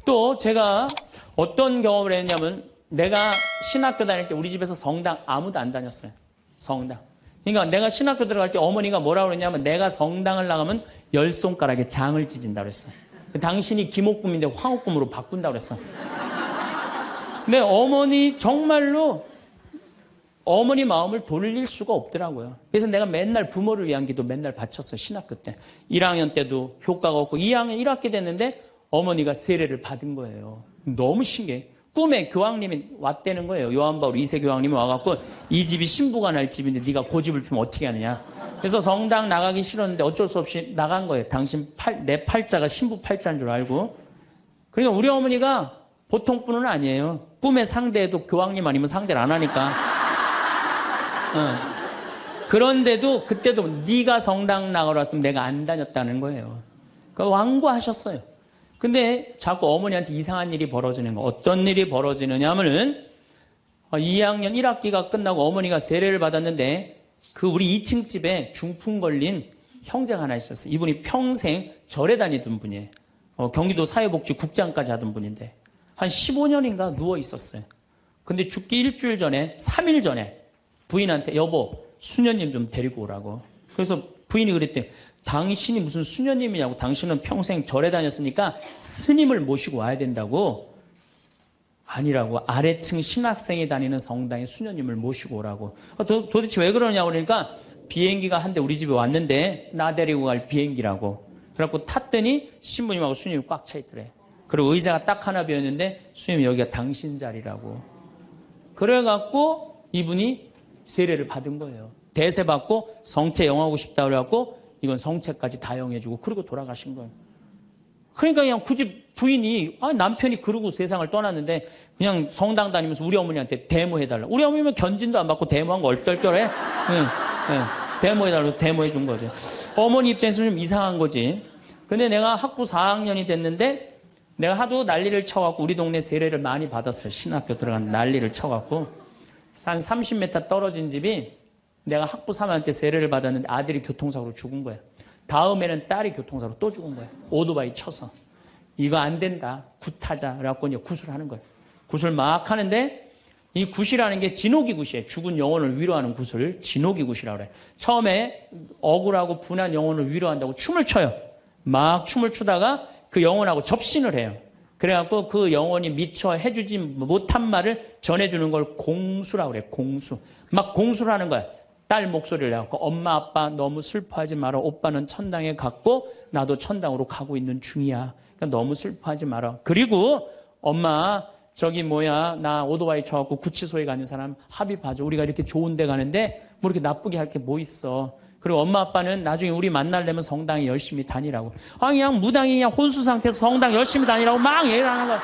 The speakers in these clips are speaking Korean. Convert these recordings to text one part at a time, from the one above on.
또 제가 어떤 경험을 했냐면 내가 신학교 다닐 때 우리 집에서 성당 아무도 안 다녔어요. 성당. 그러니까 내가 신학교 들어갈 때 어머니가 뭐라고 그랬냐면 내가 성당을 나가면 10손가락에 장을 찢은다고 그랬어. 당신이 김옥금인데 황옥금으로 바꾼다고 그랬어. 근데 어머니 정말로 어머니 마음을 돌릴 수가 없더라고요. 그래서 내가 맨날 부모를 위한 기도 맨날 바쳤어. 신학교 때. 1학년 때도 효과가 없고 2학년 1학기 됐는데 어머니가 세례를 받은 거예요. 너무 신기해. 꿈에 교황님이 왔다는 거예요. 요한바울 2세 교황님이 와갖고 이 집이 신부가 날 집인데 네가 고집을 피면 어떻게 하느냐. 그래서 성당 나가기 싫었는데 어쩔 수 없이 나간 거예요. 내 팔자가 신부 팔자인 줄 알고. 그러니까 우리 어머니가 보통 분은 아니에요. 꿈의 상대에도 교황님 아니면 상대를 안 하니까. 그런데도 그때도 네가 성당 나가라 했더니 내가 안 다녔다는 거예요. 그러니까 완고하셨어요. 근데 자꾸 어머니한테 이상한 일이 벌어지는 거. 어떤 일이 벌어지느냐 하면은 2학년 1학기가 끝나고 어머니가 세례를 받았는데 그 우리 2층 집에 중풍 걸린 형제가 하나 있었어요. 이분이 평생 절에 다니던 분이에요. 경기도 사회복지국장까지 하던 분인데 한 15년인가 누워 있었어요. 근데 죽기 일주일 전에 3일 전에 부인한테 여보 수녀님 좀 데리고 오라고. 그래서 부인이 그랬대. 당신이 무슨 수녀님이냐고. 당신은 평생 절에 다녔으니까 스님을 모시고 와야 된다고. 아니라고. 아래층 신학생이 다니는 성당에 수녀님을 모시고 오라고. 도대체 왜 그러냐고 그러니까 비행기가 한 대 우리 집에 왔는데 나 데리고 갈 비행기라고. 그래갖고 탔더니 신부님하고 수녀님이 꽉 차 있더래. 그리고 의자가 딱 하나 비었는데 수녀님 여기가 당신 자리라고. 그래갖고 이분이 세례를 받은 거예요. 대세 받고 성체 영하고 싶다 그래갖고 이건 성체까지 다 영해주고 그러고 돌아가신 거예요. 그러니까 그냥 굳이 부인이 남편이 그러고 세상을 떠났는데 그냥 성당 다니면서 우리 어머니한테 데모해달라. 우리 어머니는 견진도 안 받고 데모한 거 얼떨결해. 데모해달라고 데모해 준 거죠. 어머니 입장에서 좀 이상한 거지. 근데 내가 학부 4학년이 됐는데 내가 하도 난리를 쳐갖고 우리 동네 세례를 많이 받았어요. 신학교 들어간 난리를 쳐갖고 한 30m 떨어진 집이 내가 학부 3학년 때 세례를 받았는데 아들이 교통사고로 죽은 거야. 다음에는 딸이 교통사고로 또 죽은 거야. 오토바이 쳐서. 이거 안 된다. 굿하자. 그래갖고 이제 굿을 하는 거야. 굿을 막 하는데 이 굿이라는 게 진호기 굿이에요. 죽은 영혼을 위로하는 굿을 진호기 굿이라고 그래. 처음에 억울하고 분한 영혼을 위로한다고 춤을 춰요. 막 춤을 추다가 그 영혼하고 접신을 해요. 그래갖고 그 영혼이 미처 해주지 못한 말을 전해주는 걸 공수라고 그래. 공수. 막 공수를 하는 거야. 딸 목소리를 내갖고 엄마 아빠 너무 슬퍼하지 마라. 오빠는 천당에 갔고 나도 천당으로 가고 있는 중이야. 그러니까 너무 슬퍼하지 마라. 그리고 엄마 나 오토바이 쳐갖고 구치소에 가는 사람 합의봐줘. 우리가 이렇게 좋은 데 가는데 뭐 이렇게 나쁘게 할 게 뭐 있어. 그리고 엄마 아빠는 나중에 우리 만나려면 성당에 열심히 다니라고. 그냥 무당이 그냥 혼수 상태에서 성당 열심히 다니라고 막 얘기를 하는 거야.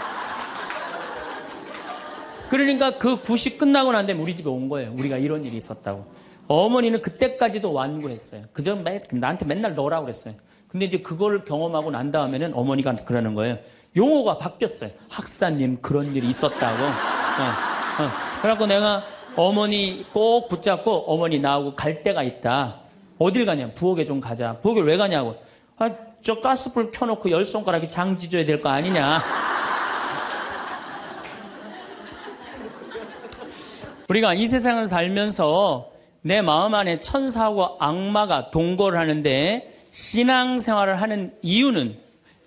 그러니까 그 굿이 끝나고 난 다음에 우리 집에 온 거예요. 우리가 이런 일이 있었다고. 어머니는 그때까지도 완고했어요. 그저 나한테 맨날 넣으라고 그랬어요. 근데 이제 그걸 경험하고 난 다음에는 어머니가 그러는 거예요. 용어가 바뀌었어요. 학사님 그런 일이 있었다고. 그래갖고 내가 어머니 꼭 붙잡고 어머니 나하고 갈 데가 있다. 어딜 가냐? 부엌에 좀 가자. 부엌에 왜 가냐고. 저 가스불 켜놓고 10손가락에 장 지져야 될 거 아니냐. 우리가 이 세상을 살면서 내 마음 안에 천사하고 악마가 동거를 하는데 신앙생활을 하는 이유는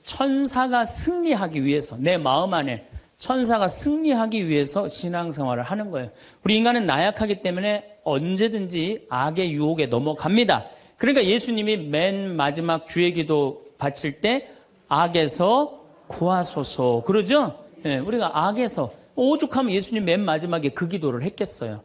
천사가 승리하기 위해서 내 마음 안에 천사가 승리하기 위해서 신앙생활을 하는 거예요. 우리 인간은 나약하기 때문에 언제든지 악의 유혹에 넘어갑니다. 그러니까 예수님이 맨 마지막 주의 기도 바칠 때 악에서 구하소서 그러죠? 네, 우리가 악에서 오죽하면 예수님 맨 마지막에 그 기도를 했겠어요.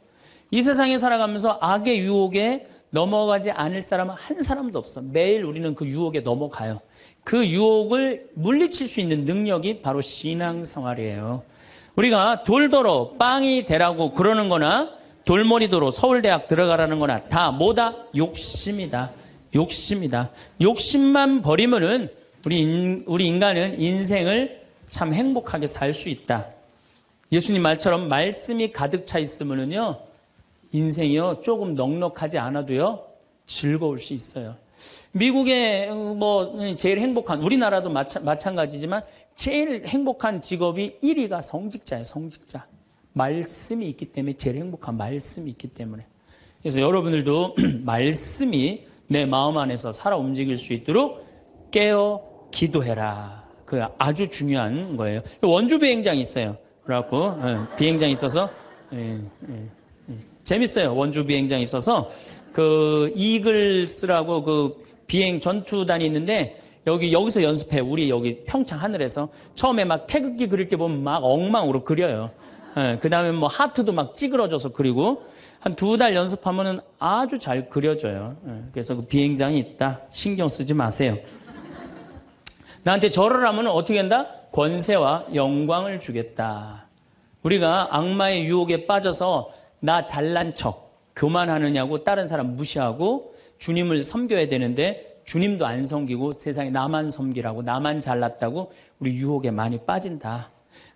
이 세상에 살아가면서 악의 유혹에 넘어가지 않을 사람은 한 사람도 없어. 매일 우리는 그 유혹에 넘어가요. 그 유혹을 물리칠 수 있는 능력이 바로 신앙생활이에요. 우리가 돌도로 빵이 되라고 그러는 거나 돌머리도로 서울대학 들어가라는 거나 다 뭐다? 욕심이다. 욕심이다. 욕심만 버리면은 우리 인간은 인생을 참 행복하게 살 수 있다. 예수님 말처럼 말씀이 가득 차 있으면은요, 인생이요, 조금 넉넉하지 않아도요, 즐거울 수 있어요. 미국의 제일 행복한, 우리나라도 마찬가지지만 제일 행복한 직업이 1위가 성직자예요. 성직자. 말씀이 있기 때문에 제일 행복한 말씀이 있기 때문에. 그래서 여러분들도 말씀이 내 마음 안에서 살아 움직일 수 있도록 깨어 기도해라. 그 아주 중요한 거예요. 원주 비행장이 있어요. 그래갖고 비행장이 있어서 재밌어요. 원주 비행장이 있어서 그 이글스라고 그 비행 전투단이 있는데 여기서 연습해. 우리 여기 평창 하늘에서 처음에 막 태극기 그릴 때 보면 막 엉망으로 그려요. 그 다음에 뭐 하트도 막 찌그러져서 그리고 한 2달 연습하면은 아주 잘 그려져요. 그래서 그 비행장이 있다. 신경 쓰지 마세요. 나한테 절을 하면 어떻게 한다? 권세와 영광을 주겠다. 우리가 악마의 유혹에 빠져서 나 잘난 척, 교만하느냐고 다른 사람 무시하고 주님을 섬겨야 되는데 주님도 안 섬기고 세상에 나만 섬기라고 나만 잘났다고 우리 유혹에 많이 빠진다.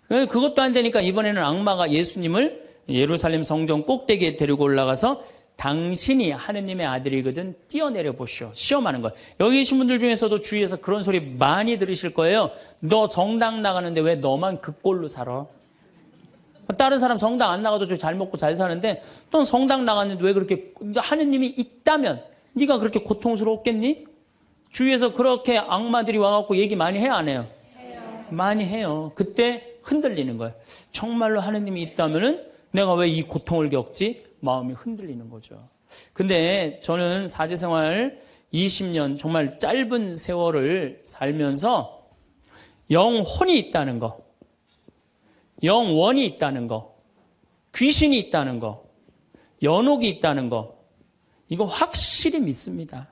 그것도 안 되니까 이번에는 악마가 예수님을 예루살렘 성전 꼭대기에 데리고 올라가서 당신이 하느님의 아들이거든 뛰어내려 보시오. 시험하는 거예요. 여기 계신 분들 중에서도 주위에서 그런 소리 많이 들으실 거예요. 너 성당 나가는데 왜 너만 그 꼴로 살아? 다른 사람 성당 안 나가도 잘 먹고 잘 사는데 넌 성당 나갔는데 왜 그렇게 하느님이 있다면 네가 그렇게 고통스럽겠니? 주위에서 그렇게 악마들이 와갖고 얘기 많이 해요 안 해요? 많이 해요. 그때 흔들리는 거예요. 정말로 하느님이 있다면은 내가 왜 이 고통을 겪지? 마음이 흔들리는 거죠. 근데 저는 사제생활 20년 정말 짧은 세월을 살면서 영혼이 있다는 거, 영원이 있다는 거, 귀신이 있다는 거, 연옥이 있다는 거, 이거 확실히 믿습니다.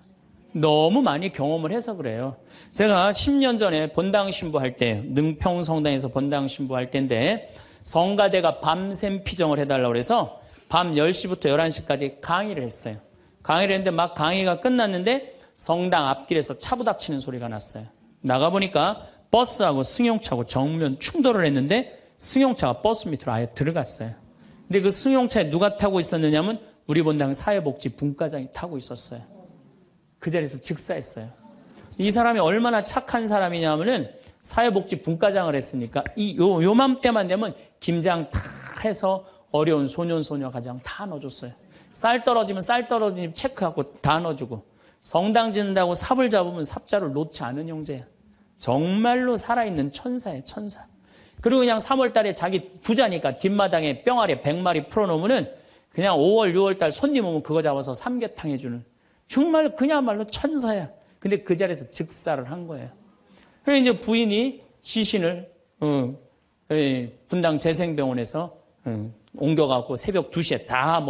너무 많이 경험을 해서 그래요. 제가 10년 전에 본당 신부할 때, 능평 성당에서 본당 신부할 때인데 성가대가 밤샘 피정을 해달라고 해서 밤 10시부터 11시까지 강의를 했어요. 강의를 했는데 막 강의가 끝났는데 성당 앞길에서 차 부닥치는 소리가 났어요. 나가보니까 버스하고 승용차하고 정면 충돌을 했는데 승용차가 버스 밑으로 아예 들어갔어요. 근데 그 승용차에 누가 타고 있었느냐면 우리 본당 사회복지 분과장이 타고 있었어요. 그 자리에서 즉사했어요. 이 사람이 얼마나 착한 사람이냐면은 사회복지 분과장을 했으니까 요맘때만 되면 김장 다 해서 어려운 소년, 소녀 가정 다 넣어줬어요. 쌀 떨어지면 쌀 떨어지면 체크하고 다 넣어주고 성당 짓는다고 삽을 잡으면 삽자를 놓지 않은 형제야. 정말로 살아있는 천사예요, 천사. 그리고 그냥 3월 달에 자기 부자니까 뒷마당에 뿅아리 100마리 풀어놓으면은 그냥 5월, 6월 달 손님 오면 그거 잡아서 삼계탕 해주는 정말 그야말로 천사야. 근데 그 자리에서 즉사를 한 거예요. 그래서 이제 부인이 시신을 분당 재생병원에서 옮겨갖고 새벽 2시에 다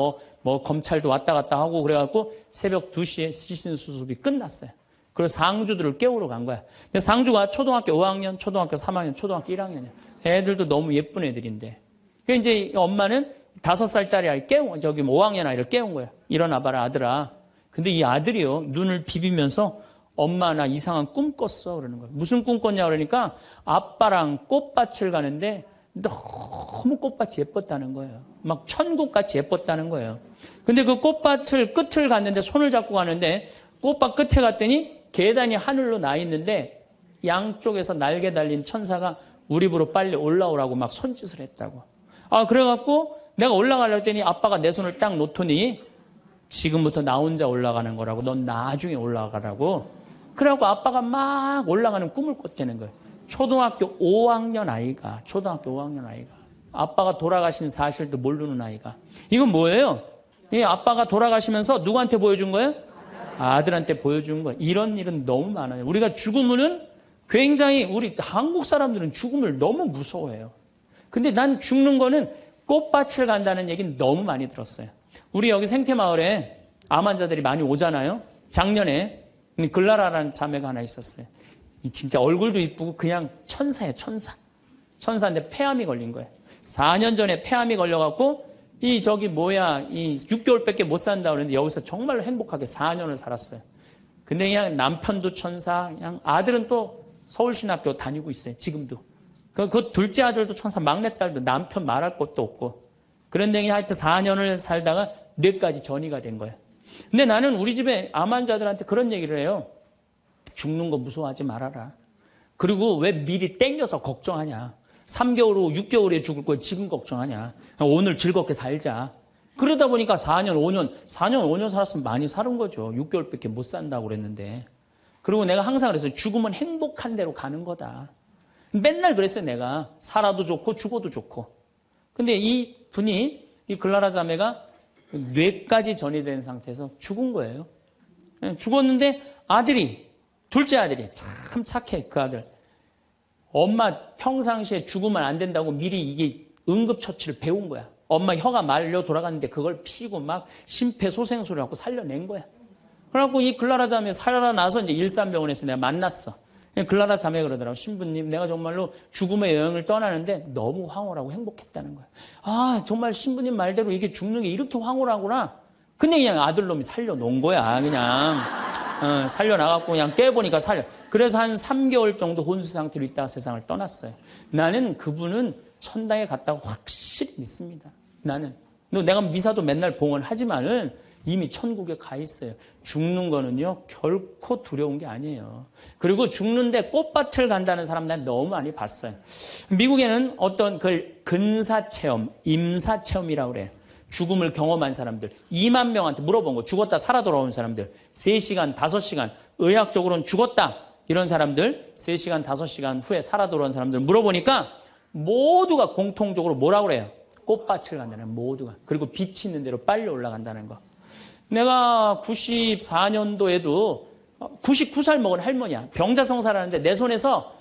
검찰도 왔다 갔다 하고 그래갖고 새벽 2시에 시신 수습이 끝났어요. 그래서 상주들을 깨우러 간 거야. 근데 상주가 초등학교 5학년, 초등학교 3학년, 초등학교 1학년이야. 애들도 너무 예쁜 애들인데. 그래서 이제 엄마는 5살짜리 아이 5학년 아이를 깨운 거야. 일어나봐라, 아들아. 근데 이 아들이요, 눈을 비비면서 엄마 나 이상한 꿈 꿨어. 그러는 거야. 무슨 꿈 꿨냐 그러니까 아빠랑 꽃밭을 가는데 너무 꽃밭이 예뻤다는 거예요. 막 천국같이 예뻤다는 거예요. 근데 그 꽃밭을 끝을 갔는데 손을 잡고 가는데 꽃밭 끝에 갔더니 계단이 하늘로 나 있는데 양쪽에서 날개 달린 천사가 우리 집으로 빨리 올라오라고 막 손짓을 했다고. 그래갖고 내가 올라가려고 했더니 아빠가 내 손을 딱 놓더니 지금부터 나 혼자 올라가는 거라고. 넌 나중에 올라가라고. 그래갖고 아빠가 막 올라가는 꿈을 꿨다는 거예요. 초등학교 5학년 아이가, 아빠가 돌아가신 사실도 모르는 아이가. 이건 뭐예요? 이 아빠가 돌아가시면서 누구한테 보여준 거예요? 아들한테 보여준 거예요. 이런 일은 너무 많아요. 우리가 죽으면은 굉장히 우리 한국 사람들은 죽음을 너무 무서워해요. 근데 난 죽는 거는 꽃밭을 간다는 얘기는 너무 많이 들었어요. 우리 여기 생태마을에 암 환자들이 많이 오잖아요. 작년에 글라라라는 자매가 하나 있었어요. 진짜 얼굴도 이쁘고 그냥 천사예요, 천사. 천사인데 폐암이 걸린 거예요. 4년 전에 폐암이 걸려갖고 이 6개월밖에 못 산다 그랬는데 여기서 정말로 행복하게 4년을 살았어요. 근데 그냥 남편도 천사, 그냥 아들은 또 서울신학교 다니고 있어요, 지금도. 그 둘째 아들도 천사, 막내딸도 남편 말할 것도 없고. 그런데 하여튼 4년을 살다가 뇌까지 전이가 된 거예요. 근데 나는 우리 집에 암 환자들한테 그런 얘기를 해요. 죽는 거 무서워하지 말아라. 그리고 왜 미리 땡겨서 걱정하냐. 3개월 후, 6개월 후에 죽을 거 지금 걱정하냐. 오늘 즐겁게 살자. 그러다 보니까 4년, 5년 살았으면 많이 사는 거죠. 6개월밖에 못 산다고 그랬는데. 그리고 내가 항상 그랬어요. 죽으면 행복한 대로 가는 거다. 맨날 그랬어요, 내가. 살아도 좋고 죽어도 좋고. 근데 이 분이, 이 글라라 자매가 뇌까지 전이된 상태에서 죽은 거예요. 죽었는데 아들이, 둘째 아들이 참 착해, 그 아들. 엄마 평상시에 죽으면 안 된다고 미리 이게 응급처치를 배운 거야. 엄마 혀가 말려 돌아갔는데 그걸 피고 막 심폐소생술을 하고 살려낸 거야. 그래갖고 이 글라라 자매 살아나서 이제 일산병원에서 내가 만났어. 글라라 자매 그러더라고. 신부님, 내가 정말로 죽음의 여행을 떠나는데 너무 황홀하고 행복했다는 거야. 아, 정말 신부님 말대로 이게 죽는 게 이렇게 황홀하구나. 근데 그냥 아들놈이 살려놓은 거야, 그냥. 살려나갔고 그냥 깨보니까 살려. 그래서 한 3개월 정도 혼수 상태로 있다가 세상을 떠났어요. 나는 그분은 천당에 갔다고 확실히 믿습니다. 나는. 내가 미사도 맨날 봉헌하지만은 이미 천국에 가 있어요. 죽는 거는요, 결코 두려운 게 아니에요. 그리고 죽는데 꽃밭을 간다는 사람 난 너무 많이 봤어요. 미국에는 어떤 그 근사체험, 임사체험이라고 그래요. 죽음을 경험한 사람들 2만 명한테 물어본 거. 죽었다 살아 돌아온 사람들 3시간, 5시간 의학적으로는 죽었다 이런 사람들 3시간, 5시간 후에 살아 돌아온 사람들 물어보니까 모두가 공통적으로 뭐라고 그래요? 꽃밭을 간다는 모두가. 그리고 빛이 있는 대로 빨리 올라간다는 거. 내가 94년도에도 99살 먹은 할머니야. 병자성사라는데 내 손에서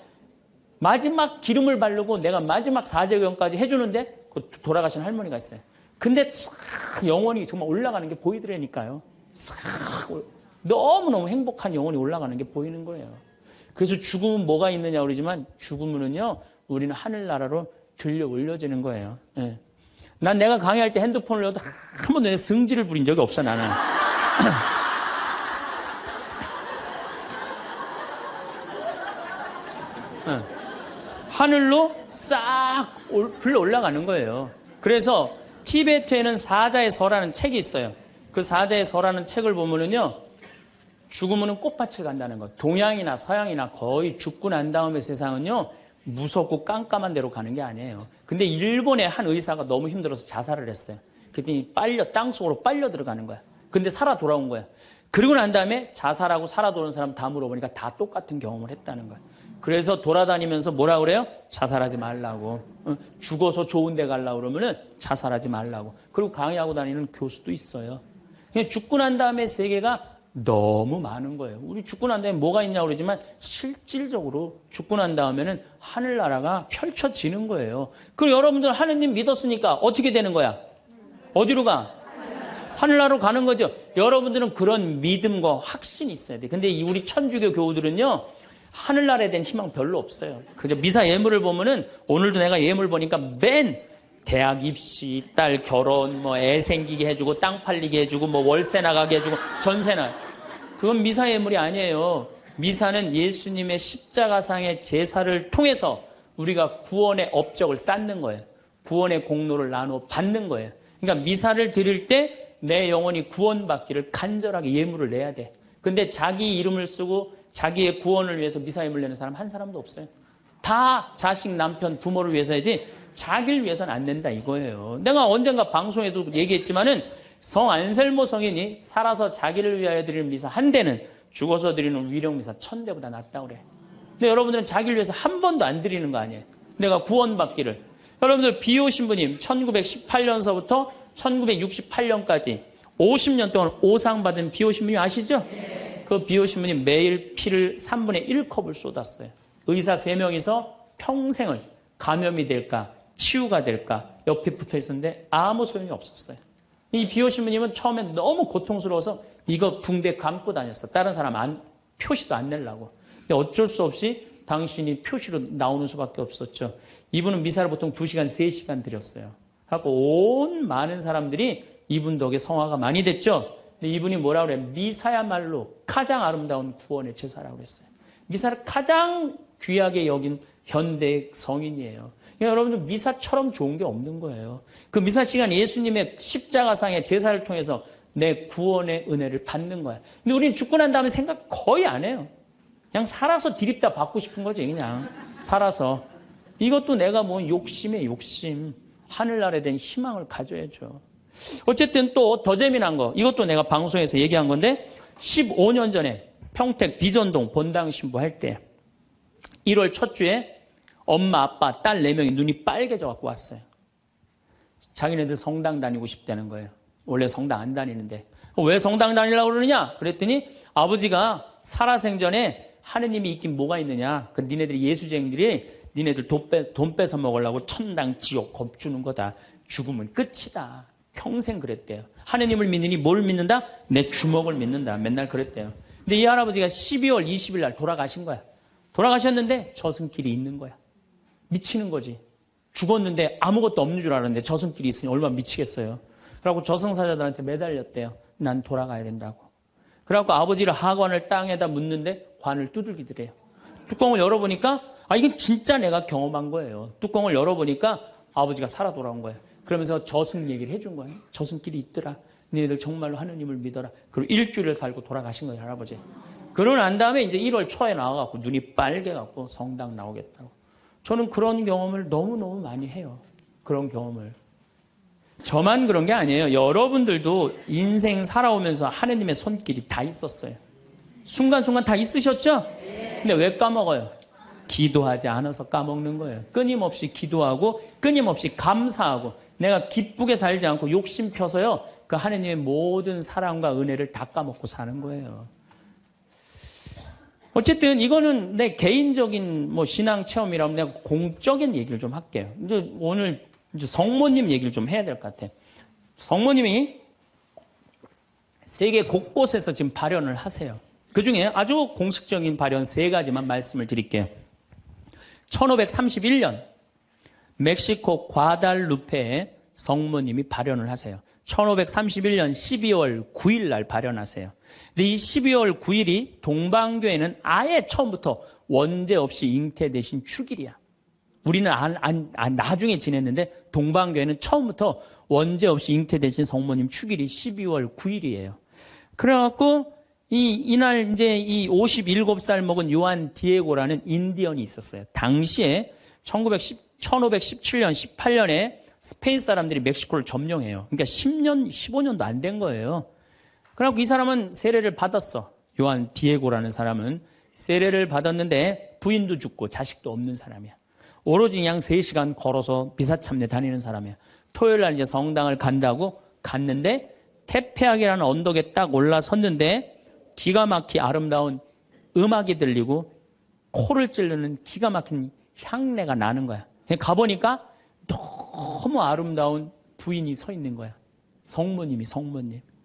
마지막 기름을 바르고 내가 마지막 사제경까지 해주는데 돌아가신 할머니가 있어요. 근데 싹 영혼이 정말 올라가는 게 보이더라니까요. 싹 너무너무 행복한 영혼이 올라가는 게 보이는 거예요. 그래서 죽음은 뭐가 있느냐 그러지만 죽음은요 우리는 하늘나라로 들려 올려지는 거예요. 예. 난 내가 강의할 때 핸드폰을 넣어도 한 번도 내 승질을 부린 적이 없어 나는. 예. 하늘로 싹 불러 올라가는 거예요. 그래서 티베트에는 사자의 서라는 책이 있어요. 그 사자의 서라는 책을 보면은요, 죽으면은 꽃밭을 간다는 거. 동양이나 서양이나 거의 죽고 난 다음에 세상은요, 무섭고 깜깜한 데로 가는 게 아니에요. 근데 일본의 한 의사가 너무 힘들어서 자살을 했어요. 그랬더니 땅속으로 빨려 들어가는 거야. 근데 살아 돌아온 거야. 그러고 난 다음에 자살하고 살아 돌아온 사람 다 물어보니까 다 똑같은 경험을 했다는 거야. 그래서 돌아다니면서 뭐라 그래요? 자살하지 말라고. 죽어서 좋은 데 가려고 그러면은 자살하지 말라고. 그리고 강의하고 다니는 교수도 있어요. 그냥 죽고 난 다음에 세계가 너무 많은 거예요. 우리 죽고 난 다음에 뭐가 있냐고 그러지만 실질적으로 죽고 난 다음에는 하늘나라가 펼쳐지는 거예요. 그리고 여러분들 하느님 믿었으니까 어떻게 되는 거야? 어디로 가? 하늘나라로 가는 거죠. 여러분들은 그런 믿음과 확신이 있어야 돼. 근데 우리 천주교 교우들은요, 하늘나라에 대한 희망 별로 없어요. 그저 미사 예물을 보면은 오늘도 내가 예물 보니까 맨 대학 입시, 딸 결혼, 뭐 애 생기게 해주고 땅 팔리게 해주고 뭐 월세 나가게 해주고 전세나. 그건 미사 예물이 아니에요. 미사는 예수님의 십자가상의 제사를 통해서 우리가 구원의 업적을 쌓는 거예요. 구원의 공로를 나누어 받는 거예요. 그러니까 미사를 드릴 때 내 영혼이 구원받기를 간절하게 예물을 내야 돼. 근데 자기 이름을 쓰고 자기의 구원을 위해서 미사예물 내는 사람 한 사람도 없어요. 다 자식, 남편, 부모를 위해서야지 자기를 위해서는 안 낸다 이거예요. 내가 언젠가 방송에도 얘기했지만은 성 안셀모 성인이 살아서 자기를 위하여 드리는 미사 한 대는 죽어서 드리는 위령 미사 1000대보다 낫다고 그래. 근데 여러분들은 자기를 위해서 한 번도 안 드리는 거 아니에요. 내가 구원받기를. 여러분들 비오 신부님 1918년서부터 1968년까지 50년 동안 오상 받은 비오 신부님 아시죠? 그 비오 신부님 매일 피를 3분의 1컵을 쏟았어요. 의사 3명이서 평생을 감염이 될까 치유가 될까 옆에 붙어 있었는데 아무 소용이 없었어요. 이 비오 신부님은 처음에 너무 고통스러워서 이거 붕대 감고 다녔어. 다른 사람 표시도 안 내려고. 근데 어쩔 수 없이 당신이 표시로 나오는 수밖에 없었죠. 이분은 미사를 보통 2시간, 3시간 드렸어요. 하고 온 많은 사람들이 이분 덕에 성화가 많이 됐죠. 근데 이분이 뭐라고 그래요? 미사야말로 가장 아름다운 구원의 제사라고 그랬어요. 미사를 가장 귀하게 여긴 현대 성인이에요. 그러니까 여러분들 미사처럼 좋은 게 없는 거예요. 그 미사 시간 예수님의 십자가상의 제사를 통해서 내 구원의 은혜를 받는 거야. 근데 우리는 죽고 난 다음에 생각 거의 안 해요. 그냥 살아서 디립다 받고 싶은 거지, 그냥. 살아서. 이것도 내가 뭐 욕심에 욕심. 하늘나라에 대한 희망을 가져야죠. 어쨌든 또 더 재미난 거. 이것도 내가 방송에서 얘기한 건데 15년 전에 평택 비전동 본당 신부할 때 1월 첫 주에 엄마, 아빠, 딸 4명이 눈이 빨개져 갖고 왔어요. 자기네들 성당 다니고 싶다는 거예요. 원래 성당 안 다니는데. 왜 성당 다니려고 그러느냐? 그랬더니 아버지가 살아생전에 하느님이 있긴 뭐가 있느냐? 그 니네들이 예수쟁이들이 니네들 돈 뺏어 먹으려고 천당, 지옥 겁주는 거다. 죽으면 끝이다. 평생 그랬대요. 하느님을 믿느니 뭘 믿는다? 내 주먹을 믿는다. 맨날 그랬대요. 근데 이 할아버지가 12월 20일 날 돌아가신 거야. 돌아가셨는데 저승길이 있는 거야. 미치는 거지. 죽었는데 아무것도 없는 줄 알았는데 저승길이 있으니 얼마나 미치겠어요. 그래갖고 저승사자들한테 매달렸대요. 난 돌아가야 된다고. 그래갖고 아버지를 하관을 땅에다 묻는데 관을 두들기더래요. 뚜껑을 열어보니까 이건 진짜 내가 경험한 거예요. 뚜껑을 열어보니까 아버지가 살아 돌아온 거예요. 그러면서 저승 얘기를 해준 거예요. 저승길이 있더라. 너희들 정말로 하느님을 믿어라. 그리고 일주일을 살고 돌아가신 거예요, 할아버지. 그러고 난 다음에 이제 1월 초에 나와갖고 눈이 빨개갖고 성당 나오겠다고. 저는 그런 경험을 너무너무 많이 해요. 그런 경험을. 저만 그런 게 아니에요. 여러분들도 인생 살아오면서 하느님의 손길이 다 있었어요. 순간순간 다 있으셨죠? 근데 왜 까먹어요? 기도하지 않아서 까먹는 거예요. 끊임없이 기도하고 끊임없이 감사하고 내가 기쁘게 살지 않고 욕심 펴서요. 그 하느님의 모든 사랑과 은혜를 다 까먹고 사는 거예요. 어쨌든 이거는 내 개인적인 뭐 신앙 체험이라면 내가 공적인 얘기를 좀 할게요. 이제 오늘 이제 성모님 얘기를 좀 해야 될 것 같아요. 성모님이 세계 곳곳에서 지금 발현을 하세요. 그 중에 아주 공식적인 발현 3가지만 말씀을 드릴게요. 1531년 멕시코 과달루페에 성모님이 발현을 하세요. 1531년 12월 9일 날 발현하세요. 근데 이 12월 9일이 동방교회는 아예 처음부터 원죄 없이 잉태되신 축일이야. 우리는 나중에 지냈는데 동방교회는 처음부터 원죄 없이 잉태되신 성모님 축일이 12월 9일이에요. 그래갖고 이날 이제 이 57살 먹은 요한 디에고라는 인디언이 있었어요. 당시에 1517년, 18년에 스페인 사람들이 멕시코를 점령해요. 그러니까 10년, 15년도 안 된 거예요. 그래갖고 이 사람은 세례를 받았어. 요한 디에고라는 사람은 세례를 받았는데 부인도 죽고 자식도 없는 사람이야. 오로지 그냥 3시간 걸어서 비사참내 다니는 사람이야. 토요일 날 이제 성당을 간다고 갔는데 테페악이라는 언덕에 딱 올라섰는데 기가 막히 아름다운 음악이 들리고 코를 찌르는 기가 막힌 향내가 나는 거야. 가보니까 너무 아름다운 부인이 서 있는 거야. 성모님.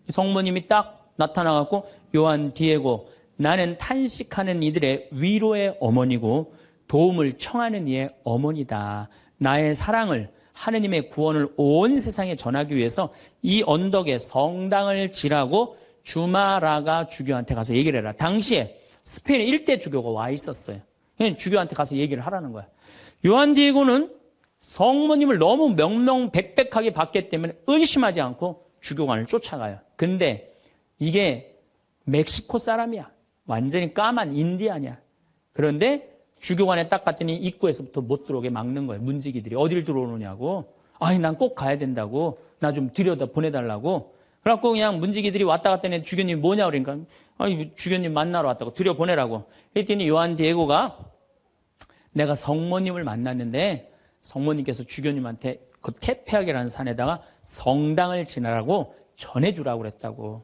성모님이 딱 나타나갖고 요한 디에고 나는 탄식하는 이들의 위로의 어머니고 도움을 청하는 이의 어머니다. 나의 사랑을 하느님의 구원을 온 세상에 전하기 위해서 이 언덕에 성당을 지라고 주마라가 주교한테 가서 얘기를 해라. 당시에 스페인 일대 주교가 와 있었어요. 주교한테 가서 얘기를 하라는 거야. 요한 디에고는 성모님을 너무 명명백백하게 봤기 때문에 의심하지 않고 주교관을 쫓아가요. 근데 이게 멕시코 사람이야. 완전히 까만 인디안이야. 그런데 주교관에 딱 갔더니 입구에서부터 못 들어오게 막는 거예요. 문지기들이 어딜 들어오느냐고. 난 꼭 가야 된다고. 나 좀 들여다 보내달라고. 그래갖고 그냥 문지기들이 왔다 갔다 했는데 주교님이 뭐냐 그러니까 주교님 만나러 왔다고 들여보내라고. 그랬더니 요한 디에고가 내가 성모님을 만났는데 성모님께서 주교님한테 그 테페악이라는 산에다가 성당을 지나라고 전해주라고 그랬다고.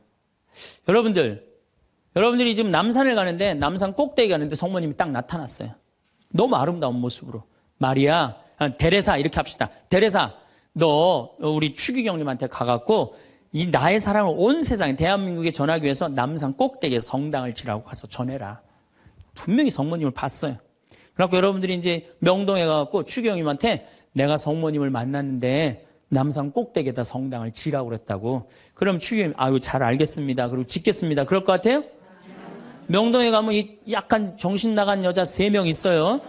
여러분들이 지금 남산을 가는데 남산 꼭대기 가는데 성모님이 딱 나타났어요. 너무 아름다운 모습으로. 마리아, 데레사 이렇게 합시다. 데레사, 너 우리 추기경님한테 가갖고 이 나의 사랑을 온 세상에 대한민국에 전하기 위해서 남산 꼭대기에 성당을 지라고 가서 전해라. 분명히 성모님을 봤어요. 그래갖고 여러분들이 이제 명동에 가갖고 추기경님한테 내가 성모님을 만났는데 남산 꼭대기에다 성당을 지라고 그랬다고. 그럼 추기경님 잘 알겠습니다. 그리고 짓겠습니다. 그럴 것 같아요? 명동에 가면 약간 정신 나간 여자 3명 있어요.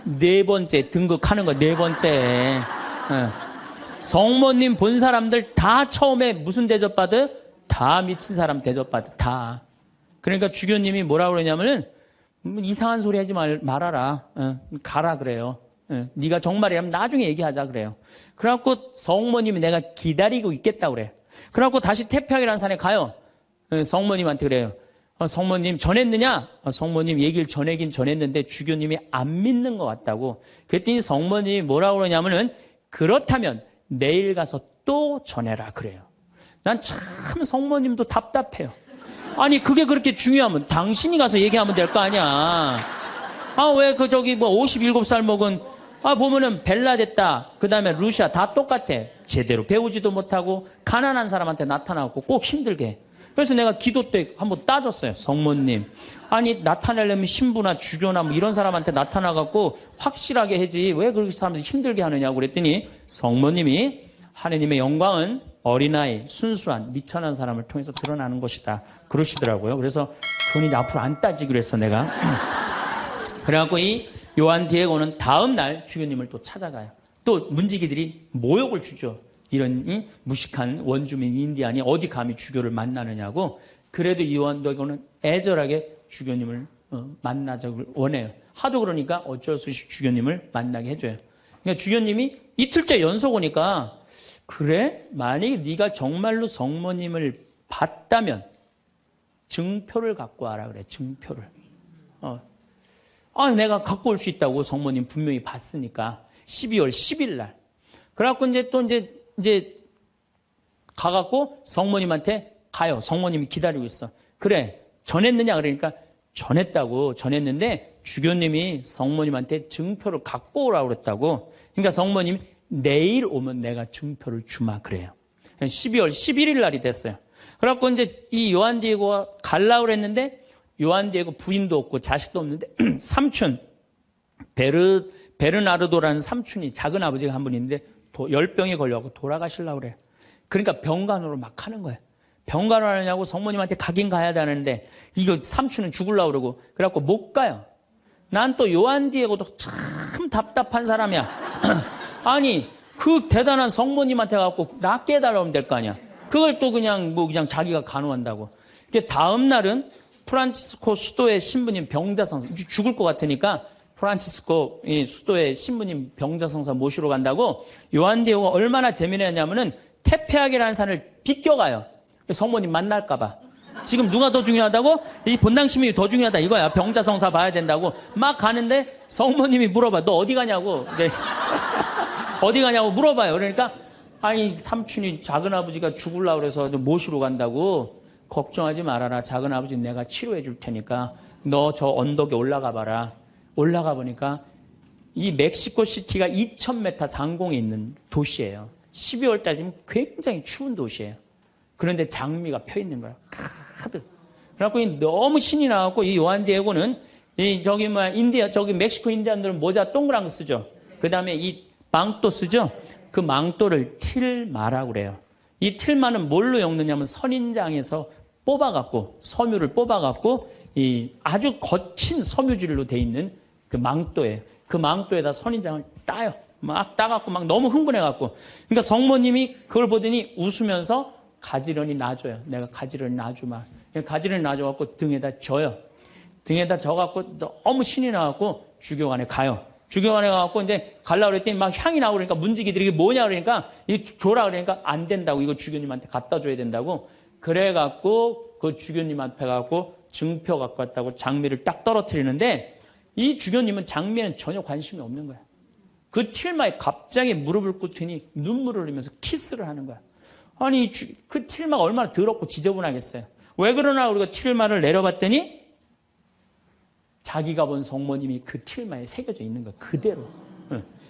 4번째 등극하는 거 4번째. 성모님 본 사람들 다 처음에 무슨 대접받아요? 다 미친 사람 대접받아. 다. 그러니까 주교님이 뭐라고 그러냐면은 이상한 소리 하지 말아라. 가라 그래요. 네가 정말이라면 나중에 얘기하자 그래요. 그래갖고 성모님이 내가 기다리고 있겠다 그래요. 그래갖고 다시 태평이라는 산에 가요. 성모님한테 그래요. 성모님 전했느냐? 성모님 얘기를 전하긴 전했는데 주교님이 안 믿는 것 같다고. 그랬더니 성모님이 뭐라고 그러냐면은 그렇다면 내일 가서 또 전해라 그래요. 난 참 성모님도 답답해요. 아니 그게 그렇게 중요하면 당신이 가서 얘기하면 될 거 아니야. 왜 저기 57살 먹은 보면은 벨라 됐다. 그 다음에 루시아 다 똑같아. 제대로 배우지도 못하고 가난한 사람한테 나타나고 꼭 힘들게 해. 그래서 내가 기도 때 한번 따졌어요. 성모님. 아니 나타내려면 신부나 주교나 이런 사람한테 나타나갖고 확실하게 해지 왜 그렇게 사람들이 힘들게 하느냐고 그랬더니 성모님이 하느님의 영광은 어린아이, 순수한, 미천한 사람을 통해서 드러나는 것이다. 그러시더라고요. 그래서 그건 이제 앞으로 안 따지기로 했어 내가. 그래갖고 이 요한 디에고는 다음 날 주교님을 또 찾아가요. 또 문지기들이 모욕을 주죠. 이런 무식한 원주민 인디안이 어디 감히 주교를 만나느냐고. 그래도 이 요한 디에고는 애절하게 주교님을 만나자고 원해요. 하도 그러니까 어쩔 수 없이 주교님을 만나게 해줘요. 그러니까 주교님이 이틀째 연속 오니까 그래? 만약에 네가 정말로 성모님을 봤다면 증표를 갖고 와라 그래. 증표를. 내가 갖고 올 수 있다고. 성모님 분명히 봤으니까. 12월 10일 날. 그래갖고 이제 가갖고 성모님한테 가요. 성모님이 기다리고 있어. 그래, 전했느냐? 그러니까 전했다고. 전했는데 주교님이 성모님한테 증표를 갖고 오라고 그랬다고. 그러니까 성모님이 내일 오면 내가 증표를 주마 그래요. 12월 11일 날이 됐어요. 그래갖고 이제 이 요한 디에고가 가려고 그랬는데 요한 디에고 부인도 없고 자식도 없는데 삼촌 베르나르도라는 삼촌이 작은 아버지가 한 분 있는데 열병에 걸려갖고 돌아가시려고 그래요. 그러니까 병간호를 막 하는 거예요. 병간호 하느냐고 성모님한테 가긴 가야 되는데 이거 삼촌은 죽으려고 그러고 그래갖고 못 가요. 난 또 요한 디에고도 참 답답한 사람이야. 아니 그 대단한 성모님한테 가갖고 낫게 해달라고 하면 될 거 아니야. 그걸 또 그냥 자기가 간호한다고. 다음 날은 프란치스코 수도의 신부님 병자성사 죽을 것 같으니까 프란치스코 수도의 신부님 병자성사 모시러 간다고. 요한 디에고가 얼마나 재미있냐면은 테페하게라는 산을 비껴가요. 성모님 만날까 봐. 지금 누가 더 중요하다고? 이 본당시민이 더 중요하다 이거야. 병자성사 봐야 된다고 막 가는데 성모님이 물어봐. 너 어디 가냐고. 네. 어디 가냐고 물어봐요. 그러니까 아니 삼촌이 작은아버지가 죽으려고 그래서 모시러 간다고. 걱정하지 말아라. 작은아버지 내가 치료해 줄 테니까 너 저 언덕에 올라가 봐라. 올라가 보니까 이 멕시코 시티가 2000m 상공에 있는 도시예요. 12월 달이면 굉장히 추운 도시예요. 그런데 장미가 펴 있는 거야. 가득. 그래갖고 너무 신이 나갖고 이 요한 디에고는 저기 멕시코 인디안들은 모자 동그란 거 쓰죠. 그 다음에 이 망토 쓰죠. 그 망토를 틸마라고 그래요. 이 틸마는 뭘로 엮느냐면 선인장에서 뽑아갖고 섬유를 뽑아갖고 이 아주 거친 섬유질로 돼 있는 그 망토예요. 그 망토에다 선인장을 따요. 막 따갖고 막 너무 흥분해갖고. 그러니까 성모님이 그걸 보더니 웃으면서 가지런히 놔줘요. 내가 가지런히 놔주마. 가지런히 놔줘갖고 등에다 져요. 등에다 져갖고 너무 신이 나갖고 주교관에 가요. 주교관에 가갖고 이제 가려고 그랬더니 막 향이 나고 그러니까 문지기들이 이게 뭐냐 그러니까 이 줘라 그러니까 안 된다고. 이거 주교님한테 갖다 줘야 된다고. 그래갖고 그 주교님 앞에 가갖고 증표 갖고 왔다고 장미를 딱 떨어뜨리는데 이 주교님은 장미에는 전혀 관심이 없는 거야. 그 틸마에 갑자기 무릎을 꿇더니 눈물을 흘리면서 키스를 하는 거야. 아니 그 틸마가 얼마나 더럽고 지저분하겠어요. 왜 그러나 우리가 틸마를 내려봤더니 자기가 본 성모님이 그 틸마에 새겨져 있는 거야. 그대로.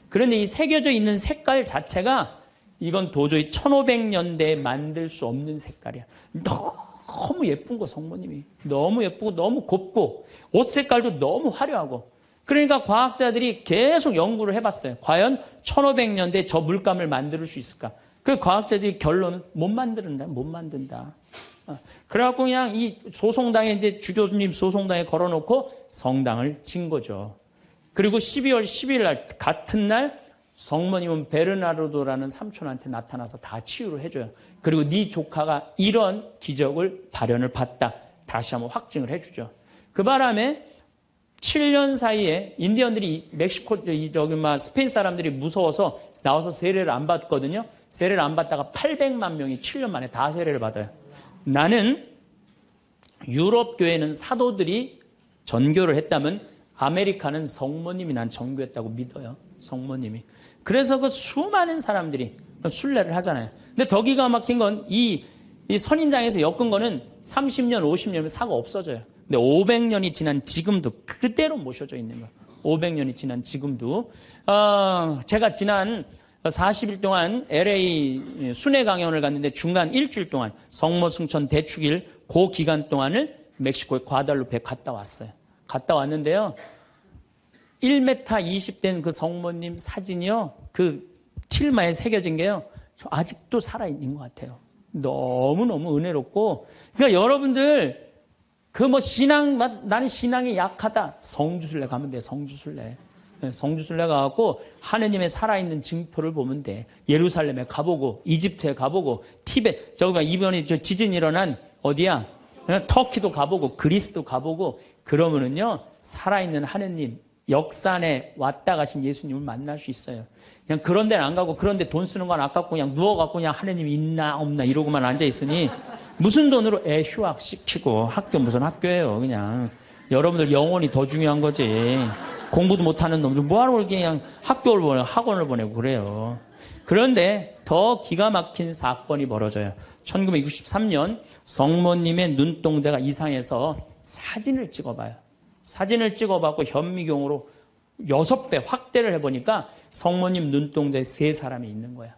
그런데 이 새겨져 있는 색깔 자체가 이건 도저히 1500년대에 만들 수 없는 색깔이야. 너무 예쁜 거 성모님이. 너무 예쁘고 너무 곱고 옷 색깔도 너무 화려하고. 그러니까 과학자들이 계속 연구를 해봤어요. 과연 1500년대에 저 물감을 만들 수 있을까? 그 과학자들이 결론은 못 만든다. 그래갖고 그냥 이 소송당에 이제 주교님 소송당에 걸어놓고 성당을 진 거죠. 그리고 12월 10일 날 같은 날 성모님은 베르나르도라는 삼촌한테 나타나서 다 치유를 해줘요. 그리고 네 조카가 이런 기적을 발현을 봤다. 다시 한번 확증을 해주죠. 그 바람에 7년 사이에 인디언들이 멕시코, 스페인 사람들이 무서워서 나와서 세례를 안 받거든요. 세례를 안 받다가 800만 명이 7년 만에 다 세례를 받아요. 나는 유럽 교회는 사도들이 전교를 했다면 아메리카는 성모님이 난 전교했다고 믿어요. 성모님이. 그래서 그 수많은 사람들이 순례를 하잖아요. 근데 더 기가 막힌 건 이 선인장에서 엮은 거는 30년, 50년이면 사고 없어져요. 근데 500년이 지난 지금도 그대로 모셔져 있는 거예요. 500년이 지난 지금도. 제가 지난 40일 동안 LA 순회 강연을 갔는데 중간 일주일 동안 성모 승천 대축일 그 기간 동안을 멕시코의 과달루페에 갔다 왔어요. 갔다 왔는데요. 1m 20된 그 성모님 사진이요. 그 틸마에 새겨진 게요. 저 아직도 살아있는 것 같아요. 너무너무 은혜롭고. 그러니까 여러분들 그 나는 신앙이 약하다. 성주순례 가면 돼. 성주순례. 성주순례 가갖고 하느님의 살아있는 증표를 보면 돼. 예루살렘에 가보고 이집트에 가보고 티베트 이번에 지진 일어난 어디야? 터키도 가보고 그리스도 가보고 그러면은요 살아있는 하느님 역사 안에 왔다 가신 예수님을 만날 수 있어요. 그냥 그런 데는 안 가고 그런 데 돈 쓰는 건 아깝고 그냥 누워갖고 그냥 하느님이 있나 없나 이러고만 앉아있으니 무슨 돈으로 애 휴학시키고 학교 무슨 학교예요. 그냥 여러분들 영혼이 더 중요한 거지. 공부도 못하는 놈들 뭐하러 그냥 학교를 보내고 학원을 보내고 그래요. 그런데 더 기가 막힌 사건이 벌어져요. 1963년 성모님의 눈동자가 이상해서 사진을 찍어봐요. 사진을 찍어봤고 현미경으로 6배 확대를 해보니까 성모님 눈동자에 3사람이 있는 거야.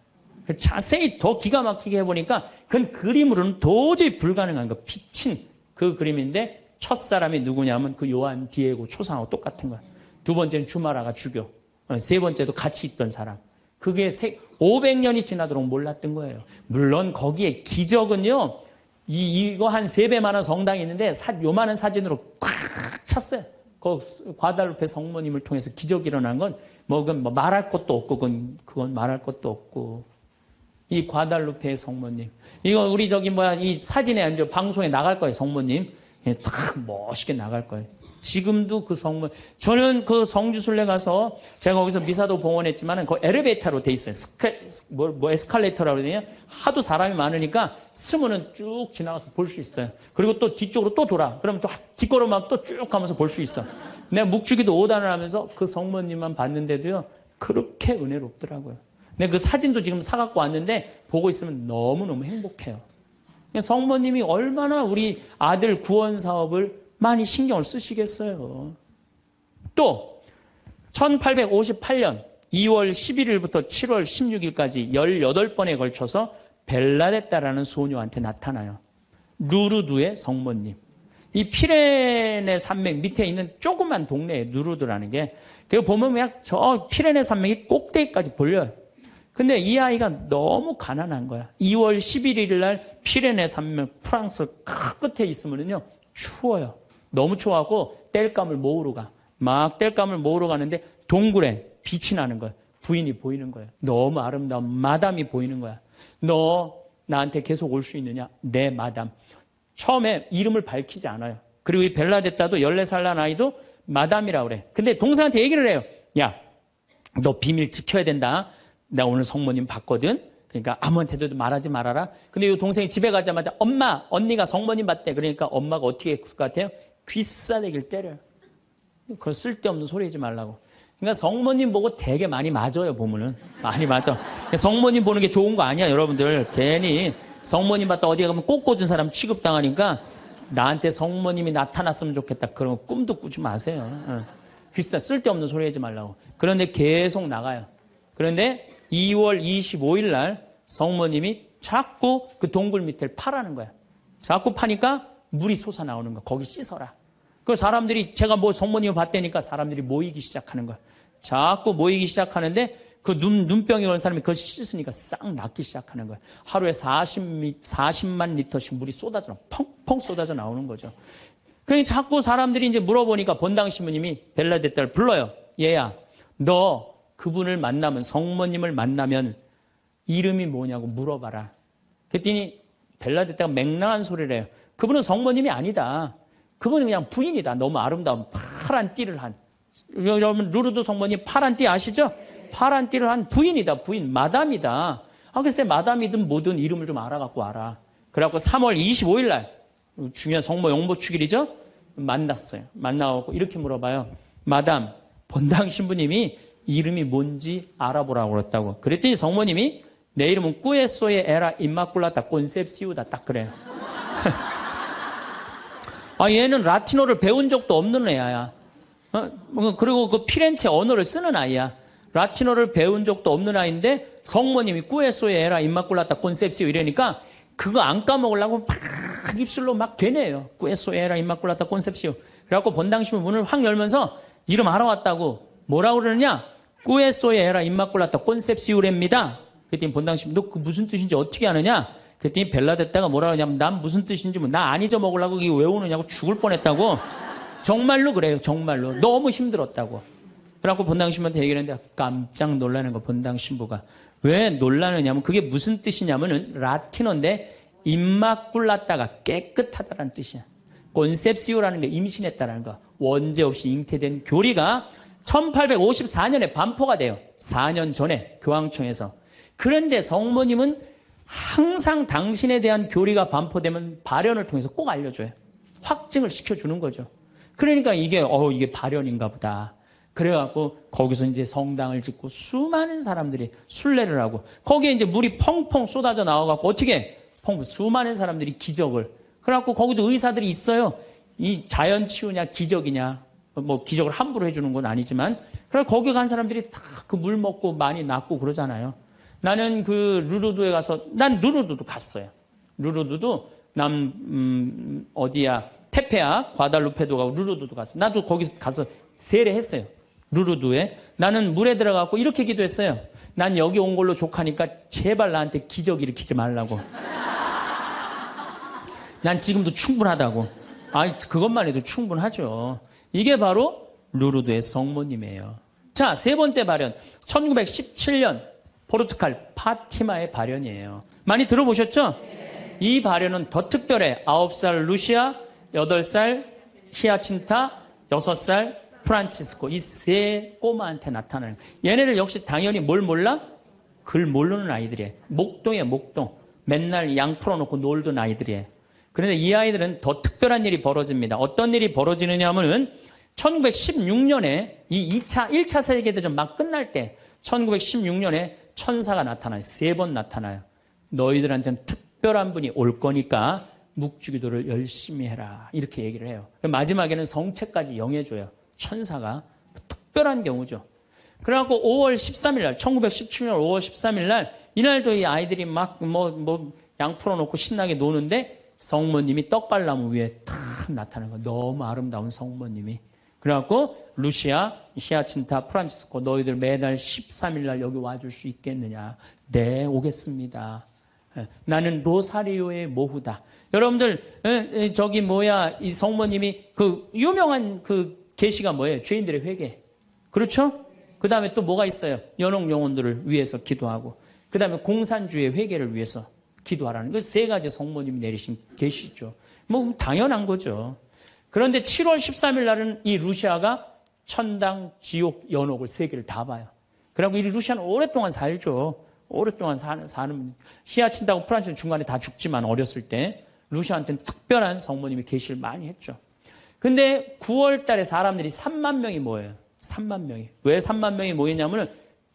자세히 더 기가 막히게 해보니까 그건 그림으로는 도저히 불가능한 거. 비친 그 그림인데 첫 사람이 누구냐면 그 요한 디에고 초상하고 똑같은 거야. 두 번째는 주마라가 죽여. 세 번째도 같이 있던 사람. 그게 500년이 지나도록 몰랐던 거예요. 물론 거기에 기적은요. 이거 한 3배만한 성당이 있는데 요만한 사진으로 꽉 찼어요. 그 과달루페 성모님을 통해서 기적이 일어난 건 그건 말할 것도 없고 그건 말할 것도 없고 이 과달루페의 성모님 이거 우리 이 사진에 이제 방송에 나갈 거예요. 성모님 딱 멋있게 나갈 거예요. 지금도 그 성모 저는 그 성주순례 가서 제가 거기서 미사도 봉헌했지만은 그 엘리베이터로 돼 있어요. 에스컬레이터라고 그러냐 하도 사람이 많으니까 스면은 쭉 지나가서 볼 수 있어요. 그리고 또 뒤쪽으로 또 돌아. 그러면 또 뒷걸음만 또 쭉 가면서 볼 수 있어. 내가 묵주기도 5단을 하면서 그 성모님만 봤는데도요 그렇게 은혜롭더라고요. 근데 그 사진도 지금 사갖고 왔는데 보고 있으면 너무너무 행복해요. 성모님이 얼마나 우리 아들 구원 사업을 많이 신경을 쓰시겠어요. 또 1858년 2월 11일부터 7월 16일까지 18번에 걸쳐서 벨라데타라는 소녀한테 나타나요. 루르드의 성모님. 이 피레네 산맥 밑에 있는 조그만 동네에 누르드라는 게 그거 보면 그냥 저 피레네 산맥이 꼭대기까지 보여요. 근데 이 아이가 너무 가난한 거야. 2월 11일 날 피레네 산맥 프랑스 끝에 있으면요 추워요. 너무 추워하고 땔감을 모으러 가. 막 땔감을 모으러 가는데 동굴에 빛이 나는 거야. 부인이 보이는 거야. 너무 아름다운 마담이 보이는 거야. 너 나한테 계속 올 수 있느냐? 네, 마담. 처음에 이름을 밝히지 않아요. 그리고 이 벨라데타도 14살 난 아이도 마담이라고 그래. 근데 동생한테 얘기를 해요. 야, 너 비밀 지켜야 된다. 나 오늘 성모님 봤거든. 그러니까 아무한테도 말하지 말아라. 근데 이 동생이 집에 가자마자 엄마, 언니가 성모님 봤대. 그러니까 엄마가 어떻게 했을 것 같아요? 귀싸대기를 때려요. 그걸 쓸데없는 소리 하지 말라고. 그러니까 성모님 보고 되게 많이 맞아요, 보면은. 많이 맞아. 성모님 보는 게 좋은 거 아니야, 여러분들. 괜히 성모님 봤다 어디 가면 꽃 꽂은 사람 취급당하니까 나한테 성모님이 나타났으면 좋겠다. 그런 거 꿈도 꾸지 마세요. 쓸데없는 소리 하지 말라고. 그런데 계속 나가요. 그런데 2월 25일 날 성모님이 자꾸 그 동굴 밑을 파라는 거야. 자꾸 파니까 물이 솟아나오는 거야. 거기 씻어라. 그 사람들이 제가 성모님을 봤다니까 사람들이 모이기 시작하는 거야. 자꾸 모이기 시작하는데 그 눈병이 온 사람이 그걸 씻으니까 싹 낫기 시작하는 거야. 하루에 40만 리터씩 물이 펑펑 쏟아져 나오는 거죠. 그러니까 자꾸 사람들이 이제 물어보니까 본당 신부님이 벨라데타를 불러요. 얘야, 너 그분을 만나면 성모님을 만나면 이름이 뭐냐고 물어봐라. 그랬더니 벨라데타가 맹랑한 소리를 해요. 그분은 성모님이 아니다. 그분은 그냥 부인이다. 너무 아름다운 파란 띠를 한. 여러분 루르드 성모님 파란 띠 아시죠? 파란 띠를 한 부인이다. 부인. 마담이다. 글쎄 마담이든 뭐든 이름을 좀 알아갖고 와라. 그래갖고 3월 25일 날 중요한 성모 용보축일이죠. 만났어요. 만나갖고 이렇게 물어봐요. 마담, 본당 신부님이 이름이 뭔지 알아보라고 그랬다고. 그랬더니 성모님이 내 이름은 꾸에소의 에라 임마꿀라타 콘셉시우다. 딱 그래요. 얘는 라틴어를 배운 적도 없는 애야. 그리고 그 피렌체 언어를 쓰는 아이야. 라틴어를 배운 적도 없는 아이인데 성모님이 꾸에소의 에라 임마꿀라타 콘셉시우 이러니까 그거 안 까먹으려고 막 입술로 막 되네요. 꾸에소의 에라 임마꿀라타 콘셉시우. 그래갖고 본당 신부 문을 확 열면서 이름 알아왔다고. 뭐라고 그러느냐? 꾸에소의 에라 임마꿀라타 콘셉시우랍니다. 그랬더니 본당 신부 너 그 무슨 뜻인지 어떻게 아느냐? 그랬더니 벨라데타가 뭐라 그러냐면 난 무슨 뜻인지 나 안 잊어먹으려고 이거 외우느냐고 죽을 뻔했다고. 정말로 그래요. 정말로. 너무 힘들었다고. 그래갖고 본당 신부한테 얘기를 했는데 깜짝 놀라는 거 본당 신부가. 왜 놀라느냐면 그게 무슨 뜻이냐면은 라틴어인데 임마꿀라타가 깨끗하다라는 뜻이야. 콘셉시오라는 게 임신했다라는 거. 원죄 없이 잉태된 교리가 1854년에 반포가 돼요. 4년 전에 교황청에서. 그런데 성모님은 항상 당신에 대한 교리가 반포되면 발현을 통해서 꼭 알려줘요. 확증을 시켜주는 거죠. 그러니까 이게 발현인가 보다. 그래갖고 거기서 이제 성당을 짓고 수많은 사람들이 순례를 하고 거기에 이제 물이 펑펑 쏟아져 나와갖고 어떻게 수많은 사람들이 기적을. 그래갖고 거기도 의사들이 있어요. 이 자연 치유냐 기적이냐. 뭐 기적을 함부로 해주는 건 아니지만 그래 거기 간 사람들이 다 그 물 먹고 많이 낫고 그러잖아요. 나는 그 루르드에 가서 난 루르드도 갔어요. 루르드도 어디야 테페아 과달루페도 가고 루르드도 갔어. 나도 거기 가서 세례했어요. 루르드에 나는 물에 들어가고 이렇게 기도했어요. 난 여기 온 걸로 족하니까 제발 나한테 기적 일으키지 말라고. 난 지금도 충분하다고. 그것만 해도 충분하죠. 이게 바로 루르드의 성모님이에요. 자, 세 번째 발현. 1917년 포르투갈 파티마의 발현이에요. 많이 들어보셨죠? 이 발현은 더 특별해. 9살 루시아, 8살 히아친타, 6살 프란치스코. 이 세 꼬마한테 나타나는 거예요. 얘네들 역시 당연히 뭘 몰라? 글 모르는 아이들이에요. 목동이에요, 목동. 맨날 양 풀어놓고 놀던 아이들이에요. 그런데 이 아이들은 더 특별한 일이 벌어집니다. 어떤 일이 벌어지느냐 하면은 1916년에 이 1차 세계대전 막 끝날 때 1916년에 천사가 나타나요. 3번 나타나요. 너희들한테는 특별한 분이 올 거니까 묵주기도를 열심히 해라. 이렇게 얘기를 해요. 마지막에는 성체까지 영해줘요. 천사가. 특별한 경우죠. 그래갖고 5월 13일 날, 1917년 5월 13일 날, 이날도 이 아이들이 막 양 풀어놓고 신나게 노는데 성모님이 떡갈나무 위에 탁 나타나는 거예요. 너무 아름다운 성모님이. 그래갖고 루시아, 히아친타, 프란치스코 너희들 매달 13일 날 여기 와줄 수 있겠느냐. 네, 오겠습니다. 나는 로사리오의 모후다. 여러분들 이 성모님이 그 유명한 그 계시가 뭐예요? 죄인들의 회개. 그렇죠? 그 다음에 또 뭐가 있어요? 연옥 영혼들을 위해서 기도하고 그 다음에 공산주의 회개를 위해서 기도하라는 그 세 가지 성모님이 내리신 계시죠. 뭐 당연한 거죠. 그런데 7월 13일 날은 이 루시아가 천당, 지옥, 연옥을 세 개를 다 봐요. 그리고 이 루시아는 오랫동안 살죠. 오랫동안 사는 히아친다고 프란치스 중간에 다 죽지만 어렸을 때 루시아한테는 특별한 성모님이 계시를 많이 했죠. 근데 9월 달에 사람들이 3만 명이 모여요. 3만 명이. 왜 3만 명이 모이냐면은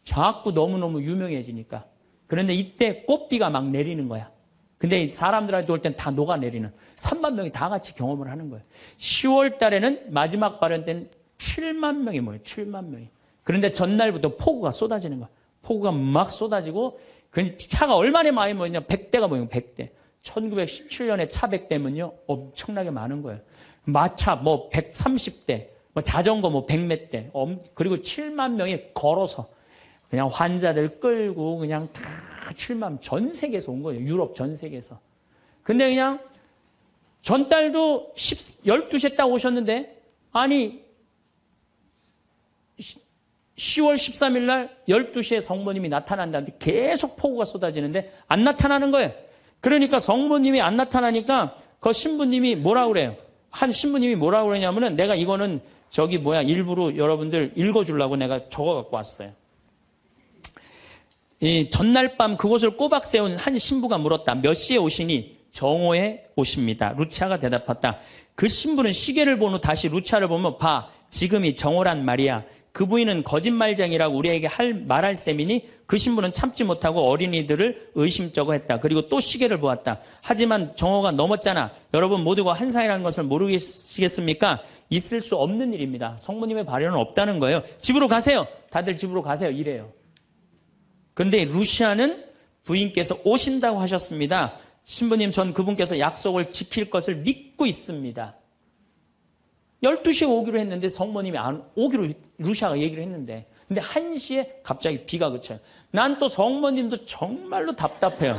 자꾸 너무너무 유명해지니까. 그런데 이때 꽃비가 막 내리는 거야. 근데 사람들한테 올 땐 다 녹아내리는 3만 명이 다 같이 경험을 하는 거예요. 10월 달에는 마지막 발현 때는 7만 명이 모여요. 7만 명이. 그런데 전날부터 폭우가 쏟아지는 거야. 폭우가 막 쏟아지고 차가 얼마나 많이 모이냐. 100대가 모이면 100대. 1917년에 차 100대면요. 엄청나게 많은 거예요. 마차 130대, 자전거 100몇 대. 그리고 7만 명이 걸어서 그냥 환자들 끌고 그냥 다 7만 전 세계에서 온 거예요. 유럽 전 세계에서. 근데 그냥 전달도 12시에 딱 오셨는데 아니 10월 13일 날 12시에 성모님이 나타난다는데 계속 폭우가 쏟아지는데 안 나타나는 거예요. 그러니까 성모님이 안 나타나니까 그 신부님이 뭐라 그래요? 한 신부님이 뭐라고 그러냐면은 내가 이거는 일부러 여러분들 읽어주려고 내가 적어 갖고 왔어요. 이 전날 밤 그곳을 꼬박 세운 한 신부가 물었다. 몇 시에 오시니? 정오에 오십니다. 루치아가 대답했다. 그 신부는 시계를 본 후 다시 루치아를 보며 봐, 지금이 정오란 말이야. 그 부인은 거짓말쟁이라고 우리에게 말할 셈이니 그 신부는 참지 못하고 어린이들을 의심쩍어 했다. 그리고 또 시계를 보았다. 하지만 정오가 넘었잖아. 여러분 모두가 환상이라는 것을 모르시겠습니까? 있을 수 없는 일입니다. 성모님의 발현은 없다는 거예요. 집으로 가세요. 다들 집으로 가세요. 이래요. 근데 루시아는 부인께서 오신다고 하셨습니다. 신부님, 전 그분께서 약속을 지킬 것을 믿고 있습니다. 12시에 오기로 했는데 성모님이 안 오기로 루시아가 얘기를 했는데, 근데 1시에 갑자기 비가 그쳐요. 난 또 성모님도 정말로 답답해요.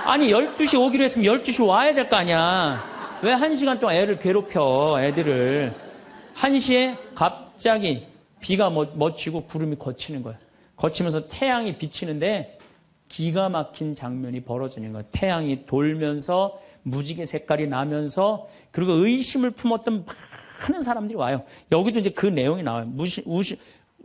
아니 12시 오기로 했으면 12시 와야 될 거 아니야. 왜 1시간 동안 애를 괴롭혀, 애들을. 1시에 갑자기 비가 맺히고 구름이 걷히는 거예요. 거치면서 태양이 비치는데 기가 막힌 장면이 벌어지는 거예요. 태양이 돌면서 무지개 색깔이 나면서, 그리고 의심을 품었던 많은 사람들이 와요. 여기도 이제 그 내용이 나와요.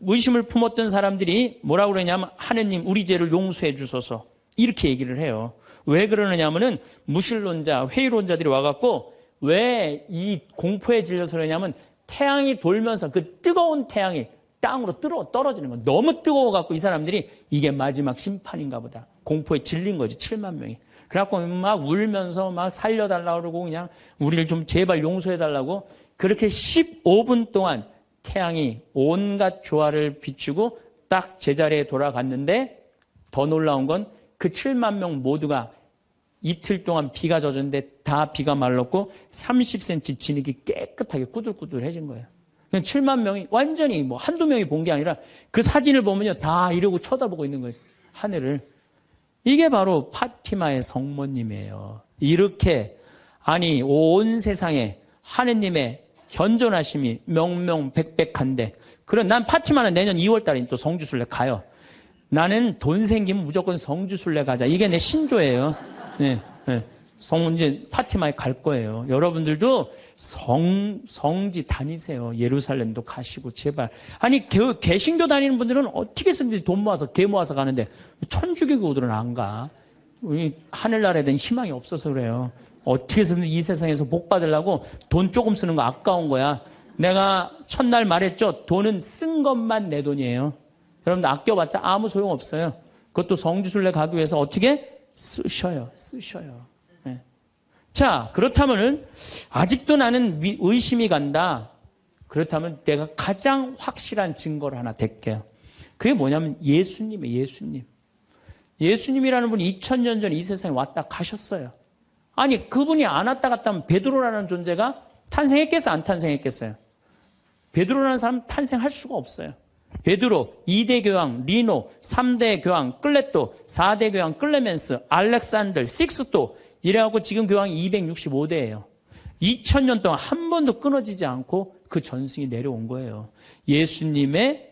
의심을 품었던 사람들이 뭐라고 그러냐면, 하느님 우리 죄를 용서해 주소서, 이렇게 얘기를 해요. 왜 그러느냐면은 무신론자, 회의론자들이 와갖고 왜 이 공포에 질려서 그러냐면, 태양이 돌면서 그 뜨거운 태양이 땅으로 떨어지는 거예요. 너무 뜨거워갖고 이 사람들이 이게 마지막 심판인가 보다. 공포에 질린 거지, 7만 명이. 그래갖고 막 울면서 막 살려달라고 그러고, 그냥 우리를 좀 제발 용서해달라고. 그렇게 15분 동안 태양이 온갖 조화를 비추고 딱 제자리에 돌아갔는데, 더 놀라운 건 그 7만 명 모두가 이틀 동안 비가 젖었는데 다 비가 말랐고 30cm 진흙이 깨끗하게 꾸들꾸들해진 거예요. 7만 명이 완전히 한두 명이 본 게 아니라 그 사진을 보면요, 다 이러고 쳐다보고 있는 거예요, 하늘을. 이게 바로 파티마의 성모님이에요. 이렇게, 아니 온 세상에 하느님의 현존하심이 명명백백한데, 그럼 난 파티마는 내년 2월 달에 또 성주순례 가요. 나는 돈 생기면 무조건 성주순례 가자. 이게 내 신조예요. 네, 네. 이제 파티마에 갈 거예요. 여러분들도 성지 다니세요. 예루살렘도 가시고, 제발. 아니, 개신교 다니는 분들은 어떻게 해서든지 돈 모아서, 개 모아서 가는데, 천주교들은 안 가. 우리 하늘나라에 대한 희망이 없어서 그래요. 어떻게 해서든 이 세상에서 복 받으려고 돈 조금 쓰는 거 아까운 거야. 내가 첫날 말했죠. 돈은 쓴 것만 내 돈이에요. 여러분들 아껴봤자 아무 소용 없어요. 그것도 성주순례 가기 위해서 어떻게? 쓰셔요. 네. 자, 그렇다면은 아직도 나는 의심이 간다. 그렇다면 내가 가장 확실한 증거를 하나 댈게요. 그게 뭐냐면 예수님이에요. 예수님. 예수님이라는 분이 2000년 전 이 세상에 왔다 가셨어요. 아니, 그분이 안 왔다 갔다 하면 베드로라는 존재가 탄생했겠어요? 안 탄생했겠어요? 베드로라는 사람 탄생할 수가 없어요. 베드로, 2대 교황 리노, 3대 교황 클레토, 4대 교황 클레멘스, 알렉산더, 식스토, 이래갖고 지금 교황이 265대예요. 2000년 동안 한 번도 끊어지지 않고 그 전승이 내려온 거예요. 예수님의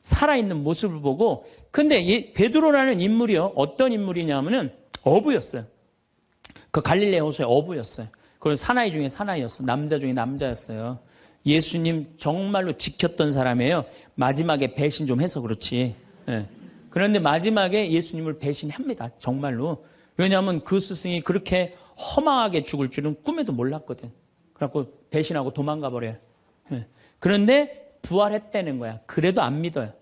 살아있는 모습을 보고. 근데 베드로라는 인물이요, 어떤 인물이냐면은 어부였어요. 그 갈릴레 호수의 어부였어요. 그건 사나이 중에 사나이였어요. 남자 중에 남자였어요. 예수님 정말로 지켰던 사람이에요. 마지막에 배신 좀 해서 그렇지. 네. 그런데 마지막에 예수님을 배신합니다. 정말로. 왜냐하면 그 스승이 그렇게 허망하게 죽을 줄은 꿈에도 몰랐거든. 그래갖고 배신하고 도망가 버려요. 네. 그런데 부활했다는 거야. 그래도 안 믿어요.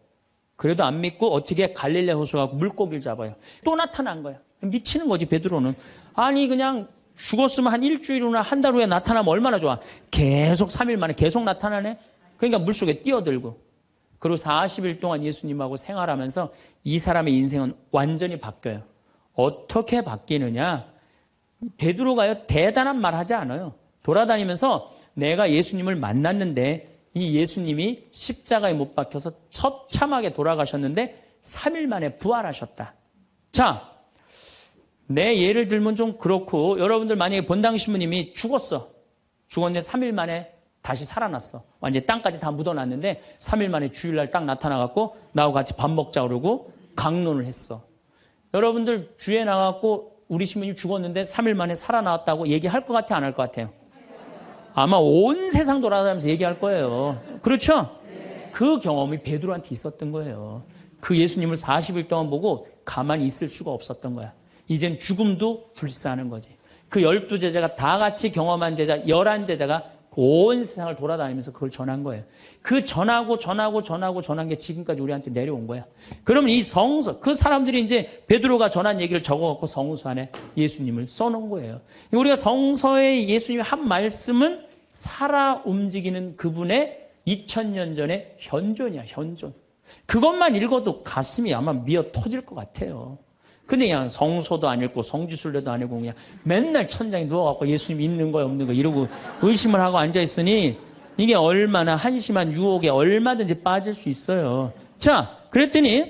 그래도 안 믿고 어떻게 갈릴레 호수 가고 물고기를 잡아요. 또 나타난 거야. 미치는 거지, 베드로는. 아니, 그냥 죽었으면 한 일주일 후나 한 달 후에 나타나면 얼마나 좋아. 계속 3일 만에 계속 나타나네. 그러니까 물속에 뛰어들고. 그리고 40일 동안 예수님하고 생활하면서 이 사람의 인생은 완전히 바뀌어요. 어떻게 바뀌느냐. 베드로가요, 대단한 말 하지 않아요. 돌아다니면서 내가 예수님을 만났는데 이 예수님이 십자가에 못 박혀서 처참하게 돌아가셨는데 3일 만에 부활하셨다. 자, 내 예를 들면 좀 그렇고, 여러분들 만약에 본당 신부님이 죽었는데 3일 만에 다시 살아났어. 완전히 땅까지 다 묻어놨는데 3일 만에 주일날 딱 나타나갖고 나하고 같이 밥 먹자 그러고 강론을 했어. 여러분들 주에 나가갖고 우리 신부님 죽었는데 3일 만에 살아나왔다고 얘기할 것 같아, 안 할 것 같아요? 아마 온 세상 돌아다니면서 얘기할 거예요. 그렇죠? 그 경험이 베드로한테 있었던 거예요. 그 예수님을 40일 동안 보고 가만히 있을 수가 없었던 거야. 이젠 죽음도 불사하는 거지. 그 12제자가 다 같이 경험한 제자, 11제자가 온 세상을 돌아다니면서 그걸 전한 거예요. 그 전한 게 지금까지 우리한테 내려온 거야. 그러면 이 성서, 그 사람들이 이제 베드로가 전한 얘기를 적어갖고 성서 안에 예수님을 써놓은 거예요. 우리가 성서에 예수님이 한 말씀은 살아 움직이는 그분의 2000년 전의 현존이야, 현존. 그것만 읽어도 가슴이 아마 미어 터질 것 같아요. 근데 그냥 성서도 안 읽고 성지순례도 안 읽고 그냥 맨날 천장에 누워갖고 예수님 있는 거야 없는 거 이러고 의심을 하고 앉아있으니 이게 얼마나 한심한 유혹에 얼마든지 빠질 수 있어요. 자, 그랬더니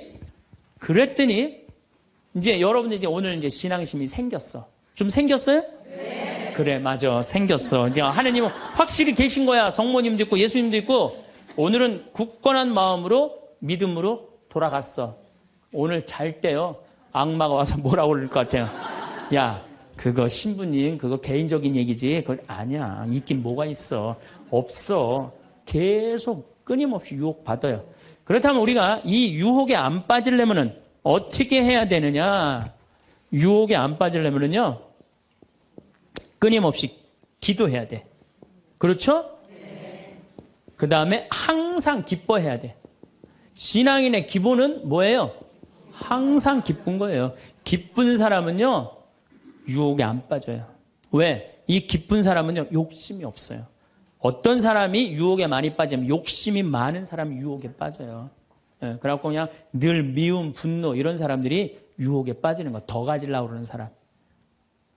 이제 여러분들 이제 오늘 이제 신앙심이 생겼어. 좀 생겼어요? 네. 그래, 맞아. 생겼어. 이제 하느님은 확실히 계신 거야. 성모님도 있고 예수님도 있고 오늘은 굳건한 마음으로 믿음으로 돌아갔어. 오늘 잘 때요. 악마가 와서 뭐라고 그럴 것 같아요. 야, 그거 신부님, 그거 개인적인 얘기지. 그걸 아니야. 있긴 뭐가 있어. 없어. 계속 끊임없이 유혹받아요. 그렇다면 우리가 이 유혹에 안 빠지려면은 어떻게 해야 되느냐? 유혹에 안 빠지려면은요. 끊임없이 기도해야 돼. 그렇죠? 그 다음에 항상 기뻐해야 돼. 신앙인의 기본은 뭐예요? 항상 기쁜 거예요. 기쁜 사람은요, 유혹에 안 빠져요. 왜? 이 기쁜 사람은요, 욕심이 없어요. 어떤 사람이 유혹에 많이 빠지면 욕심이 많은 사람이 유혹에 빠져요. 예, 그래갖고 그냥 늘 미움, 분노 이런 사람들이 유혹에 빠지는 거. 더 가지려고 그러는 사람.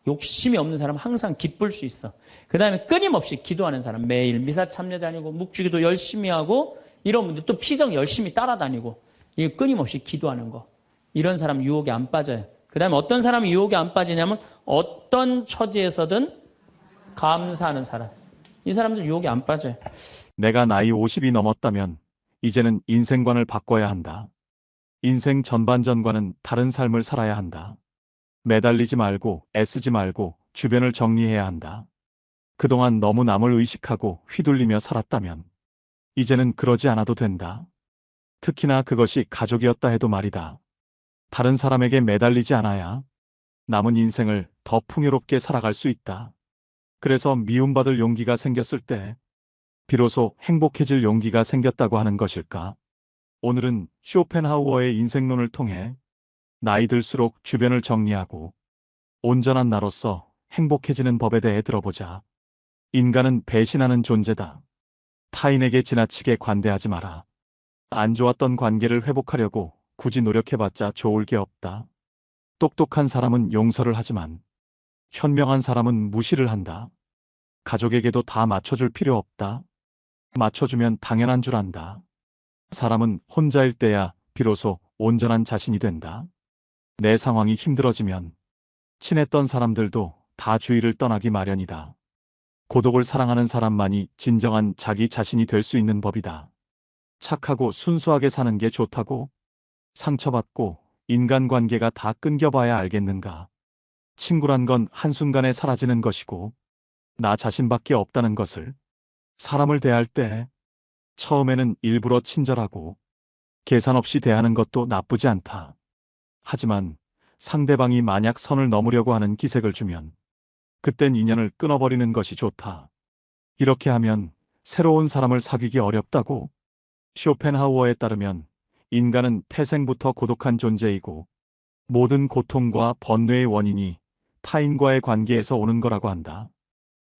욕심이 없는 사람은 항상 기쁠 수 있어. 그 다음에 끊임없이 기도하는 사람. 매일 미사 참여 다니고 묵주기도 열심히 하고 이런 분들 또 피정 열심히 따라다니고 이게 끊임없이 기도하는 거. 이런 사람 유혹에 안 빠져요. 그 다음에 어떤 사람이 유혹에 안 빠지냐면 어떤 처지에서든 감사하는 사람. 이 사람들 유혹에 안 빠져요. 내가 나이 50이 넘었다면 이제는 인생관을 바꿔야 한다. 인생 전반전과는 다른 삶을 살아야 한다. 매달리지 말고 애쓰지 말고 주변을 정리해야 한다. 그동안 너무 남을 의식하고 휘둘리며 살았다면 이제는 그러지 않아도 된다. 특히나 그것이 가족이었다 해도 말이다. 다른 사람에게 매달리지 않아야 남은 인생을 더 풍요롭게 살아갈 수 있다. 그래서 미움받을 용기가 생겼을 때 비로소 행복해질 용기가 생겼다고 하는 것일까? 오늘은 쇼펜하우어의 인생론을 통해 나이 들수록 주변을 정리하고 온전한 나로서 행복해지는 법에 대해 들어보자. 인간은 배신하는 존재다. 타인에게 지나치게 관대하지 마라. 안 좋았던 관계를 회복하려고 굳이 노력해봤자 좋을 게 없다. 똑똑한 사람은 용서를 하지만 현명한 사람은 무시를 한다. 가족에게도 다 맞춰줄 필요 없다. 맞춰주면 당연한 줄 안다. 사람은 혼자일 때야 비로소 온전한 자신이 된다. 내 상황이 힘들어지면 친했던 사람들도 다 주위를 떠나기 마련이다. 고독을 사랑하는 사람만이 진정한 자기 자신이 될 수 있는 법이다. 착하고 순수하게 사는 게 좋다고? 상처받고 인간관계가 다 끊겨봐야 알겠는가? 친구란 건 한순간에 사라지는 것이고 나 자신밖에 없다는 것을. 사람을 대할 때 처음에는 일부러 친절하고 계산 없이 대하는 것도 나쁘지 않다. 하지만 상대방이 만약 선을 넘으려고 하는 기색을 주면 그땐 인연을 끊어버리는 것이 좋다. 이렇게 하면 새로운 사람을 사귀기 어렵다고. 쇼펜하우어에 따르면 인간은 태생부터 고독한 존재이고 모든 고통과 번뇌의 원인이 타인과의 관계에서 오는 거라고 한다.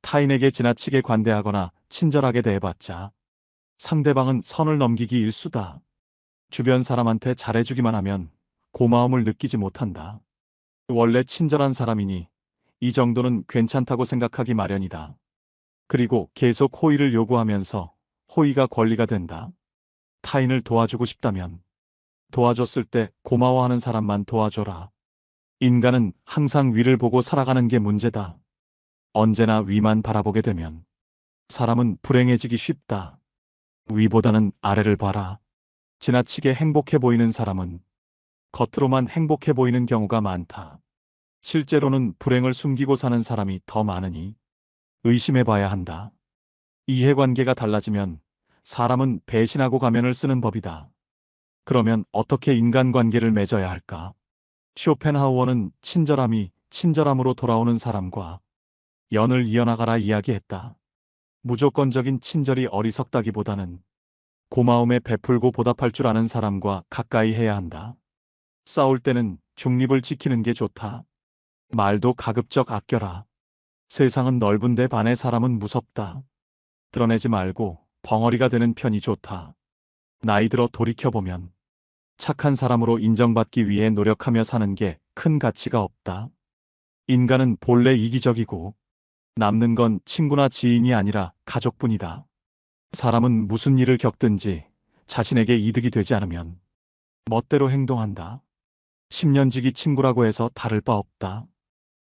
타인에게 지나치게 관대하거나 친절하게 대해봤자 상대방은 선을 넘기기 일수다. 주변 사람한테 잘해주기만 하면 고마움을 느끼지 못한다. 원래 친절한 사람이니 이 정도는 괜찮다고 생각하기 마련이다. 그리고 계속 호의를 요구하면서 호의가 권리가 된다. 타인을 도와주고 싶다면 도와줬을 때 고마워하는 사람만 도와줘라. 인간은 항상 위를 보고 살아가는 게 문제다. 언제나 위만 바라보게 되면 사람은 불행해지기 쉽다. 위보다는 아래를 봐라. 지나치게 행복해 보이는 사람은 겉으로만 행복해 보이는 경우가 많다. 실제로는 불행을 숨기고 사는 사람이 더 많으니 의심해 봐야 한다. 이해관계가 달라지면 사람은 배신하고 가면을 쓰는 법이다. 그러면 어떻게 인간관계를 맺어야 할까? 쇼펜하우어는 친절함이 친절함으로 돌아오는 사람과 연을 이어나가라 이야기했다. 무조건적인 친절이 어리석다기보다는 고마움에 베풀고 보답할 줄 아는 사람과 가까이 해야 한다. 싸울 때는 중립을 지키는 게 좋다. 말도 가급적 아껴라. 세상은 넓은데 반의 사람은 무섭다. 드러내지 말고 벙어리가 되는 편이 좋다. 나이 들어 돌이켜보면 착한 사람으로 인정받기 위해 노력하며 사는 게 큰 가치가 없다. 인간은 본래 이기적이고 남는 건 친구나 지인이 아니라 가족뿐이다. 사람은 무슨 일을 겪든지 자신에게 이득이 되지 않으면 멋대로 행동한다. 10년지기 친구라고 해서 다를 바 없다.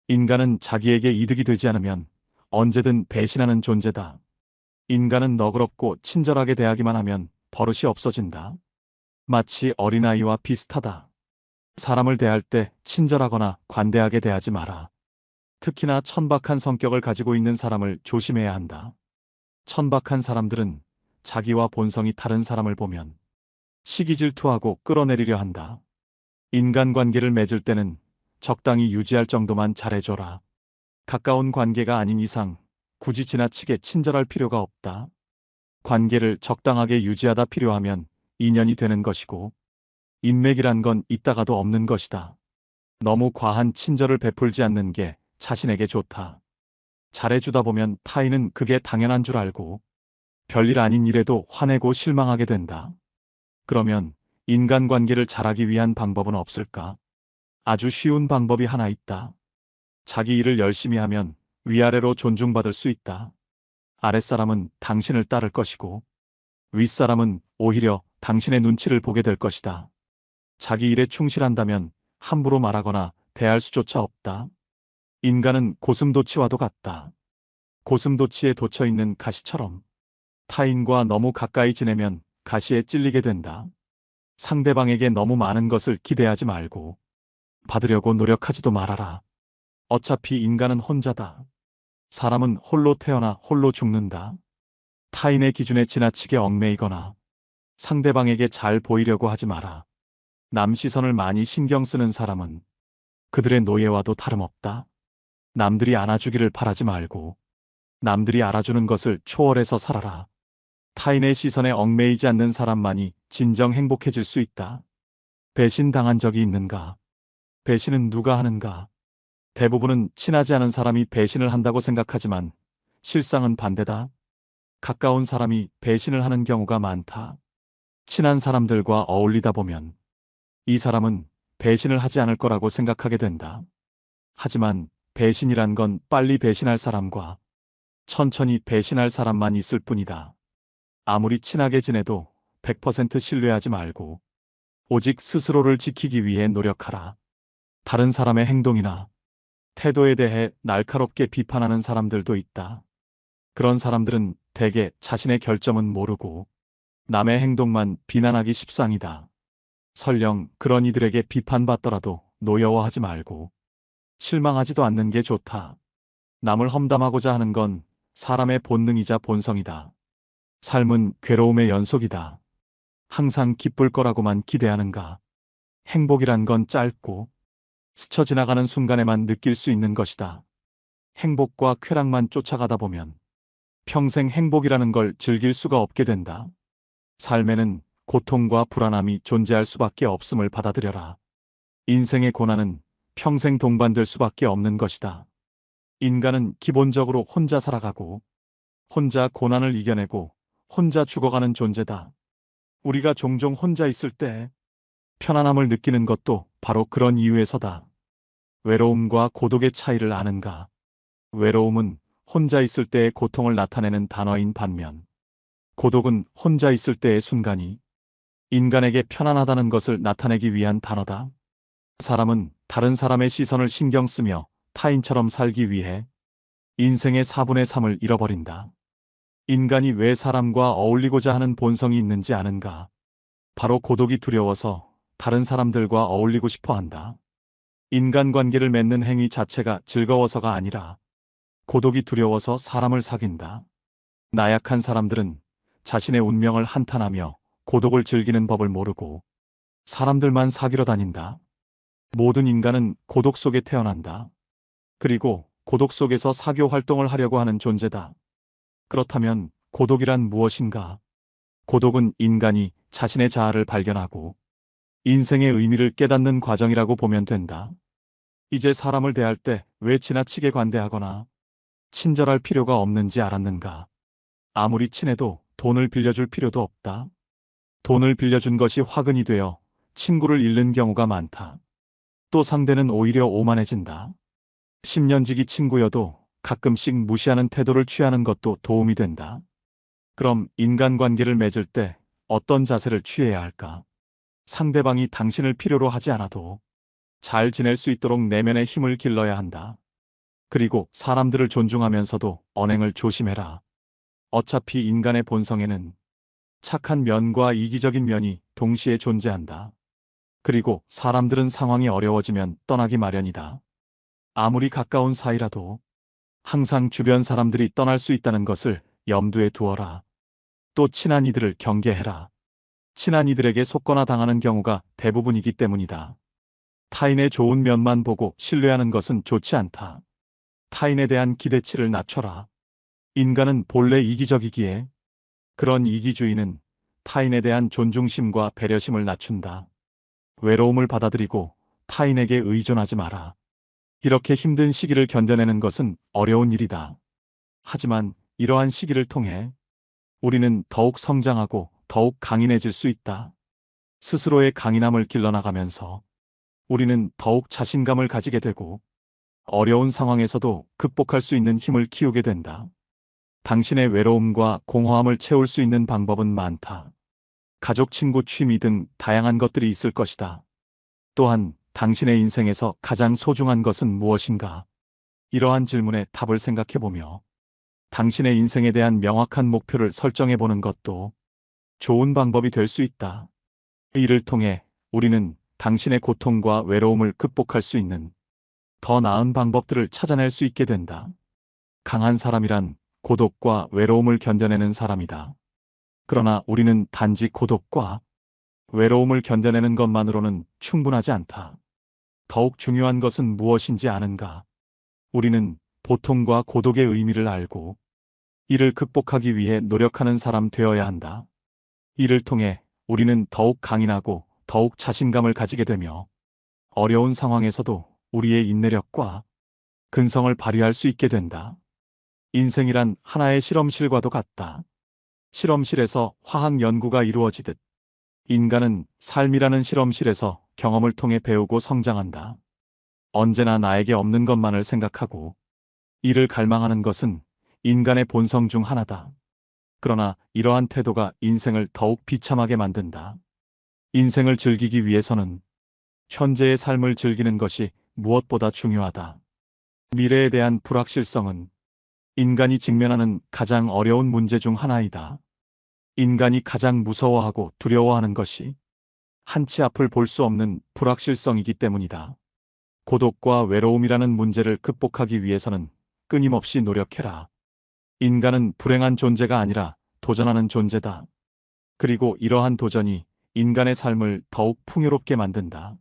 인간은 자기에게 이득이 되지 않으면 언제든 배신하는 존재다. 인간은 너그럽고 친절하게 대하기만 하면 버릇이 없어진다. 마치 어린아이와 비슷하다. 사람을 대할 때 친절하거나 관대하게 대하지 마라. 특히나 천박한 성격을 가지고 있는 사람을 조심해야 한다. 천박한 사람들은 자기와 본성이 다른 사람을 보면 시기질투하고 끌어내리려 한다. 인간관계를 맺을 때는 적당히 유지할 정도만 잘해줘라. 가까운 관계가 아닌 이상 굳이 지나치게 친절할 필요가 없다. 관계를 적당하게 유지하다 필요하면 인연이 되는 것이고 인맥이란 건 있다가도 없는 것이다. 너무 과한 친절을 베풀지 않는 게 자신에게 좋다. 잘해주다 보면 타인은 그게 당연한 줄 알고 별일 아닌 일에도 화내고 실망하게 된다. 그러면 인간관계를 잘하기 위한 방법은 없을까? 아주 쉬운 방법이 하나 있다. 자기 일을 열심히 하면 위아래로 존중받을 수 있다. 아랫사람은 당신을 따를 것이고 윗사람은 오히려 당신의 눈치를 보게 될 것이다. 자기 일에 충실한다면 함부로 말하거나 대할 수조차 없다. 인간은 고슴도치와도 같다. 고슴도치에 돋쳐있는 가시처럼 타인과 너무 가까이 지내면 가시에 찔리게 된다. 상대방에게 너무 많은 것을 기대하지 말고 받으려고 노력하지도 말아라. 어차피 인간은 혼자다. 사람은 홀로 태어나 홀로 죽는다. 타인의 기준에 지나치게 얽매이거나 상대방에게 잘 보이려고 하지 마라. 남 시선을 많이 신경 쓰는 사람은 그들의 노예와도 다름없다. 남들이 안아주기를 바라지 말고 남들이 알아주는 것을 초월해서 살아라. 타인의 시선에 얽매이지 않는 사람만이 진정 행복해질 수 있다. 배신당한 적이 있는가? 배신은 누가 하는가? 대부분은 친하지 않은 사람이 배신을 한다고 생각하지만 실상은 반대다. 가까운 사람이 배신을 하는 경우가 많다. 친한 사람들과 어울리다 보면 이 사람은 배신을 하지 않을 거라고 생각하게 된다. 하지만 배신이란 건 빨리 배신할 사람과 천천히 배신할 사람만 있을 뿐이다. 아무리 친하게 지내도 100% 신뢰하지 말고 오직 스스로를 지키기 위해 노력하라. 다른 사람의 행동이나 태도에 대해 날카롭게 비판하는 사람들도 있다. 그런 사람들은 대개 자신의 결점은 모르고 남의 행동만 비난하기 십상이다. 설령 그런 이들에게 비판받더라도 노여워하지 말고 실망하지도 않는 게 좋다. 남을 험담하고자 하는 건 사람의 본능이자 본성이다. 삶은 괴로움의 연속이다. 항상 기쁠 거라고만 기대하는가? 행복이란 건 짧고 스쳐 지나가는 순간에만 느낄 수 있는 것이다. 행복과 쾌락만 쫓아가다 보면 평생 행복이라는 걸 즐길 수가 없게 된다. 삶에는 고통과 불안함이 존재할 수밖에 없음을 받아들여라. 인생의 고난은 평생 동반될 수밖에 없는 것이다. 인간은 기본적으로 혼자 살아가고 혼자 고난을 이겨내고 혼자 죽어가는 존재다. 우리가 종종 혼자 있을 때 편안함을 느끼는 것도 바로 그런 이유에서다. 외로움과 고독의 차이를 아는가? 외로움은 혼자 있을 때의 고통을 나타내는 단어인 반면 고독은 혼자 있을 때의 순간이 인간에게 편안하다는 것을 나타내기 위한 단어다. 사람은 다른 사람의 시선을 신경 쓰며 타인처럼 살기 위해 인생의 4분의 3을 잃어버린다. 인간이 왜 사람과 어울리고자 하는 본성이 있는지 아는가? 바로 고독이 두려워서 다른 사람들과 어울리고 싶어 한다. 인간관계를 맺는 행위 자체가 즐거워서가 아니라 고독이 두려워서 사람을 사귄다. 나약한 사람들은 자신의 운명을 한탄하며 고독을 즐기는 법을 모르고 사람들만 사귀러 다닌다. 모든 인간은 고독 속에 태어난다. 그리고 고독 속에서 사교 활동을 하려고 하는 존재다. 그렇다면 고독이란 무엇인가? 고독은 인간이 자신의 자아를 발견하고 인생의 의미를 깨닫는 과정이라고 보면 된다. 이제 사람을 대할 때 왜 지나치게 관대하거나 친절할 필요가 없는지 알았는가? 아무리 친해도 돈을 빌려줄 필요도 없다. 돈을 빌려준 것이 화근이 되어 친구를 잃는 경우가 많다. 또 상대는 오히려 오만해진다. 10년지기 친구여도 가끔씩 무시하는 태도를 취하는 것도 도움이 된다. 그럼 인간관계를 맺을 때 어떤 자세를 취해야 할까? 상대방이 당신을 필요로 하지 않아도 잘 지낼 수 있도록 내면의 힘을 길러야 한다. 그리고 사람들을 존중하면서도 언행을 조심해라. 어차피 인간의 본성에는 착한 면과 이기적인 면이 동시에 존재한다. 그리고 사람들은 상황이 어려워지면 떠나기 마련이다. 아무리 가까운 사이라도 항상 주변 사람들이 떠날 수 있다는 것을 염두에 두어라. 또 친한 이들을 경계해라. 친한 이들에게 속거나 당하는 경우가 대부분이기 때문이다. 타인의 좋은 면만 보고 신뢰하는 것은 좋지 않다. 타인에 대한 기대치를 낮춰라. 인간은 본래 이기적이기에 그런 이기주의는 타인에 대한 존중심과 배려심을 낮춘다. 외로움을 받아들이고 타인에게 의존하지 마라. 이렇게 힘든 시기를 견뎌내는 것은 어려운 일이다. 하지만 이러한 시기를 통해 우리는 더욱 성장하고 더욱 강인해질 수 있다. 스스로의 강인함을 길러나가면서 우리는 더욱 자신감을 가지게 되고 어려운 상황에서도 극복할 수 있는 힘을 키우게 된다. 당신의 외로움과 공허함을 채울 수 있는 방법은 많다. 가족, 친구, 취미 등 다양한 것들이 있을 것이다. 또한 당신의 인생에서 가장 소중한 것은 무엇인가? 이러한 질문에 답을 생각해보며 당신의 인생에 대한 명확한 목표를 설정해보는 것도 좋은 방법이 될 수 있다. 이를 통해 우리는 당신의 고통과 외로움을 극복할 수 있는 더 나은 방법들을 찾아낼 수 있게 된다. 강한 사람이란 고독과 외로움을 견뎌내는 사람이다. 그러나 우리는 단지 고독과 외로움을 견뎌내는 것만으로는 충분하지 않다. 더욱 중요한 것은 무엇인지 아는가? 우리는 고통과 고독의 의미를 알고 이를 극복하기 위해 노력하는 사람 되어야 한다. 이를 통해 우리는 더욱 강인하고 더욱 자신감을 가지게 되며 어려운 상황에서도 우리의 인내력과 근성을 발휘할 수 있게 된다. 인생이란 하나의 실험실과도 같다. 실험실에서 화학 연구가 이루어지듯 인간은 삶이라는 실험실에서 경험을 통해 배우고 성장한다. 언제나 나에게 없는 것만을 생각하고 이를 갈망하는 것은 인간의 본성 중 하나다. 그러나 이러한 태도가 인생을 더욱 비참하게 만든다. 인생을 즐기기 위해서는 현재의 삶을 즐기는 것이 무엇보다 중요하다. 미래에 대한 불확실성은 인간이 직면하는 가장 어려운 문제 중 하나이다. 인간이 가장 무서워하고 두려워하는 것이 한치 앞을 볼 수 없는 불확실성이기 때문이다. 고독과 외로움이라는 문제를 극복하기 위해서는 끊임없이 노력해라. 인간은 불행한 존재가 아니라 도전하는 존재다. 그리고 이러한 도전이 인간의 삶을 더욱 풍요롭게 만든다.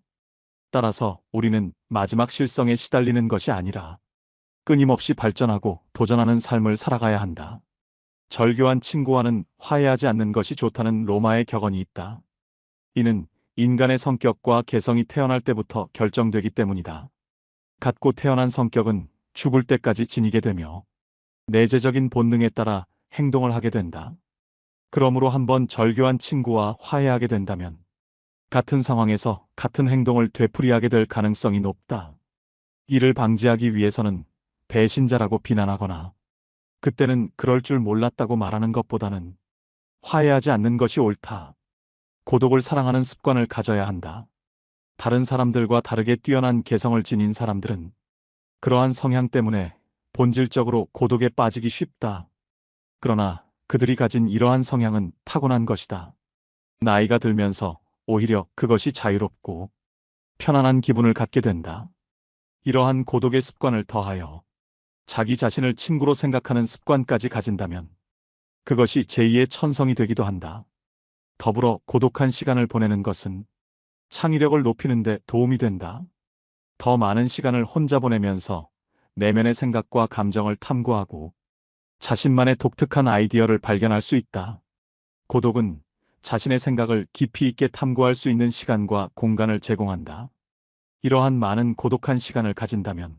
따라서 우리는 마지막 실성에 시달리는 것이 아니라 끊임없이 발전하고 도전하는 삶을 살아가야 한다. 절교한 친구와는 화해하지 않는 것이 좋다는 로마의 격언이 있다. 이는 인간의 성격과 개성이 태어날 때부터 결정되기 때문이다. 갖고 태어난 성격은 죽을 때까지 지니게 되며 내재적인 본능에 따라 행동을 하게 된다. 그러므로 한번 절교한 친구와 화해하게 된다면 같은 상황에서 같은 행동을 되풀이하게 될 가능성이 높다. 이를 방지하기 위해서는 배신자라고 비난하거나 그때는 그럴 줄 몰랐다고 말하는 것보다는 화해하지 않는 것이 옳다. 고독을 사랑하는 습관을 가져야 한다. 다른 사람들과 다르게 뛰어난 개성을 지닌 사람들은 그러한 성향 때문에 본질적으로 고독에 빠지기 쉽다. 그러나 그들이 가진 이러한 성향은 타고난 것이다. 나이가 들면서 오히려 그것이 자유롭고 편안한 기분을 갖게 된다. 이러한 고독의 습관을 더하여 자기 자신을 친구로 생각하는 습관까지 가진다면 그것이 제2의 천성이 되기도 한다. 더불어 고독한 시간을 보내는 것은 창의력을 높이는 데 도움이 된다. 더 많은 시간을 혼자 보내면서 내면의 생각과 감정을 탐구하고 자신만의 독특한 아이디어를 발견할 수 있다. 고독은 자신의 생각을 깊이 있게 탐구할 수 있는 시간과 공간을 제공한다. 이러한 많은 고독한 시간을 가진다면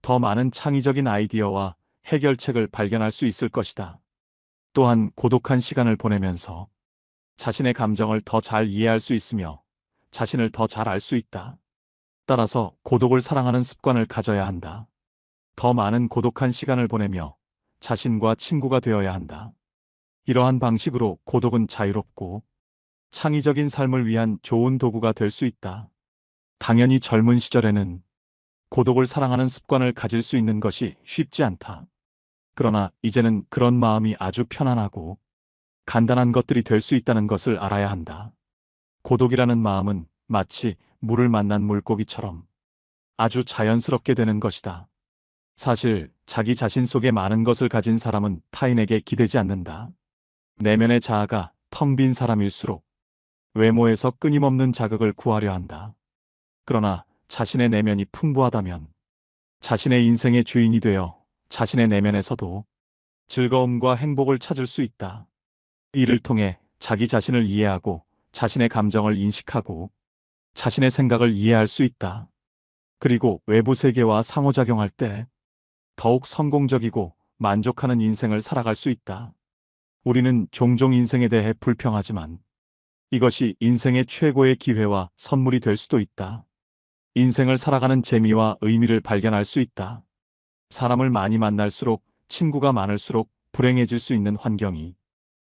더 많은 창의적인 아이디어와 해결책을 발견할 수 있을 것이다. 또한 고독한 시간을 보내면서 자신의 감정을 더 잘 이해할 수 있으며 자신을 더 잘 알 수 있다. 따라서 고독을 사랑하는 습관을 가져야 한다. 더 많은 고독한 시간을 보내며 자신과 친구가 되어야 한다. 이러한 방식으로 고독은 자유롭고 창의적인 삶을 위한 좋은 도구가 될 수 있다. 당연히 젊은 시절에는 고독을 사랑하는 습관을 가질 수 있는 것이 쉽지 않다. 그러나 이제는 그런 마음이 아주 편안하고 간단한 것들이 될 수 있다는 것을 알아야 한다. 고독이라는 마음은 마치 물을 만난 물고기처럼 아주 자연스럽게 되는 것이다. 사실 자기 자신 속에 많은 것을 가진 사람은 타인에게 기대지 않는다. 내면의 자아가 텅 빈 사람일수록 외모에서 끊임없는 자극을 구하려 한다. 그러나 자신의 내면이 풍부하다면 자신의 인생의 주인이 되어 자신의 내면에서도 즐거움과 행복을 찾을 수 있다. 이를 통해 자기 자신을 이해하고 자신의 감정을 인식하고 자신의 생각을 이해할 수 있다. 그리고 외부 세계와 상호작용할 때 더욱 성공적이고 만족하는 인생을 살아갈 수 있다. 우리는 종종 인생에 대해 불평하지만 이것이 인생의 최고의 기회와 선물이 될 수도 있다. 인생을 살아가는 재미와 의미를 발견할 수 있다. 사람을 많이 만날수록 친구가 많을수록 불행해질 수 있는 환경이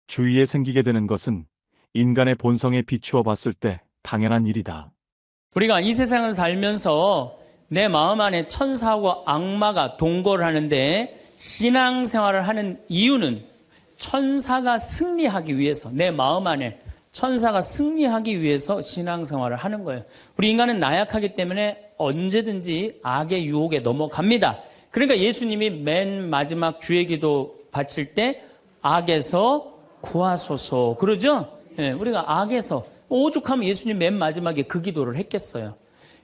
주위에 생기게 되는 것은 인간의 본성에 비추어 봤을 때 당연한 일이다. 우리가 이 세상을 살면서 내 마음 안에 천사하고 악마가 동거를 하는데 신앙생활을 하는 이유는 천사가 승리하기 위해서, 내 마음 안에 천사가 승리하기 위해서 신앙생활을 하는 거예요. 우리 인간은 나약하기 때문에 언제든지 악의 유혹에 넘어갑니다. 그러니까 예수님이 맨 마지막 주의 기도 바칠 때 악에서 구하소서 그러죠? 예, 우리가 악에서, 오죽하면 예수님 맨 마지막에 그 기도를 했겠어요.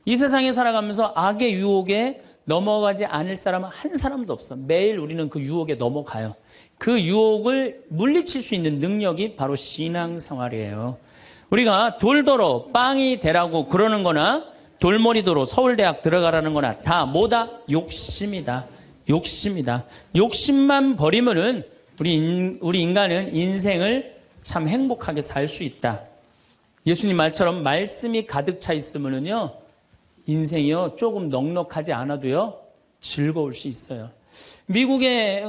이 세상에 살아가면서 악의 유혹에 넘어가지 않을 사람은 한 사람도 없어. 매일 우리는 그 유혹에 넘어가요. 그 유혹을 물리칠 수 있는 능력이 바로 신앙생활이에요. 우리가 돌더러 빵이 되라고 그러는 거나 돌머리도로 서울대학 들어가라는 거나 다 뭐다? 욕심이다. 욕심이다. 욕심만 버리면은 우리 인간은 인생을 참 행복하게 살 수 있다. 예수님 말처럼 말씀이 가득 차 있으면은요, 인생이요, 조금 넉넉하지 않아도요, 즐거울 수 있어요. 미국의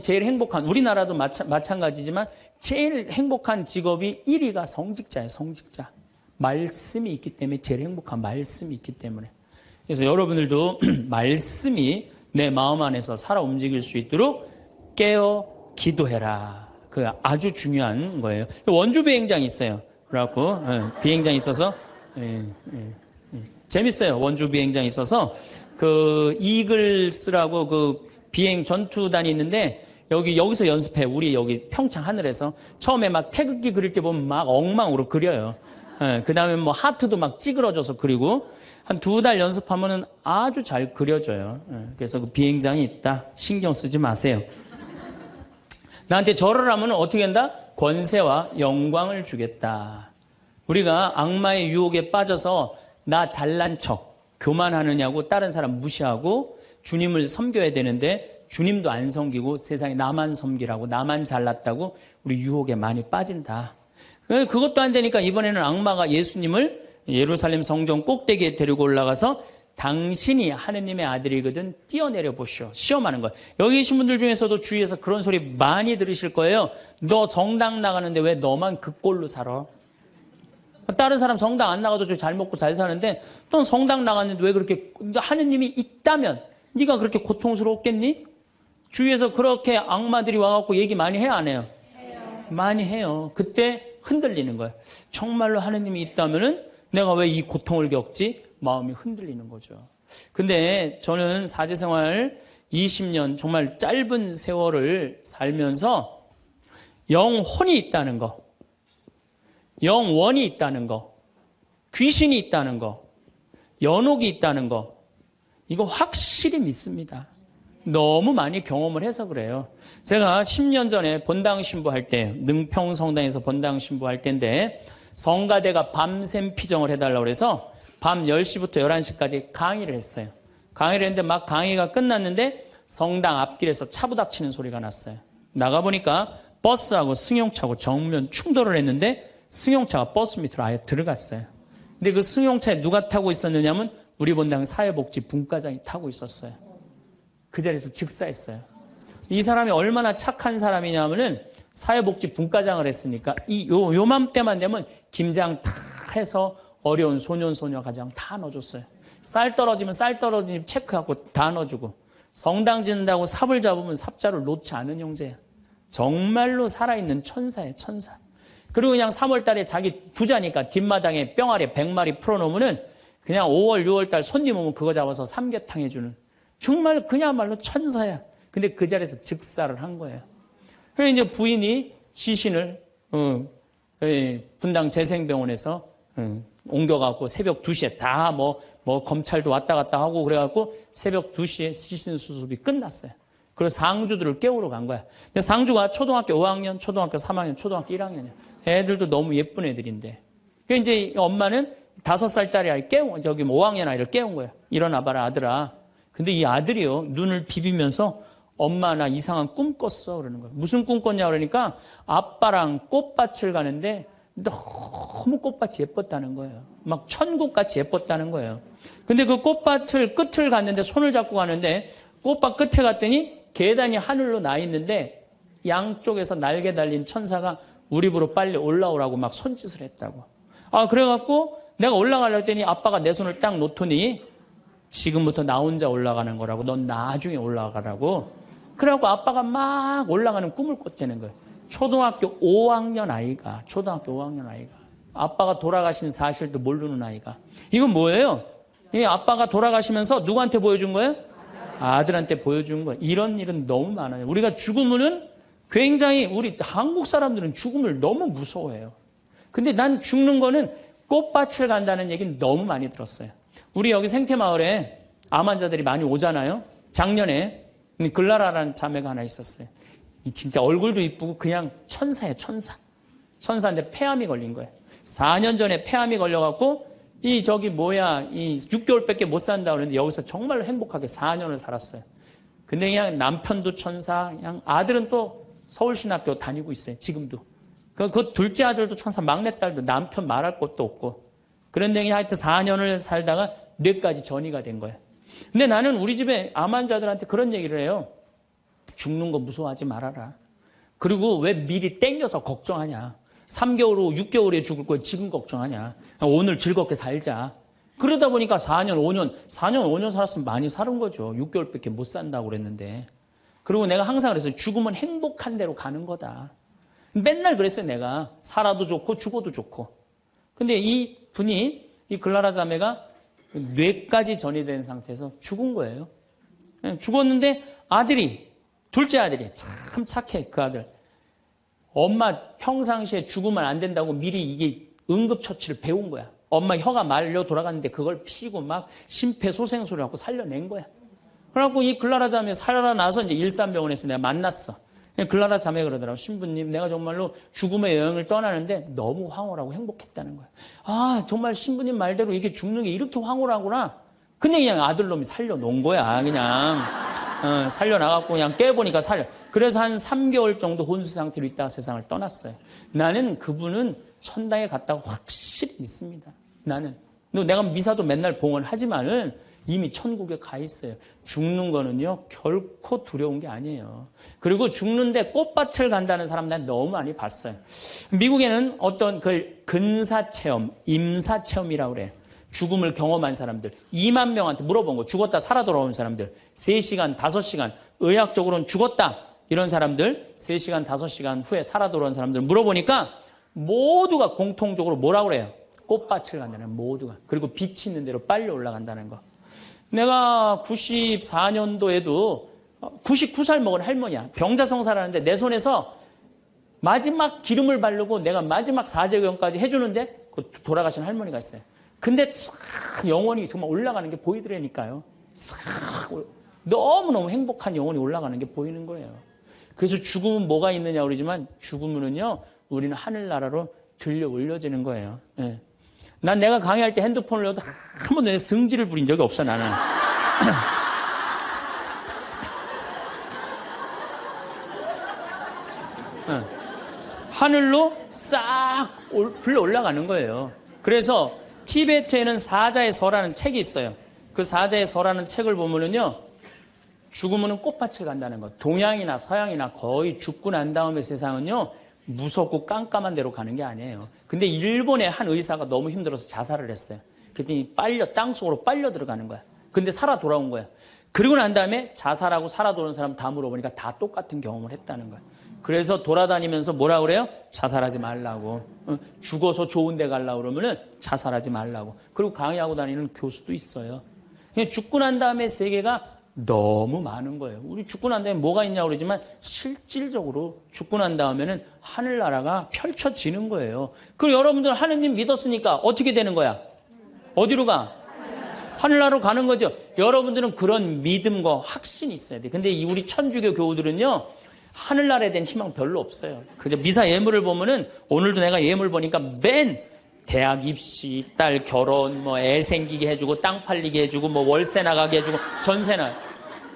제일 행복한, 우리나라도 마찬가지지만 제일 행복한 직업이 1위가 성직자예요, 성직자. 말씀이 있기 때문에 제일 행복한 말씀이 있기 때문에. 그래서 여러분들도 말씀이 내 마음 안에서 살아 움직일 수 있도록 깨어 기도해라. 그 아주 중요한 거예요. 원주 비행장이 있어요. 그래갖고 비행장이 있어서 재밌어요. 원주 비행장이 있어서 그 이글스라고 그 비행 전투단이 있는데 여기서 연습해. 우리 여기 평창 하늘에서 처음에 막 태극기 그릴 때 보면 막 엉망으로 그려요. 그 다음에 뭐 하트도 막 찌그러져서 그리고 한 2달 연습하면은 아주 잘 그려져요. 그래서 그 비행장이 있다. 신경 쓰지 마세요. 나한테 절을 하면 어떻게 한다? 권세와 영광을 주겠다. 우리가 악마의 유혹에 빠져서 나 잘난 척, 교만하느냐고 다른 사람 무시하고 주님을 섬겨야 되는데 주님도 안 섬기고 세상에 나만 섬기라고, 나만 잘났다고 우리 유혹에 많이 빠진다. 그것도 안 되니까 이번에는 악마가 예수님을 예루살렘 성전 꼭대기에 데리고 올라가서 당신이 하느님의 아들이거든 뛰어내려 보시오. 시험하는 거예요. 여기 계신 분들 중에서도 주위에서 그런 소리 많이 들으실 거예요. 너 성당 나가는데 왜 너만 그 꼴로 살아? 다른 사람 성당 안 나가도 잘 먹고 잘 사는데 넌 성당 나갔는데 왜 그렇게, 하느님이 있다면 네가 그렇게 고통스럽겠니? 주위에서 그렇게 악마들이 와갖고 얘기 많이 해요, 안 해요? 해요. 많이 해요. 그때 흔들리는 거예요. 정말로 하느님이 있다면은 내가 왜 이 고통을 겪지? 마음이 흔들리는 거죠. 근데 저는 사제생활 20년 정말 짧은 세월을 살면서 영혼이 있다는 거, 영원이 있다는 거, 귀신이 있다는 거, 연옥이 있다는 거, 이거 확실히 믿습니다. 너무 많이 경험을 해서 그래요. 제가 10년 전에 본당 신부할 때, 능평 성당에서 본당 신부할 때인데, 성가대가 밤샘 피정을 해달라고 그래서 밤 10시부터 11시까지 강의를 했어요. 강의를 했는데 막 강의가 끝났는데 성당 앞길에서 차 부닥치는 소리가 났어요. 나가보니까 버스하고 승용차하고 정면 충돌을 했는데 승용차가 버스 밑으로 아예 들어갔어요. 근데 그 승용차에 누가 타고 있었느냐면 우리 본당 사회복지 분과장이 타고 있었어요. 그 자리에서 즉사했어요. 이 사람이 얼마나 착한 사람이냐면은 사회복지 분과장을 했으니까 요맘때만 되면 김장 다 해서 어려운 소년 소녀 가정 다 넣어줬어요. 쌀 떨어지면 쌀 떨어진 집 체크하고 다 넣어주고, 성당 짓는다고 삽을 잡으면 삽자를 놓지 않은 형제야. 정말로 살아있는 천사예요, 천사. 그리고 그냥 3월 달에 자기 부자니까 뒷마당에 뿅아리 100마리 풀어놓으면은 그냥 5월, 6월 달 손님 오면 그거 잡아서 삼계탕 해주는, 정말 그야말로 천사야. 근데 그 자리에서 즉사를 한 거예요. 그래서 이제 부인이 시신을 분당 재생병원에서 옮겨갖고 새벽 2시에 다 뭐 검찰도 왔다 갔다 하고 그래갖고 새벽 2시에 시신 수습이 끝났어요. 그래서 상주들을 깨우러 간 거야. 근데 상주가 초등학교 5학년, 초등학교 3학년, 초등학교 1학년이야. 애들도 너무 예쁜 애들인데. 그래서 이제 엄마는 5살짜리 아이 5학년 아이를 깨운 거야. 일어나봐라, 아들아. 근데 이 아들이요, 눈을 비비면서 엄마 나 이상한 꿈 꿨어 그러는 거야. 무슨 꿈 꿨냐 그러니까 아빠랑 꽃밭을 가는데 너무 꽃밭이 예뻤다는 거예요. 막 천국같이 예뻤다는 거예요. 근데 그 꽃밭을 끝을 갔는데 손을 잡고 가는데 꽃밭 끝에 갔더니 계단이 하늘로 나 있는데 양쪽에서 날개 달린 천사가 우리 집으로 빨리 올라오라고 막 손짓을 했다고. 그래갖고 내가 올라가려고 했더니 아빠가 내 손을 딱 놓더니 지금부터 나 혼자 올라가는 거라고, 넌 나중에 올라가라고. 그래갖고 아빠가 막 올라가는 꿈을 꿨다는 거예요. 초등학교 5학년 아이가, 아빠가 돌아가신 사실도 모르는 아이가. 이건 뭐예요? 이 아빠가 돌아가시면서 누구한테 보여준 거예요? 아들한테 보여준 거예요. 이런 일은 너무 많아요. 우리가 죽으면은 굉장히, 우리 한국 사람들은 죽음을 너무 무서워해요. 근데 난 죽는 거는 꽃밭을 간다는 얘기는 너무 많이 들었어요. 우리 여기 생태마을에 암 환자들이 많이 오잖아요. 작년에 글라라라는 자매가 하나 있었어요. 이 진짜 얼굴도 이쁘고 그냥 천사예요, 천사. 천사인데 폐암이 걸린 거예요. 4년 전에 폐암이 걸려갖고 이 6개월밖에 못 산다 그러는데 여기서 정말로 행복하게 4년을 살았어요. 근데 그냥 남편도 천사, 그냥 아들은 또 서울신학교 다니고 있어요, 지금도. 그 둘째 아들도 천사, 막내딸도 남편 말할 것도 없고. 그런데 하여튼 4년을 살다가 뇌까지 전이가 된 거예요. 근데 나는 우리 집에 암 환자들한테 그런 얘기를 해요. 죽는 거 무서워하지 말아라. 그리고 왜 미리 땡겨서 걱정하냐. 3개월 후, 6개월 후에 죽을 거야 지금 걱정하냐. 오늘 즐겁게 살자. 그러다 보니까 4년, 5년 살았으면 많이 사는 거죠. 6개월밖에 못 산다고 그랬는데. 그리고 내가 항상 그랬어요. 죽으면 행복한 대로 가는 거다. 맨날 그랬어요, 내가. 살아도 좋고 죽어도 좋고. 근데 이 분이, 이 글라라 자매가 뇌까지 전이 된 상태에서 죽은 거예요. 죽었는데 둘째 아들이 참 착해, 그 아들. 엄마 평상시에 죽으면 안 된다고 미리 이게 응급처치를 배운 거야. 엄마 혀가 말려 돌아갔는데 그걸 피고 막 심폐소생술을 하고 살려낸 거야. 그래갖고 이 글라라 자매 살아나서 이제 일산병원에서 내가 만났어. 글라라 자매 그러더라고. 신부님, 내가 정말로 죽음의 여행을 떠나는데 너무 황홀하고 행복했다는 거야. 정말 신부님 말대로 이게 죽는 게 이렇게 황홀하구나. 근데 그냥 아들놈이 살려놓은 거야, 그냥. 살려나갔고 그냥 깨보니까 그래서 한 3개월 정도 혼수 상태로 있다가 세상을 떠났어요. 나는 그분은 천당에 갔다고 확실히 믿습니다. 나는. 내가 미사도 맨날 봉헌하지만은 이미 천국에 가 있어요. 죽는 거는요, 결코 두려운 게 아니에요. 그리고 죽는데 꽃밭을 간다는 사람 난 너무 많이 봤어요. 미국에는 어떤 그 근사체험, 임사체험이라고 그래요. 죽음을 경험한 사람들 2만 명한테 물어본 거. 죽었다 살아 돌아온 사람들 3시간, 5시간, 의학적으로는 죽었다 이런 사람들 3시간, 5시간 후에 살아 돌아온 사람들 물어보니까 모두가 공통적으로 뭐라고 그래요? 꽃밭을 간다는, 모두가. 그리고 빛이 있는 대로 빨리 올라간다는 거. 내가 94년도에도 99살 먹은 할머니야. 병자성사를 하는데 내 손에서 마지막 기름을 바르고 내가 마지막 사제경까지 해주는데 돌아가신 할머니가 있어요. 근데 싹 영혼이 정말 올라가는 게 보이더라니까요. 싹 너무너무 행복한 영혼이 올라가는 게 보이는 거예요. 그래서 죽음은 뭐가 있느냐 그러지만 죽음은요 우리는 하늘나라로 들려 올려지는 거예요. 예. 난 내가 강의할 때 핸드폰을 넣어도 한 번도 내 승질을 부린 적이 없어 나는. 하늘로 싹 불러 올라가는 거예요. 그래서 티베트에는 사자의 서라는 책이 있어요. 그 사자의 서라는 책을 보면은요, 죽으면 꽃밭을 간다는 거. 동양이나 서양이나 거의 죽고 난 다음에 세상은요, 무섭고 깜깜한 데로 가는 게 아니에요. 근데 일본의 한 의사가 너무 힘들어서 자살을 했어요. 그랬더니 땅속으로 빨려 들어가는 거야. 근데 살아 돌아온 거야. 그리고 난 다음에 자살하고 살아 돌아온 사람 다 물어보니까 다 똑같은 경험을 했다는 거야. 그래서 돌아다니면서 뭐라 그래요? 자살하지 말라고. 죽어서 좋은 데 가려고 그러면은 자살하지 말라고. 그리고 강의하고 다니는 교수도 있어요. 죽고 난 다음에 세계가 너무 많은 거예요. 우리 죽고 난 다음에 뭐가 있냐고 그러지만 실질적으로 죽고 난 다음에는 하늘나라가 펼쳐지는 거예요. 그리고 여러분들 하느님 믿었으니까 어떻게 되는 거야? 어디로 가? 하늘나라로 가는 거죠. 여러분들은 그런 믿음과 확신이 있어야 돼. 근데 우리 천주교 교우들은요, 하늘나라에 대한 희망 별로 없어요. 그저 미사 예물을 보면은 오늘도 내가 예물 보니까 맨 대학 입시, 딸 결혼, 뭐 애 생기게 해주고 땅 팔리게 해주고 뭐 월세 나가게 해주고 전세나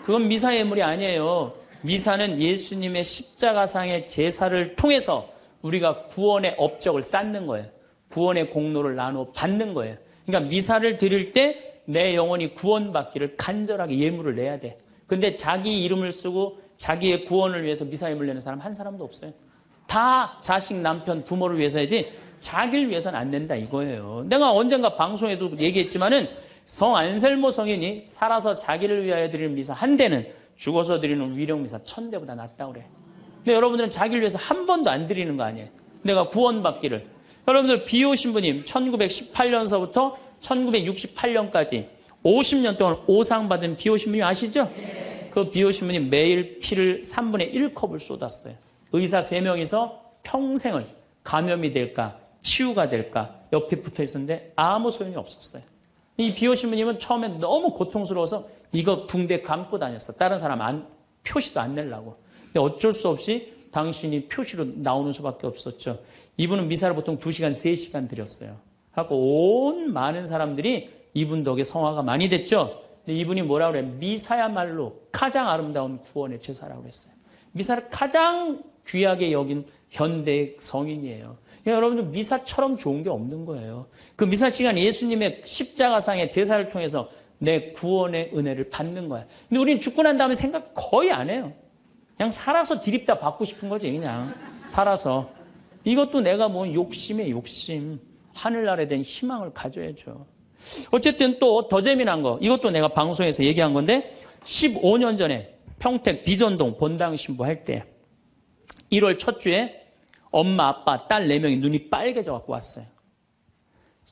그건 미사 예물이 아니에요. 미사는 예수님의 십자가상의 제사를 통해서 우리가 구원의 업적을 쌓는 거예요. 구원의 공로를 나누어 받는 거예요. 그러니까 미사를 드릴 때 내 영혼이 구원받기를 간절하게 예물을 내야 돼. 근데 자기 이름을 쓰고 자기의 구원을 위해서 미사 예물 내는 사람 한 사람도 없어요. 다 자식, 남편, 부모를 위해서야지 자기를 위해서는 안 된다 이거예요. 내가 언젠가 방송에도 얘기했지만은 성 안셀모 성인이 살아서 자기를 위하여 드리는 미사 한 대는 죽어서 드리는 위령 미사 1000대보다 낫다 그래. 근데 여러분들은 자기를 위해서 한 번도 안 드리는 거 아니에요. 내가 구원받기를. 여러분들 비오신부님 1918년서부터 1968년까지 50년 동안 오상받은 비오신부님 아시죠? 그 비오신부님 매일 피를 3분의 1컵을 쏟았어요. 의사 3명이서 평생을 감염이 될까 치유가 될까 옆에 붙어 있었는데 아무 소용이 없었어요. 이 비오신부님은 처음에 너무 고통스러워서 이거 붕대 감고 다녔어. 다른 사람 표시도 안 내려고. 근데 어쩔 수 없이 당신이 표시로 나오는 수밖에 없었죠. 이분은 미사를 보통 2시간, 3시간 드렸어요. 하고 온 많은 사람들이 이분 덕에 성화가 많이 됐죠. 근데 이분이 뭐라고 그래요? 미사야말로 가장 아름다운 구원의 제사라고 그랬어요. 미사를 가장 귀하게 여긴 현대 성인이에요. 그러니까 여러분들 미사처럼 좋은 게 없는 거예요. 그 미사 시간 예수님의 십자가상의 제사를 통해서 내 구원의 은혜를 받는 거야. 근데 우리는 죽고 난 다음에 생각 거의 안 해요. 그냥 살아서 디립다 받고 싶은 거지 그냥 살아서. 이것도 내가 뭐 욕심에 욕심. 하늘나라에 대한 희망을 가져야죠. 어쨌든 또 더 재미난 거 이것도 내가 방송에서 얘기한 건데 15년 전에 평택 비전동 본당 신부할 때 1월 첫 주에 엄마 아빠 딸 4명이 눈이 빨개져 갖고 왔어요.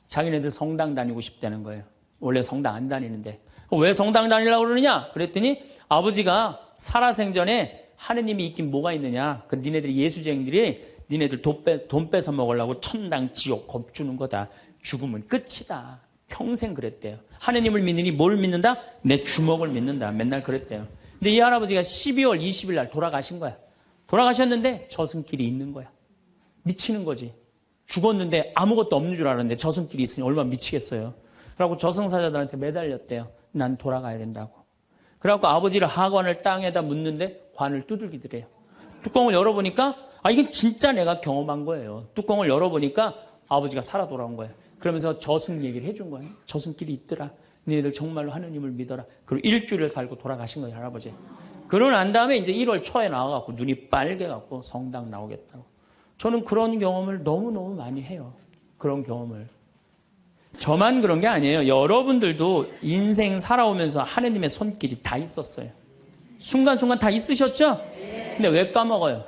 자기네들 성당 다니고 싶다는 거예요. 원래 성당 안 다니는데 왜 성당 다니려고 그러느냐 그랬더니 아버지가 살아생전에 하느님이 있긴 뭐가 있느냐 그 니네들이 예수쟁이들이 니네들 돈 뺏어 먹으려고 천당 지옥 겁주는 거다. 죽으면 끝이다. 평생 그랬대요. 하느님을 믿느니 뭘 믿는다? 내 주먹을 믿는다. 맨날 그랬대요. 근데 이 할아버지가 12월 20일 날 돌아가신 거야. 돌아가셨는데 저승길이 있는 거야. 미치는 거지. 죽었는데 아무것도 없는 줄 알았는데 저승길이 있으니 얼마나 미치겠어요. 그래갖고 저승사자들한테 매달렸대요. 난 돌아가야 된다고. 그래갖고 아버지를 하관을 땅에다 묻는데 관을 두들기더래요. 뚜껑을 열어보니까 이건 진짜 내가 경험한 거예요. 뚜껑을 열어보니까 아버지가 살아 돌아온 거예요. 그러면서 저승 얘기를 해준 거예요. 저승길이 있더라. 너희들 정말로 하느님을 믿어라. 그리고 일주일을 살고 돌아가신 거예요, 할아버지. 그러고 난 다음에 이제 1월 초에 나와갖고 눈이 빨개갖고 성당 나오겠다고. 저는 그런 경험을 너무너무 많이 해요. 그런 경험을. 저만 그런 게 아니에요. 여러분들도 인생 살아오면서 하느님의 손길이 다 있었어요. 순간순간 다 있으셨죠? 근데 왜 까먹어요?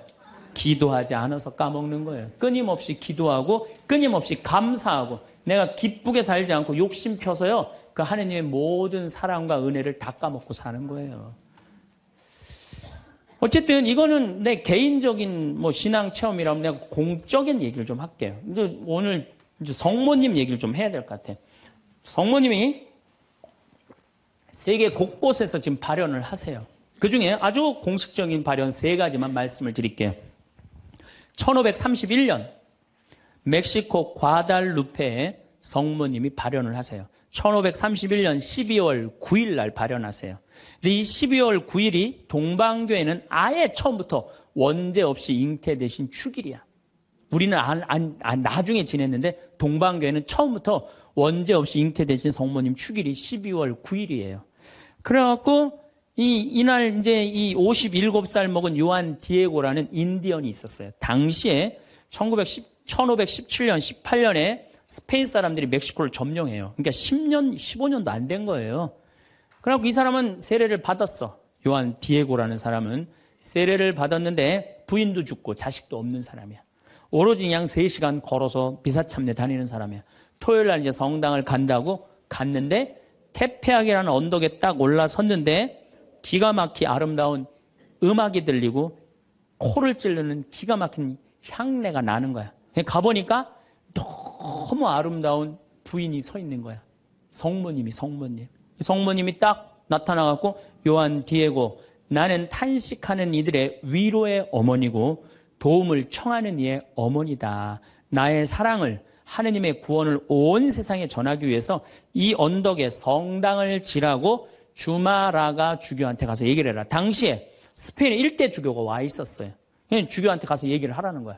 기도하지 않아서 까먹는 거예요. 끊임없이 기도하고 끊임없이 감사하고 내가 기쁘게 살지 않고 욕심 펴서요. 그 하느님의 모든 사랑과 은혜를 다 까먹고 사는 거예요. 어쨌든 이거는 내 개인적인 뭐 신앙 체험이라면 내가 공적인 얘기를 좀 할게요. 이제 오늘 이제 성모님 얘기를 좀 해야 될 것 같아. 성모님이 세계 곳곳에서 지금 발현을 하세요. 그 중에 아주 공식적인 발현 3가지만 말씀을 드릴게요. 1531년 멕시코 과달루페에 성모님이 발현을 하세요. 1531년 12월 9일 날 발현하세요. 근데 이 12월 9일이 동방교회는 아예 처음부터 원죄 없이 잉태되신 축일이야. 우리는 나중에 지냈는데 동방교회는 처음부터 원죄 없이 잉태되신 성모님 축일이 12월 9일이에요. 그래갖고 이날 이제 이 57살 먹은 요한 디에고라는 인디언이 있었어요. 당시에 1517년, 18년에 스페인 사람들이 멕시코를 점령해요. 그러니까 10년, 15년도 안 된 거예요. 그래갖고 이 사람은 세례를 받았어. 요한 디에고라는 사람은 세례를 받았는데 부인도 죽고 자식도 없는 사람이야. 오로지 그냥 3시간 걸어서 미사참례 다니는 사람이야. 토요일 날 이제 성당을 간다고 갔는데 테페악이라는 언덕에 딱 올라섰는데 기가 막히 아름다운 음악이 들리고 코를 찌르는 기가 막힌 향내가 나는 거야. 가보니까 너무 아름다운 부인이 서 있는 거야. 성모님. 성모님이 딱 나타나갖고 요한 디에고, 나는 탄식하는 이들의 위로의 어머니고 도움을 청하는 이의 어머니다. 나의 사랑을, 하느님의 구원을 온 세상에 전하기 위해서 이 언덕에 성당을 지라고 주마라가 주교한테 가서 얘기를 해라. 당시에 스페인에 1대 주교가 와 있었어요. 주교한테 가서 얘기를 하라는 거야.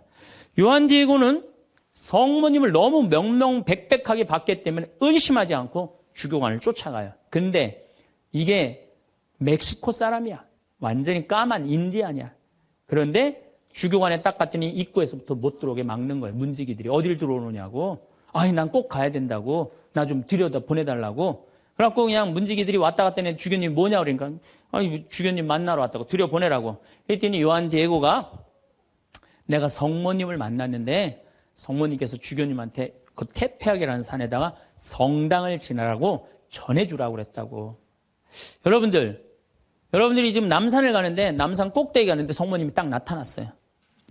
요한 디에고는 성모님을 너무 명명백백하게 봤기 때문에 의심하지 않고 주교관을 쫓아가요. 근데 이게 멕시코 사람이야. 완전히 까만 인디안이야. 그런데 주교관에 딱 갔더니 입구에서부터 못 들어오게 막는 거예요. 문지기들이 어딜 들어오느냐고. 아니 난 꼭 가야 된다고. 나 좀 들여다 보내달라고. 그래갖고 그냥 문지기들이 왔다 갔더니 주교님 뭐냐 그러니까 아니 주교님 만나러 왔다고 들여보내라고. 그랬더니 요한 디에고가 내가 성모님을 만났는데 성모님께서 주교님한테 그 테페악이라는 산에다가 성당을 지나라고 전해주라고 그랬다고. 여러분들이 지금 남산을 가는데 남산 꼭대기 가는데 성모님이 딱 나타났어요.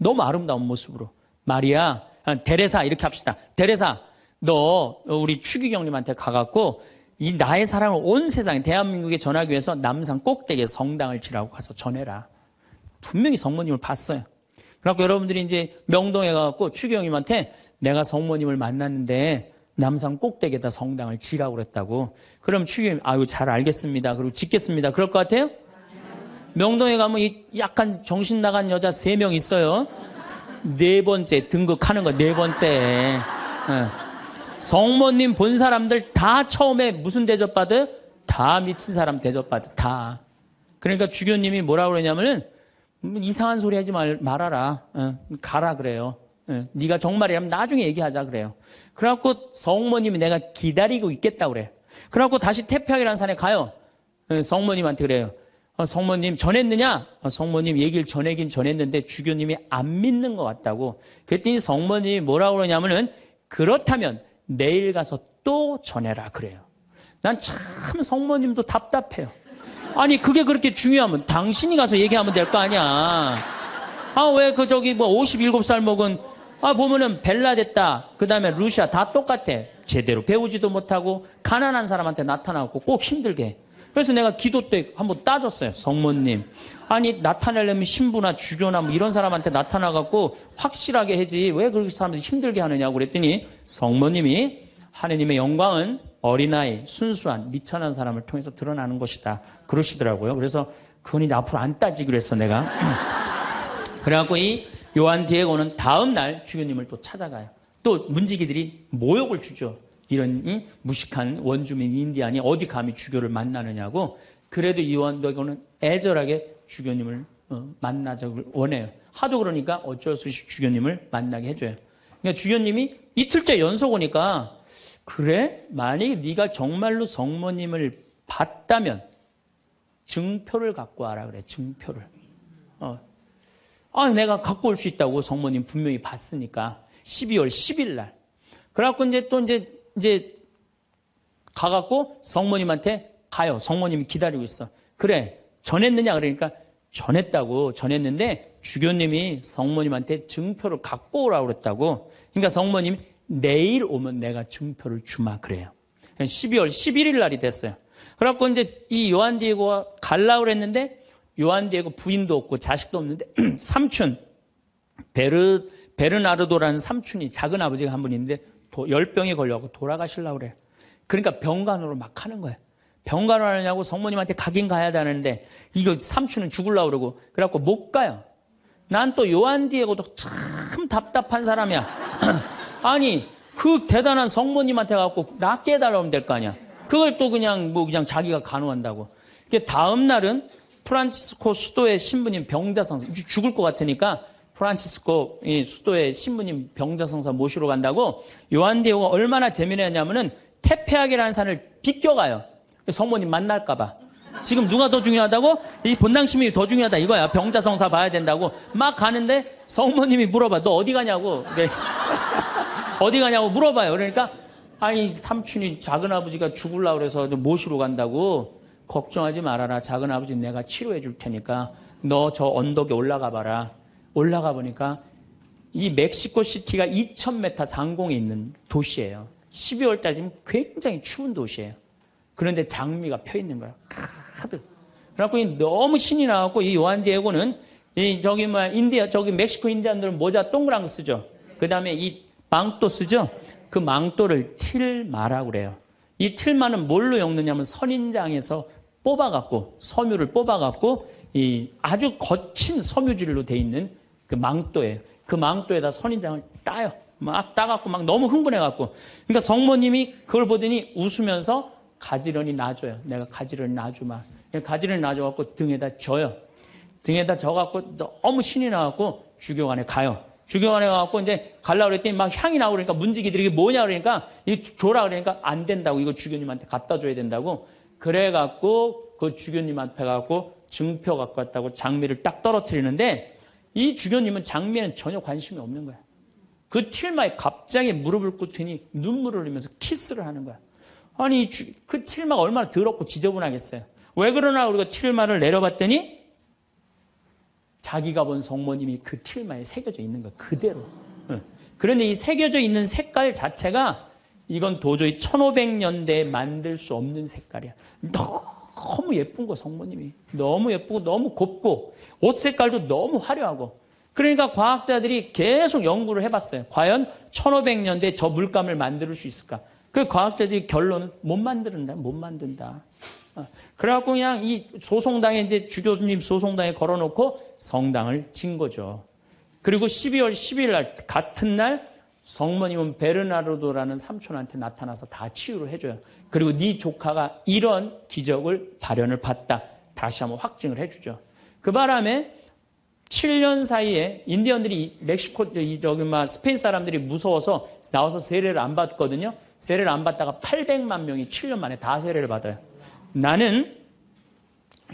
너무 아름다운 모습으로. 마리아, 데레사 이렇게 합시다. 데레사, 너 우리 추기경님한테 가갖고 이 나의 사랑을 온 세상에 대한민국에 전하기 위해서 남산 꼭대기에 성당을 지라고 가서 전해라. 분명히 성모님을 봤어요. 그래갖고 여러분들이 이제 명동에 가갖고 추기경님한테 내가 성모님을 만났는데 남산 꼭대기에다 성당을 지라고 그랬다고. 그럼 추기경님 아유 잘 알겠습니다. 그리고 짓겠습니다. 그럴 것 같아요? 명동에 가면 이 약간 정신 나간 여자 3명 있어요. 4번째 등극하는 거 4번째. 성모님 본 사람들 다 처음에 무슨 대접받아요? 다 미친 사람 대접받아. 다. 그러니까 주교님이 뭐라고 그러냐면은 이상한 소리 하지 말아라. 가라 그래요. 네가 정말이라면 나중에 얘기하자 그래요. 그래갖고 성모님이 내가 기다리고 있겠다고 그래. 그래갖고 다시 테페악이라는 산에 가요. 성모님한테 그래요. 성모님 전했느냐? 성모님 얘기를 전하긴 전했는데 주교님이 안 믿는 것 같다고. 그랬더니 성모님이 뭐라고 그러냐면은 그렇다면 내일 가서 또 전해라 그래요. 난 참 성모님도 답답해요. 아니 그게 그렇게 중요하면 당신이 가서 얘기하면 될 거 아니야. 왜 그 저기 뭐 57살 먹은 보면은 벨라데타 그 다음에 루시아 다 똑같아. 제대로 배우지도 못하고 가난한 사람한테 나타나고 꼭 힘들게 해. 그래서 내가 기도 때 한번 따졌어요. 성모님. 아니 나타내려면 신부나 주교나 뭐 이런 사람한테 나타나갖고 확실하게 하지 왜 그렇게 사람들이 힘들게 하느냐고 그랬더니 성모님이 하느님의 영광은 어린아이, 순수한, 미천한 사람을 통해서 드러나는 것이다. 그러시더라고요. 그래서 그건 이제 앞으로 안 따지기로 했어 내가. 그래갖고 이 요한 디에고는 다음 날 주교님을 또 찾아가요. 또 문지기들이 모욕을 주죠. 이런 무식한 원주민 인디안이 어디 감히 주교를 만나느냐고. 그래도 이 요한 디에고는 애절하게 주교님을 만나자고 원해요. 하도 그러니까 어쩔 수 없이 주교님을 만나게 해줘요. 그러니까 주교님이 이틀째 연속 오니까 그래? 만약에 네가 정말로 성모님을 봤다면 증표를 갖고 와라 그래. 증표를. 내가 갖고 올 수 있다고. 성모님 분명히 봤으니까. 12월 10일 날. 그래갖고 이제 가갖고 성모님한테 가요. 성모님이 기다리고 있어. 그래 전했느냐 그러니까 전했는데 주교님이 성모님한테 증표를 갖고 오라고 그랬다고. 그러니까 성모님 내일 오면 내가 증표를 주마 그래요. 12월 11일 날이 됐어요. 그래갖고 이제 이 요한 디에고가 갈라고 그랬는데 요한 디에고 부인도 없고 자식도 없는데 삼촌 베르나르도라는 삼촌이 작은 아버지가 한 분 있는데 열병에 걸려갖고 돌아가시려고 그래요. 그러니까 병간호를 막 하는 거예요. 병간호 하느냐고 성모님한테 가긴 가야 되는데 이거 삼촌은 죽으려고 그러고 그래갖고 못 가요. 난 또 요한 디에고도 참 답답한 사람이야. 아니 그 대단한 성모님한테 가갖고 낫게 해달라고 하면 될 거 아니야. 그걸 또 그냥 자기가 간호한다고. 다음 날은 프란치스코 수도의 신부님 병자성사 죽을 것 같으니까 프란치스코 수도의 신부님 병자성사 모시러 간다고 요한 디에고가 얼마나 재미있냐면은 테페하게라는 산을 비껴가요. 성모님 만날까 봐. 지금 누가 더 중요하다고? 이 본당심이 더 중요하다 이거야. 병자성사 봐야 된다고. 막 가는데 성모님이 물어봐. 너 어디 가냐고. 어디 가냐고 물어봐요. 그러니까 아니 삼촌이 작은아버지가 죽으려고 그래서 모시러 간다고. 걱정하지 말아라. 작은아버지 내가 치료해 줄 테니까 너 저 언덕에 올라가 봐라. 올라가 보니까 이 멕시코 시티가 2000m 상공에 있는 도시예요. 12월 달이면 굉장히 추운 도시예요. 그런데 장미가 펴 있는 거야. 가득. 그래갖고 너무 신이 나갖고 이 요한 디에고는 저기 멕시코 인디안들은 모자 동그란 거 쓰죠. 그 다음에 이 망토 쓰죠. 그 망토를 틸마라고 그래요. 이 틸마는 뭘로 엮느냐면 선인장에서 뽑아갖고 섬유를 뽑아갖고 이 아주 거친 섬유질로 돼 있는 그 망토예요. 그 망토에다 선인장을 따요. 막 따갖고 막 너무 흥분해갖고. 그러니까 성모님이 그걸 보더니 웃으면서 가지런히 놔줘요. 내가 가지런히 놔주마. 가지런히 놔줘갖고 등에다 져요. 등에다 져갖고 너무 신이 나갖고 주교관에 가요. 주교관에 가갖고 이제 가려고 그랬더니 막 향이 나고 그러니까 문지기들이 이게 뭐냐 그러니까 이거 줘라 그러니까 안 된다고. 이거 주교님한테 갖다 줘야 된다고. 그래갖고 그 주교님한테 가갖고 증표 갖고 왔다고 장미를 딱 떨어뜨리는데 이 주교님은 장미에는 전혀 관심이 없는 거야. 그 틸마에 갑자기 무릎을 꿇더니 눈물을 흘리면서 키스를 하는 거야. 아니 그 틸마가 얼마나 더럽고 지저분하겠어요. 왜 그러나 우리가 틸마를 내려봤더니 자기가 본 성모님이 그 틸마에 새겨져 있는 거야. 그대로. 그런데 이 새겨져 있는 색깔 자체가 이건 도저히 1500년대에 만들 수 없는 색깔이야. 너무 예쁜 거 성모님이. 너무 예쁘고 너무 곱고 옷 색깔도 너무 화려하고. 그러니까 과학자들이 계속 연구를 해봤어요. 과연 1500년대에 저 물감을 만들 수 있을까? 그 과학자들이 결론은 못 만든다. 그래갖고 그냥 이 소송당에 이제 주교님 소송당에 걸어놓고 성당을 진 거죠. 그리고 12월 10일 날 같은 날 성모님은 베르나르도라는 삼촌한테 나타나서 다 치유를 해줘요. 그리고 네 조카가 이런 기적을 발현을 봤다. 다시 한번 확증을 해주죠. 그 바람에 7년 사이에 인디언들이 멕시코 스페인 사람들이 무서워서 나와서 세례를 안 받거든요. 세례를 안 받다가 800만 명이 7년 만에 다 세례를 받아요. 나는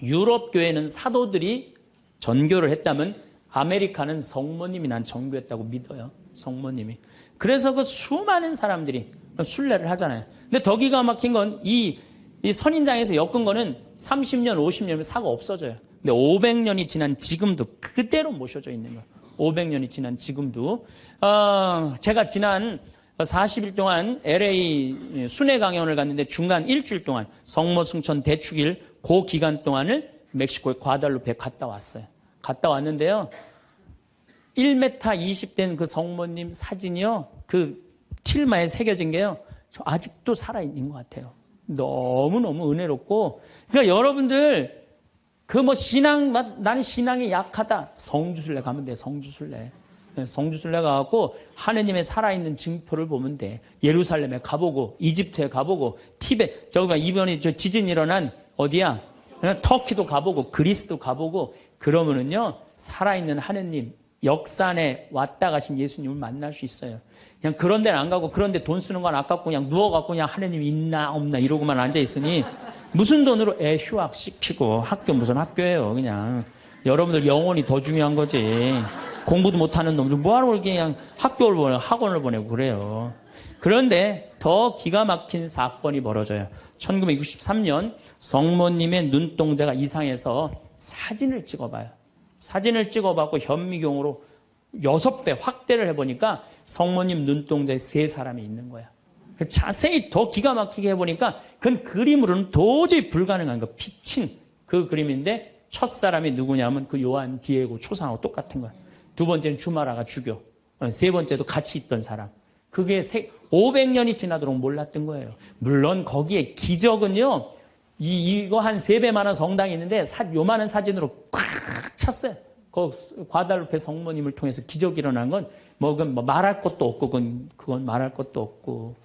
유럽 교회는 사도들이 전교를 했다면 아메리카는 성모님이 난 전교했다고 믿어요. 성모님이. 그래서 그 수많은 사람들이 순례를 하잖아요. 근데 더 기가 막힌 건 이 선인장에서 엮은 거는 30년, 50년이면 사고 없어져요. 근데 500년이 지난 지금도 그대로 모셔져 있는 거예요. 500년이 지난 지금도. 제가 지난 40일 동안 LA 순회 강연을 갔는데 중간 일주일 동안 성모 승천 대축일 그 기간 동안을 멕시코의 과달루페에 갔다 왔어요. 갔다 왔는데요. 1m 20 된 그 성모님 사진이요. 그 틸마에 새겨진 게요. 저 아직도 살아있는 것 같아요. 너무너무 은혜롭고. 그러니까 여러분들 나는 신앙이 약하다. 성주순례 가면 돼. 성주순례. 성주순례 가갖고 하느님의 살아있는 증표를 보면 돼. 예루살렘에 가보고 이집트에 가보고 티베트 이번에 지진 일어난 어디야? 터키도 가보고 그리스도 가보고 그러면은요 살아있는 하느님 역사 안에 왔다 가신 예수님을 만날 수 있어요. 그냥 그런 데는 안 가고 그런 데 돈 쓰는 건 아깝고 그냥 누워갖고 그냥 하느님 있나 없나 이러고만 앉아있으니 무슨 돈으로 애 휴학 시키고 학교 무슨 학교예요. 그냥 여러분들 영혼이 더 중요한 거지. 공부도 못하는 놈들 뭐하러 그냥 학교를 보내고 학원을 보내고 그래요. 그런데 더 기가 막힌 사건이 벌어져요. 1963년 성모님의 눈동자가 이상해서 사진을 찍어봐요. 사진을 찍어봤고 현미경으로 6배 확대를 해보니까 성모님 눈동자에 3사람이 있는 거야. 자세히 더 기가 막히게 해보니까 그건 그림으로는 도저히 불가능한 거. 비친 그 그림인데 첫 사람이 누구냐면 그 요한 디에고 초상하고 똑같은 거야. 두 번째는 주마라가 죽여. 세 번째도 같이 있던 사람. 그게 500년이 지나도록 몰랐던 거예요. 물론 거기에 기적은요. 이거 한 3배만한 성당이 있는데 요만한 사진으로 꽉 찼어요. 그 과달루페 성모님을 통해서 기적이 일어난 건 뭐 말할 것도 없고 그건 말할 것도 없고.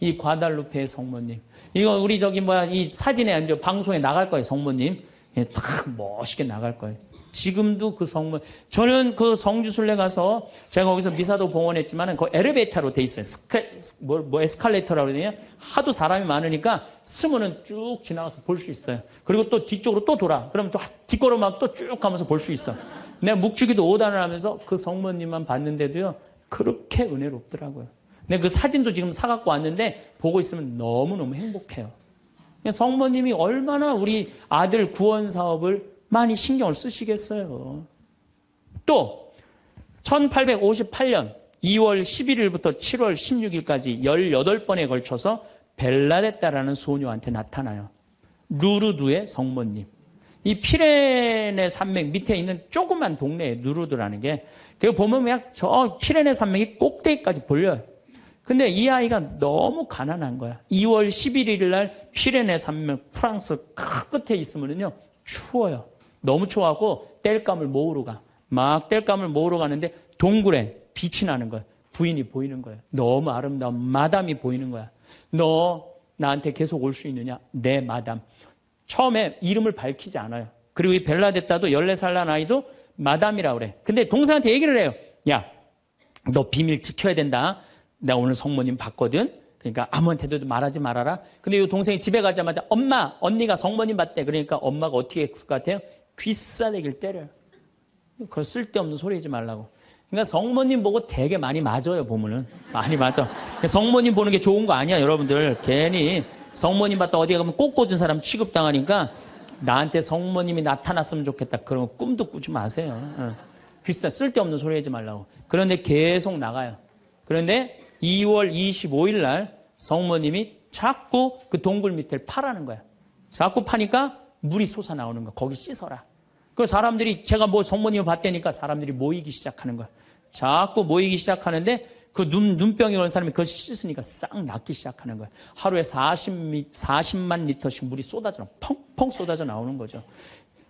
이 과달루페 성모님. 이거 우리 이 사진에 이제 방송에 나갈 거예요. 성모님. 딱 멋있게 나갈 거예요. 지금도 그 성모, 저는 그 성주순례 가서 제가 거기서 미사도 봉헌했지만은 그 엘리베이터로 돼 있어요. 에스컬레이터라고 그러냐? 하도 사람이 많으니까 스면은 쭉 지나가서 볼 수 있어요. 그리고 또 뒤쪽으로 또 돌아. 그러면 또 뒷걸음막 또 쭉 가면서 볼 수 있어. 내가 묵주기도 5단을 하면서 그 성모님만 봤는데도요, 그렇게 은혜롭더라고요. 근데 그 사진도 지금 사갖고 왔는데 보고 있으면 너무너무 행복해요. 성모님이 얼마나 우리 아들 구원 사업을 많이 신경을 쓰시겠어요. 또 1858년 2월 11일부터 7월 16일까지 18번에 걸쳐서 벨라데타라는 소녀한테 나타나요. 루르드의 성모님. 이 피레네 산맥 밑에 있는 조그만 동네에 루르드라는 게, 그 보면 그냥 저 피레네 산맥이 꼭대기까지 보여요. 근데 이 아이가 너무 가난한 거야. 2월 11일 날 피레네 산맥 프랑스 끝에 있으면요 추워요. 너무 추워갖고 땔감을 모으러 가. 막 땔감을 모으러 가는데 동굴에 빛이 나는 거야. 부인이 보이는 거야. 너무 아름다운 마담이 보이는 거야. 너 나한테 계속 올 수 있느냐? 네, 마담. 처음에 이름을 밝히지 않아요. 그리고 이 벨라데타도 14살 난 아이도 마담이라고 그래. 근데 동생한테 얘기를 해요. 야, 너 비밀 지켜야 된다. 내가 오늘 성모님 봤거든. 그러니까 아무한테도 말하지 말아라. 근데 이 동생이 집에 가자마자 엄마, 언니가 성모님 봤대. 그러니까 엄마가 어떻게 했을 것 같아요? 귀싸대기를 때려요. 그걸 쓸데없는 소리 하지 말라고. 그러니까 성모님 보고 되게 많이 맞아요, 보면은. 많이 맞아. 성모님 보는 게 좋은 거 아니야, 여러분들. 괜히 성모님 봤다 어디 가면 꼭 꽂은 사람 취급당하니까 나한테 성모님이 나타났으면 좋겠다. 그런 거 꿈도 꾸지 마세요. 쓸데없는 소리 하지 말라고. 그런데 계속 나가요. 그런데 2월 25일 날 성모님이 자꾸 그 동굴 밑을 파라는 거야. 자꾸 파니까 물이 솟아나오는 거야. 거기 씻어라. 그 사람들이 제가 뭐 성모님을 봤다니까 사람들이 모이기 시작하는 거야. 자꾸 모이기 시작하는데 그 눈병이 오는 사람이 그걸 씻으니까 싹 낫기 시작하는 거야. 하루에 40만 리터씩 물이 쏟아져, 펑펑 쏟아져 나오는 거죠.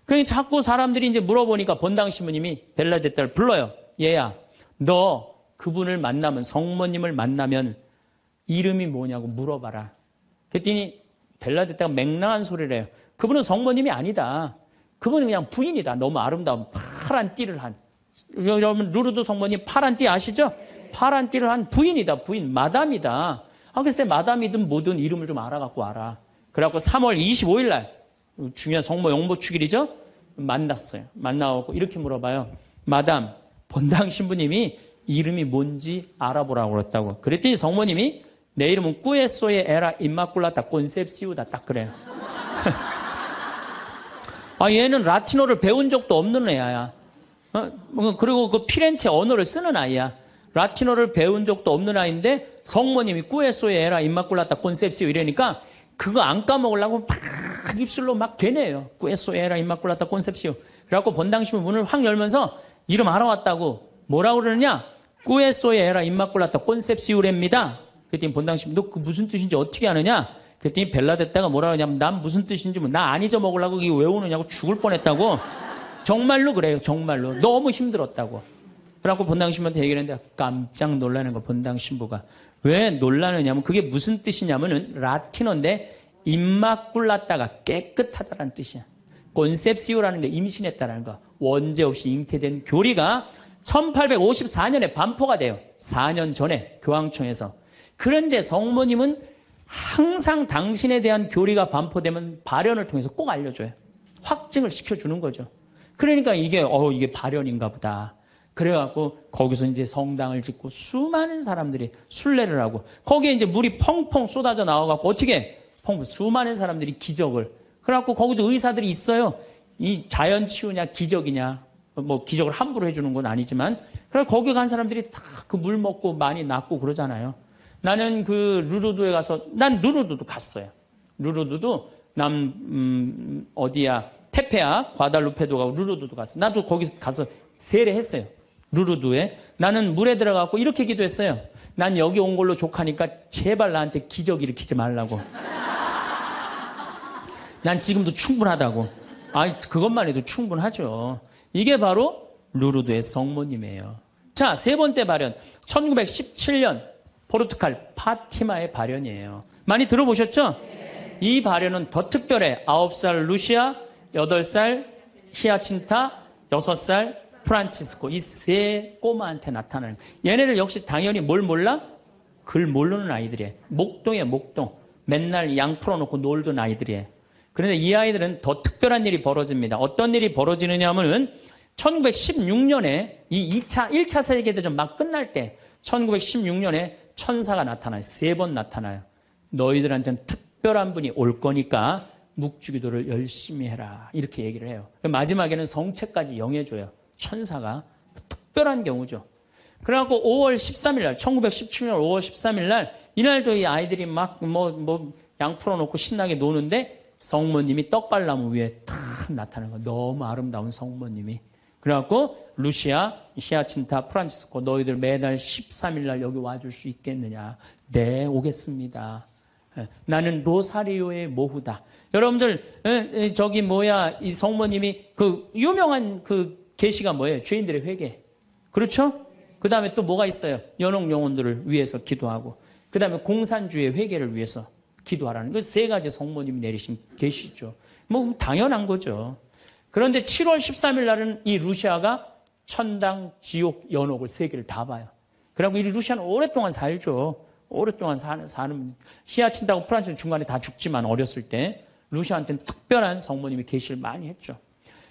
그러니 자꾸 사람들이 이제 물어보니까 본당 신부님이 벨라데타를 불러요. 얘야, 너 그분을 만나면, 성모님을 만나면 이름이 뭐냐고 물어봐라. 그랬더니 벨라데타가 맹랑한 소리를 해요. 그분은 성모님이 아니다. 그분은 그냥 부인이다. 너무 아름다운 파란 띠를 한. 여러분 루르드 성모님 파란 띠 아시죠? 파란 띠를 한 부인이다. 부인, 마담이다. 글쎄 마담이든 뭐든 이름을 좀 알아갖고 와라. 그래갖고 3월 25일 날 중요한 성모 영모 축일이죠. 만났어요. 만나고 이렇게 물어봐요. 마담, 본당 신부님이 이름이 뭔지 알아보라고 그랬다고. 그랬더니 성모님이 내 이름은 꾸에소에 에라 임마꿀라타 콘셉시우다. 딱 그래요. 얘는 라틴어를 배운 적도 없는 애야. 그리고 그 피렌체 언어를 쓰는 아이야. 라틴어를 배운 적도 없는 아이인데 성모님이 꾸에소에 에라 임마꿀라타 콘셉시우 이러니까 그거 안 까먹으려고 막 입술로 막 되네요. 꾸에소에 에라 임마꿀라타 콘셉시우. 그래갖고 본당 신부 문을 확 열면서 이름 알아왔다고. 뭐라고 그러느냐? 꾸에소에 에라 임마꿀라타 콘셉시우랍니다. 그랬더니 본당 신부 너 그 무슨 뜻인지 어떻게 아느냐? 그랬더니 벨라데타가 뭐라 그러냐면 난 무슨 뜻인지 나 안 잊어먹으려고 이게 왜 오느냐고 죽을 뻔했다고. 정말로 그래요. 정말로. 너무 힘들었다고. 그래갖고 본당 신부한테 얘기를 했는데 깜짝 놀라는 거 본당 신부가. 왜 놀라느냐면 그게 무슨 뜻이냐면은 라틴어인데 임마꿀라타가 깨끗하다라는 뜻이야. 콘셉시오라는 게 임신했다라는 거. 원죄 없이 잉태된 교리가 1854년에 반포가 돼요. 4년 전에 교황청에서. 그런데 성모님은 항상 당신에 대한 교리가 반포되면 발현을 통해서 꼭 알려줘요. 확증을 시켜주는 거죠. 그러니까 이게 발현인가 보다. 그래갖고 거기서 이제 성당을 짓고 수많은 사람들이 순례를 하고 거기에 이제 물이 펑펑 쏟아져 나와갖고 어떻게 수많은 사람들이 기적을. 그래갖고 거기도 의사들이 있어요. 이 자연 치유냐 기적이냐 뭐 기적을 함부로 해주는 건 아니지만 그래 거기 간 사람들이 다 그 물 먹고 많이 낫고 그러잖아요. 나는 그 루르드에 가서 난 루르드도 갔어요. 루르드도 어디야 테페아 과달루페도 가고 루르드도 갔어. 나도 거기 가서 세례했어요. 루르드에 나는 물에 들어가고 이렇게 기도했어요. 난 여기 온 걸로 족하니까 제발 나한테 기적 일으키지 말라고. 난 지금도 충분하다고. 그것만 해도 충분하죠. 이게 바로 루르드의 성모님이에요. 자, 세 번째 발현. 1917년 포르투갈 파티마의 발현이에요. 많이 들어보셨죠? 이 발현은 더 특별해. 9살 루시아, 8살 히아친타, 6살 프란치스코. 이 세 꼬마한테 나타나는. 얘네들 역시 당연히 뭘 몰라? 글 모르는 아이들이에요. 목동이에요, 목동. 맨날 양 풀어놓고 놀던 아이들이에요. 그런데 이 아이들은 더 특별한 일이 벌어집니다. 어떤 일이 벌어지느냐 하면은 1916년에 이 1차 세계대전 막 끝날 때 1916년에 천사가 나타나요. 3번 나타나요. 너희들한테는 특별한 분이 올 거니까 묵주기도를 열심히 해라. 이렇게 얘기를 해요. 마지막에는 성체까지 영해줘요. 천사가. 특별한 경우죠. 그래갖고 5월 13일 날, 1917년 5월 13일 날, 이날도 이 아이들이 막 양 풀어놓고 신나게 노는데 성모님이 떡갈나무 위에 탁 나타나는 거예요. 너무 아름다운 성모님이. 그래갖고 루시아, 히아친타, 프란치스코 너희들 매달 13일 날 여기 와줄 수 있겠느냐. 네, 오겠습니다. 나는 로사리오의 모후다. 여러분들 저기 이 성모님이 그 유명한 그 계시가 뭐예요? 죄인들의 회개. 그렇죠? 그 다음에 또 뭐가 있어요? 연옥 영혼들을 위해서 기도하고 그 다음에 공산주의 회개를 위해서 기도하라는 그 세 가지 성모님이 내리신 계시죠. 뭐 당연한 거죠. 그런데 7월 13일 날은 이 루시아가 천당, 지옥, 연옥을 세 개를 다 봐요. 그리고 이 루시아는 오랫동안 살죠. 오랫동안 사는 히아친다고 프란치스 중간에 다 죽지만 어렸을 때 루시아한테는 특별한 성모님이 계시를 많이 했죠.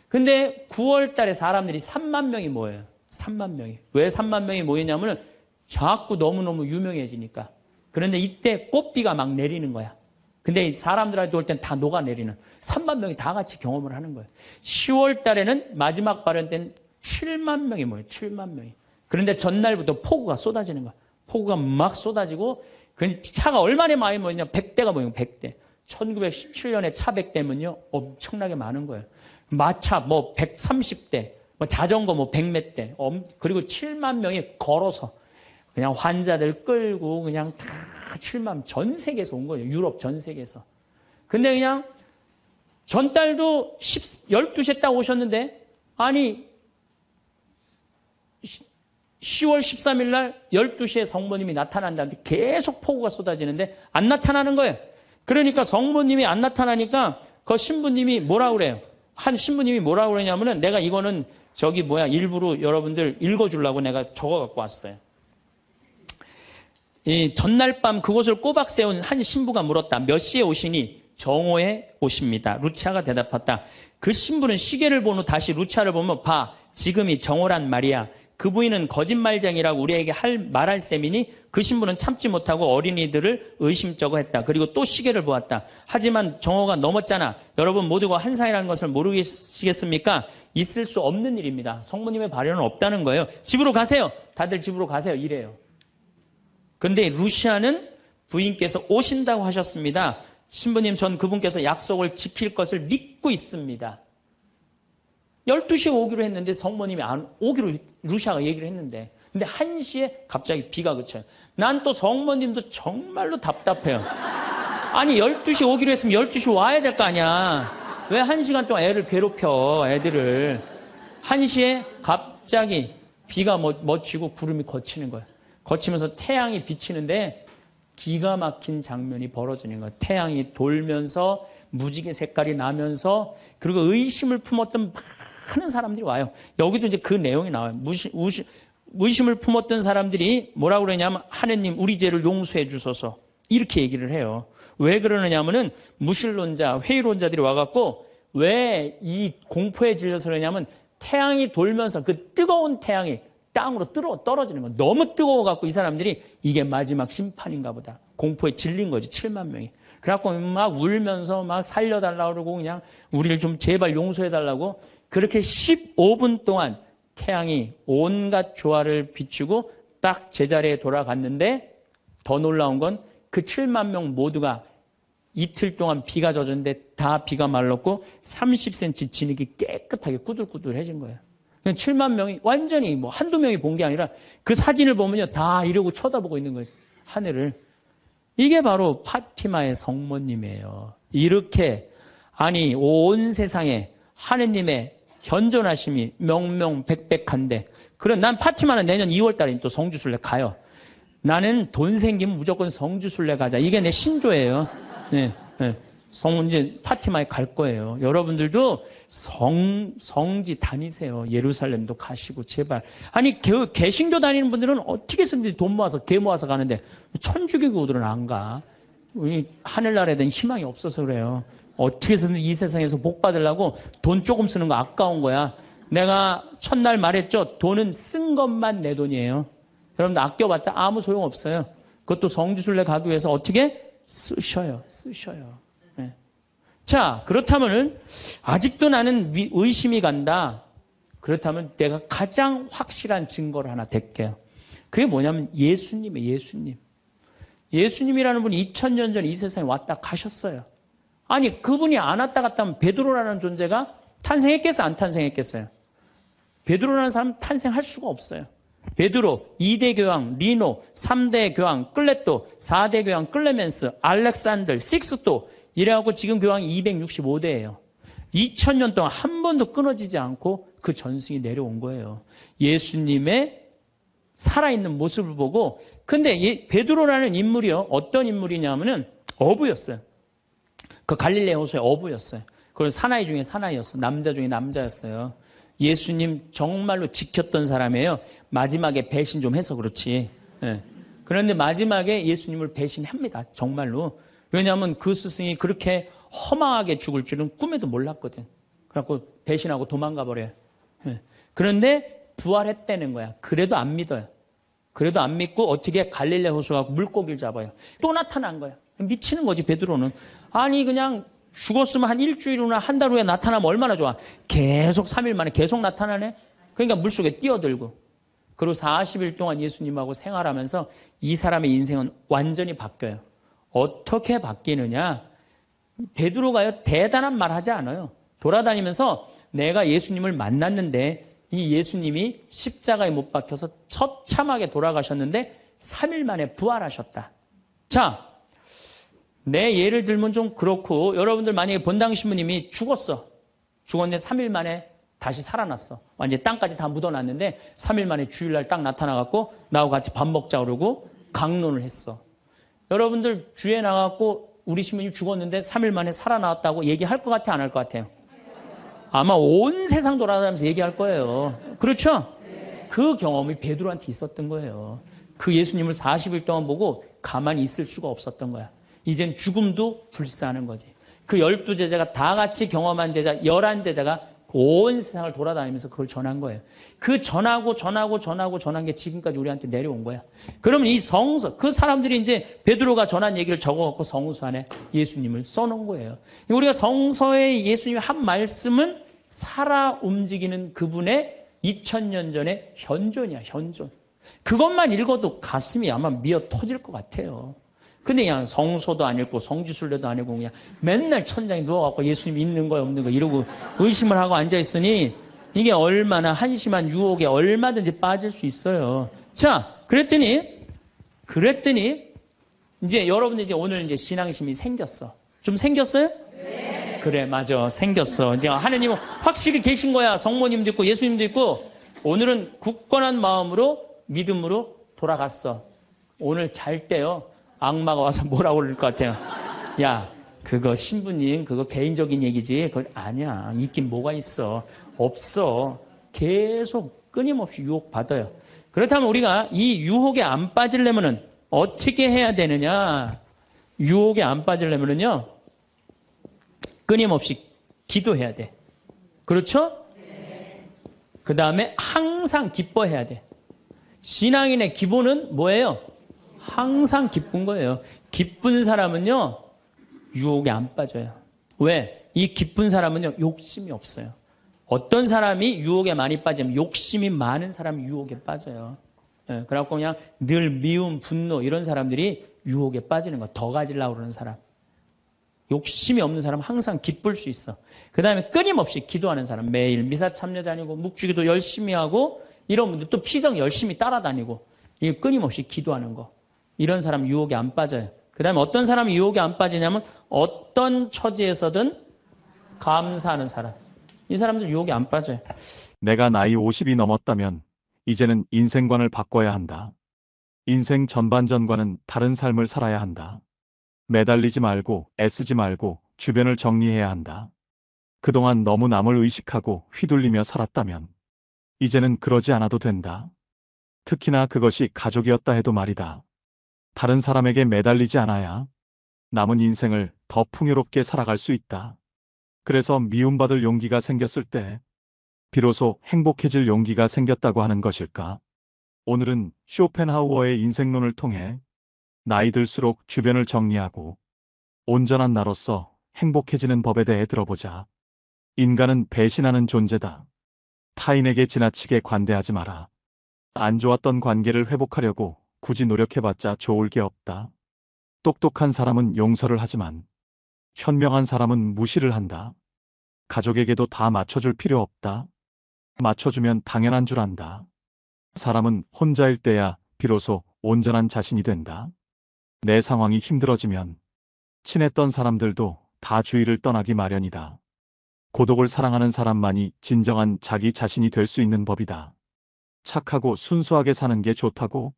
근데 9월 달에 사람들이 3만 명이 모여요. 3만 명이. 왜 3만 명이 모이냐면은 자꾸 너무너무 유명해지니까. 그런데 이때 꽃비가 막 내리는 거야. 근데 사람들한테 올 땐 다 녹아내리는 3만 명이 다 같이 경험을 하는 거예요. 10월 달에는 마지막 발현 때는 7만 명이 모여요. 7만 명이. 그런데 전날부터 폭우가 쏟아지는 거야. 폭우가 막 쏟아지고 차가 얼마나 많이 모이냐 100대가 모이고 100대. 1917년에 차 100대면요 엄청나게 많은 거예요. 마차 130대, 자전거 100몇 대. 그리고 7만 명이 걸어서 그냥 환자들 끌고 그냥 다 7만 전 세계에서 온 거예요. 유럽 전 세계에서. 근데 그냥 전달도 12시에 딱 오셨는데 아니 10월 13일 날 12시에 성모님이 나타난다는데 계속 폭우가 쏟아지는데 안 나타나는 거예요. 그러니까 성모님이 안 나타나니까 그 신부님이 뭐라 그래요? 한 신부님이 뭐라 그러냐면은 내가 이거는 일부러 여러분들 읽어주려고 내가 적어 갖고 왔어요. 이 전날 밤 그곳을 꼬박 세운 한 신부가 물었다. 몇 시에 오시니? 정오에 오십니다. 루치아가 대답했다. 그 신부는 시계를 본 후 다시 루치아를 보면 봐. 지금이 정오란 말이야. 그 부인은 거짓말쟁이라고 우리에게 말할 셈이니 그 신부는 참지 못하고 어린이들을 의심쩍어 했다. 그리고 또 시계를 보았다. 하지만 정오가 넘었잖아. 여러분 모두가 환상이라는 것을 모르시겠습니까? 있을 수 없는 일입니다. 성모님의 발현은 없다는 거예요. 집으로 가세요. 다들 집으로 가세요. 이래요. 그런데 루시아는 부인께서 오신다고 하셨습니다. 신부님 전 그분께서 약속을 지킬 것을 믿고 있습니다. 12시에 오기로 했는데 성모님이 안 오기로 루시아가 얘기를 했는데 근데 1시에 갑자기 비가 그쳐요. 난 또 성모님도 정말로 답답해요. 아니 12시에 오기로 했으면 12시 와야 될 거 아니야. 왜 1시간 동안 애를 괴롭혀 애들을. 1시에 갑자기 비가 멎치고 구름이 걷히는 거예요. 거치면서 태양이 비치는데 기가 막힌 장면이 벌어지는 거예요. 태양이 돌면서 무지개 색깔이 나면서 그리고 의심을 품었던 많은 사람들이 와요. 여기도 이제 그 내용이 나와요. 의심을 품었던 사람들이 뭐라고 그러냐면 하느님 우리 죄를 용서해 주소서 이렇게 얘기를 해요. 왜 그러느냐면은 무신론자, 회의론자들이 와갖고 왜 이 공포에 질려서 그러냐면 태양이 돌면서 그 뜨거운 태양이 땅으로 떨어지는 거 너무 뜨거워갖고 이 사람들이 이게 마지막 심판인가 보다. 공포에 질린 거지 7만 명이. 그래갖고 막 울면서 막 살려달라고 그러고 그냥 우리를 좀 제발 용서해달라고 그렇게 15분 동안 태양이 온갖 조화를 비추고 딱 제자리에 돌아갔는데 더 놀라운 건 그 7만 명 모두가 이틀 동안 비가 젖었는데 다 비가 말랐고 30cm 진흙이 깨끗하게 꾸들꾸들해진 거예요. 7만 명이 완전히 뭐 한두 명이 본 게 아니라 그 사진을 보면요. 다 이러고 쳐다보고 있는 거예요. 하늘을. 이게 바로 파티마의 성모님이에요. 이렇게 아니 온 세상에 하느님의 현존하심이 명명백백한데 그럼 난 파티마는 내년 2월 달에 또 성주순례 가요. 나는 돈 생기면 무조건 성주순례 가자. 이게 내 신조예요. 네, 네. 이제 파티마에 갈 거예요. 여러분들도 성지 다니세요. 예루살렘도 가시고 제발. 아니 개신교 다니는 분들은 어떻게 해서든지 돈 모아서 개 모아서 가는데 천주교들은 안 가. 우리 하늘나라에 대한 희망이 없어서 그래요. 어떻게 해서든 이 세상에서 복 받으려고 돈 조금 쓰는 거 아까운 거야. 내가 첫날 말했죠. 돈은 쓴 것만 내 돈이에요. 여러분들 아껴봤자 아무 소용 없어요. 그것도 성주순례 가기 위해서 어떻게 쓰셔요. 네. 자, 그렇다면 아직도 나는 의심이 간다. 그렇다면 내가 가장 확실한 증거를 하나 댈게요. 그게 뭐냐면 예수님이에요. 예수님. 예수님이라는 분이 2000년 전 이 세상에 왔다 가셨어요. 아니 그분이 안 왔다 갔다 하면 베드로라는 존재가 탄생했겠어요? 안 탄생했겠어요? 베드로라는 사람은 탄생할 수가 없어요. 베드로, 2대 교황, 리노, 3대 교황, 클레토, 4대 교황, 클레멘스, 알렉산더, 식스토 이래갖고 지금 교황이 265대예요. 2000년 동안 한 번도 끊어지지 않고 그 전승이 내려온 거예요. 예수님의 살아있는 모습을 보고 근데 베드로라는 인물이요. 어떤 인물이냐면은 어부였어요. 그 갈릴레 호수의 어부였어요. 그건 사나이 중에 사나이였어요. 남자 중에 남자였어요. 예수님 정말로 지켰던 사람이에요. 마지막에 배신 좀 해서 그렇지. 예. 그런데 마지막에 예수님을 배신합니다. 정말로. 왜냐하면 그 스승이 그렇게 허망하게 죽을 줄은 꿈에도 몰랐거든. 그래갖고 배신하고 도망가 버려요. 예. 그런데 부활했다는 거야. 그래도 안 믿어요. 그래도 안 믿고 어떻게 갈릴레 호수 가고 물고기를 잡아요. 또 나타난 거야. 미치는 거지 베드로는. 아니 그냥 죽었으면 한 일주일 후나 한 달 후에 나타나면 얼마나 좋아. 계속 3일 만에 계속 나타나네. 그러니까 물속에 뛰어들고. 그리고 40일 동안 예수님하고 생활하면서 이 사람의 인생은 완전히 바뀌어요. 어떻게 바뀌느냐. 베드로가요 대단한 말 하지 않아요. 돌아다니면서 내가 예수님을 만났는데 이 예수님이 십자가에 못 박혀서 처참하게 돌아가셨는데 3일 만에 부활하셨다. 자, 내 예를 들면 좀 그렇고 여러분들 만약에 본당 신부님이 죽었어. 죽었는데 3일 만에 다시 살아났어. 완전히 땅까지 다 묻어놨는데 3일 만에 주일날 딱 나타나갖고 나하고 같이 밥 먹자 그러고 강론을 했어. 여러분들 주에 나가고 우리 신부님 죽었는데 3일 만에 살아나왔다고 얘기할 것 같아 안 할 것 같아요? 아마 온 세상 돌아다니면서 얘기할 거예요. 그렇죠? 그 경험이 베드로한테 있었던 거예요. 그 예수님을 40일 동안 보고 가만히 있을 수가 없었던 거야. 이젠 죽음도 불사하는 거지. 그 12제자가 다 같이 경험한 제자 11제자가 온 세상을 돌아다니면서 그걸 전한 거예요. 그 전한 게 지금까지 우리한테 내려온 거야. 그러면 이 성서, 그 사람들이 이제 베드로가 전한 얘기를 적어갖고 성서 안에 예수님을 써놓은 거예요. 우리가 성서에 예수님이 한 말씀은 살아 움직이는 그분의 2000년 전의 현존이야, 현존. 그것만 읽어도 가슴이 아마 미어 터질 것 같아요. 근데 그냥 성서도 안 읽고 성지순례도 안 읽고 그냥 맨날 천장에 누워갖고 예수님 있는 거야 없는 거 이러고 의심을 하고 앉아있으니 이게 얼마나 한심한 유혹에 얼마든지 빠질 수 있어요. 자, 그랬더니 이제 여러분들 이제 오늘 이제 신앙심이 생겼어. 좀 생겼어요? 네. 그래, 맞아. 생겼어. 이제 하느님은 확실히 계신 거야. 성모님도 있고 예수님도 있고 오늘은 굳건한 마음으로 믿음으로 돌아갔어. 오늘 잘 때요. 악마가 와서 뭐라고 그럴 것 같아요. 야, 그거 신부님 그거 개인적인 얘기지. 그거 아니야. 있긴 뭐가 있어. 없어. 계속 끊임없이 유혹받아요. 그렇다면 우리가 이 유혹에 안 빠지려면은 어떻게 해야 되느냐. 유혹에 안 빠지려면은요. 끊임없이 기도해야 돼. 그렇죠? 그 다음에 항상 기뻐해야 돼. 신앙인의 기본은 뭐예요? 항상 기쁜 거예요. 기쁜 사람은요, 유혹에 안 빠져요. 왜? 이 기쁜 사람은요, 욕심이 없어요. 어떤 사람이 유혹에 많이 빠지면 욕심이 많은 사람이 유혹에 빠져요. 예, 그래갖고 그냥 늘 미움, 분노 이런 사람들이 유혹에 빠지는 거. 더 가지려고 그러는 사람. 욕심이 없는 사람은 항상 기쁠 수 있어. 그 다음에 끊임없이 기도하는 사람. 매일 미사 참여 다니고 묵주기도 열심히 하고 이런 분들 또 피정 열심히 따라다니고 이게 끊임없이 기도하는 거. 이런 사람 유혹에 안 빠져요. 그 다음에 어떤 사람이 유혹에 안 빠지냐면 어떤 처지에서든 감사하는 사람. 이 사람들 유혹에 안 빠져요. 내가 나이 50이 넘었다면 이제는 인생관을 바꿔야 한다. 인생 전반전과는 다른 삶을 살아야 한다. 매달리지 말고 애쓰지 말고 주변을 정리해야 한다. 그동안 너무 남을 의식하고 휘둘리며 살았다면 이제는 그러지 않아도 된다. 특히나 그것이 가족이었다 해도 말이다. 다른 사람에게 매달리지 않아야 남은 인생을 더 풍요롭게 살아갈 수 있다. 그래서 미움받을 용기가 생겼을 때 비로소 행복해질 용기가 생겼다고 하는 것일까? 오늘은 쇼펜하우어의 인생론을 통해 나이 들수록 주변을 정리하고 온전한 나로서 행복해지는 법에 대해 들어보자. 인간은 배신하는 존재다. 타인에게 지나치게 관대하지 마라. 안 좋았던 관계를 회복하려고 굳이 노력해봤자 좋을 게 없다. 똑똑한 사람은 용서를 하지만 현명한 사람은 무시를 한다. 가족에게도 다 맞춰줄 필요 없다. 맞춰주면 당연한 줄 안다. 사람은 혼자일 때야 비로소 온전한 자신이 된다. 내 상황이 힘들어지면 친했던 사람들도 다 주위를 떠나기 마련이다. 고독을 사랑하는 사람만이 진정한 자기 자신이 될 수 있는 법이다. 착하고 순수하게 사는 게 좋다고?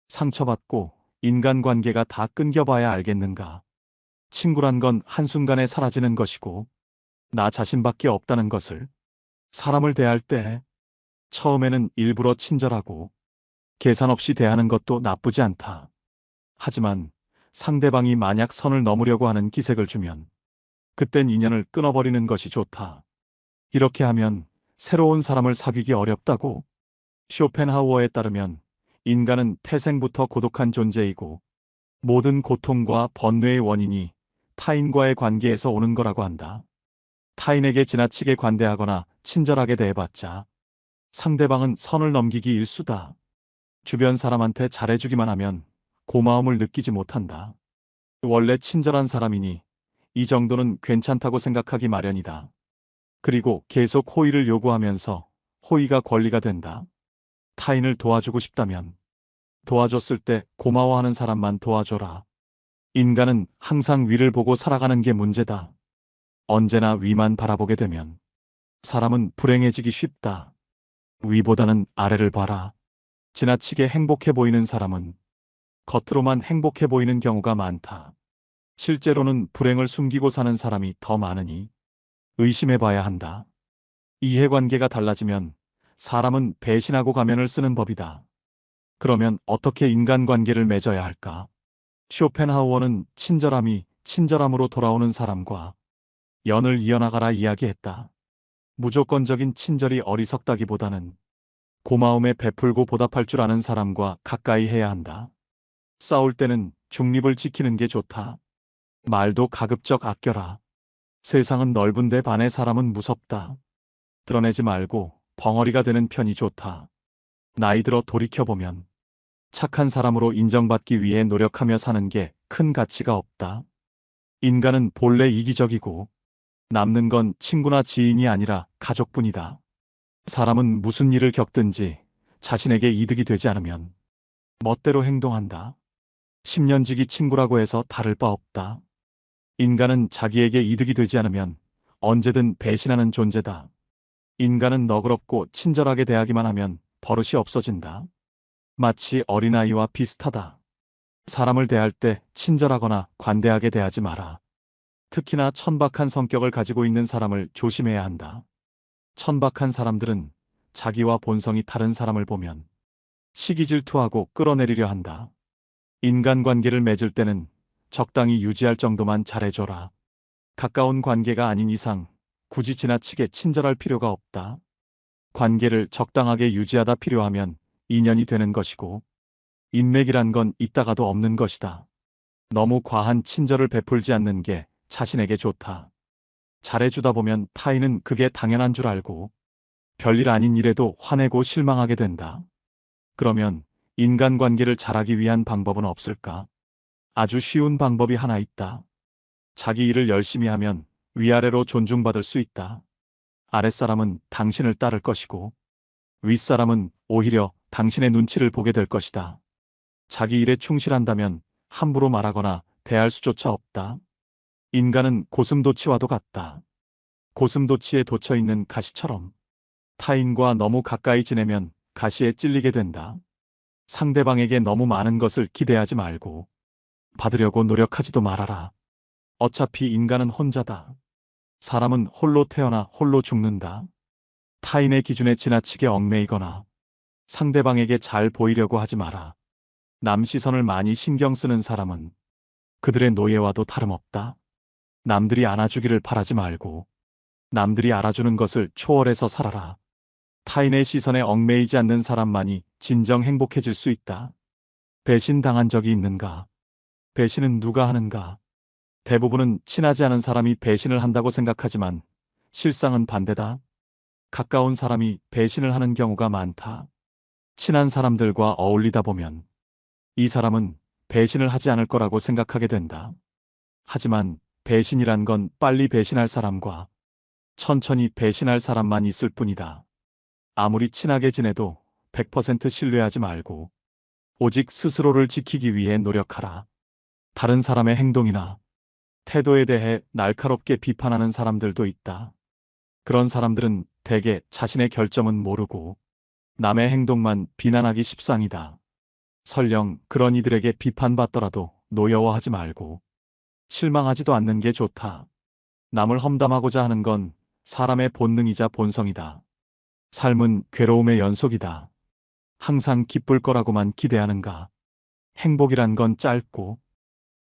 상처받고 인간관계가 다 끊겨봐야 알겠는가? 친구란 건 한순간에 사라지는 것이고 나 자신밖에 없다는 것을. 사람을 대할 때 처음에는 일부러 친절하고 계산 없이 대하는 것도 나쁘지 않다. 하지만 상대방이 만약 선을 넘으려고 하는 기색을 주면 그땐 인연을 끊어버리는 것이 좋다. 이렇게 하면 새로운 사람을 사귀기 어렵다고. 쇼펜하우어에 따르면 인간은 태생부터 고독한 존재이고 모든 고통과 번뇌의 원인이 타인과의 관계에서 오는 거라고 한다. 타인에게 지나치게 관대하거나 친절하게 대해봤자 상대방은 선을 넘기기 일수다. 주변 사람한테 잘해주기만 하면 고마움을 느끼지 못한다. 원래 친절한 사람이니 이 정도는 괜찮다고 생각하기 마련이다. 그리고 계속 호의를 요구하면서 호의가 권리가 된다. 타인을 도와주고 싶다면 도와줬을 때 고마워하는 사람만 도와줘라. 인간은 항상 위를 보고 살아가는 게 문제다. 언제나 위만 바라보게 되면 사람은 불행해지기 쉽다. 위보다는 아래를 봐라. 지나치게 행복해 보이는 사람은 겉으로만 행복해 보이는 경우가 많다. 실제로는 불행을 숨기고 사는 사람이 더 많으니 의심해 봐야 한다. 이해관계가 달라지면 사람은 배신하고 가면을 쓰는 법이다. 그러면 어떻게 인간관계를 맺어야 할까? 쇼펜하우어는 친절함이 친절함으로 돌아오는 사람과 연을 이어나가라 이야기했다. 무조건적인 친절이 어리석다기보다는 고마움에 베풀고 보답할 줄 아는 사람과 가까이 해야 한다. 싸울 때는 중립을 지키는 게 좋다. 말도 가급적 아껴라. 세상은 넓은데 반의 사람은 무섭다. 드러내지 말고 벙어리가 되는 편이 좋다. 나이 들어 돌이켜보면 착한 사람으로 인정받기 위해 노력하며 사는 게 큰 가치가 없다. 인간은 본래 이기적이고 남는 건 친구나 지인이 아니라 가족뿐이다. 사람은 무슨 일을 겪든지 자신에게 이득이 되지 않으면 멋대로 행동한다. 10년지기 친구라고 해서 다를 바 없다. 인간은 자기에게 이득이 되지 않으면 언제든 배신하는 존재다. 인간은 너그럽고 친절하게 대하기만 하면 버릇이 없어진다. 마치 어린아이와 비슷하다. 사람을 대할 때 친절하거나 관대하게 대하지 마라. 특히나 천박한 성격을 가지고 있는 사람을 조심해야 한다. 천박한 사람들은 자기와 본성이 다른 사람을 보면 시기 질투하고 끌어내리려 한다. 인간관계를 맺을 때는 적당히 유지할 정도만 잘해줘라. 가까운 관계가 아닌 이상 굳이 지나치게 친절할 필요가 없다. 관계를 적당하게 유지하다 필요하면 인연이 되는 것이고 인맥이란 건 있다가도 없는 것이다. 너무 과한 친절을 베풀지 않는 게 자신에게 좋다. 잘해주다 보면 타인은 그게 당연한 줄 알고 별일 아닌 일에도 화내고 실망하게 된다. 그러면 인간관계를 잘하기 위한 방법은 없을까? 아주 쉬운 방법이 하나 있다. 자기 일을 열심히 하면 위아래로 존중받을 수 있다. 아랫사람은 당신을 따를 것이고 윗사람은 오히려 당신의 눈치를 보게 될 것이다. 자기 일에 충실한다면 함부로 말하거나 대할 수조차 없다. 인간은 고슴도치와도 같다. 고슴도치에 돋쳐 있는 가시처럼 타인과 너무 가까이 지내면 가시에 찔리게 된다. 상대방에게 너무 많은 것을 기대하지 말고 받으려고 노력하지도 말아라. 어차피 인간은 혼자다. 사람은 홀로 태어나 홀로 죽는다. 타인의 기준에 지나치게 얽매이거나 상대방에게 잘 보이려고 하지 마라. 남 시선을 많이 신경 쓰는 사람은 그들의 노예와도 다름없다. 남들이 안아주기를 바라지 말고 남들이 알아주는 것을 초월해서 살아라. 타인의 시선에 얽매이지 않는 사람만이 진정 행복해질 수 있다. 배신당한 적이 있는가? 배신은 누가 하는가? 대부분은 친하지 않은 사람이 배신을 한다고 생각하지만 실상은 반대다. 가까운 사람이 배신을 하는 경우가 많다. 친한 사람들과 어울리다 보면 이 사람은 배신을 하지 않을 거라고 생각하게 된다. 하지만 배신이란 건 빨리 배신할 사람과 천천히 배신할 사람만 있을 뿐이다. 아무리 친하게 지내도 100% 신뢰하지 말고 오직 스스로를 지키기 위해 노력하라. 다른 사람의 행동이나 태도에 대해 날카롭게 비판하는 사람들도 있다. 그런 사람들은 대개 자신의 결점은 모르고 남의 행동만 비난하기 십상이다. 설령 그런 이들에게 비판받더라도 노여워하지 말고 실망하지도 않는 게 좋다. 남을 험담하고자 하는 건 사람의 본능이자 본성이다. 삶은 괴로움의 연속이다. 항상 기쁠 거라고만 기대하는가? 행복이란 건 짧고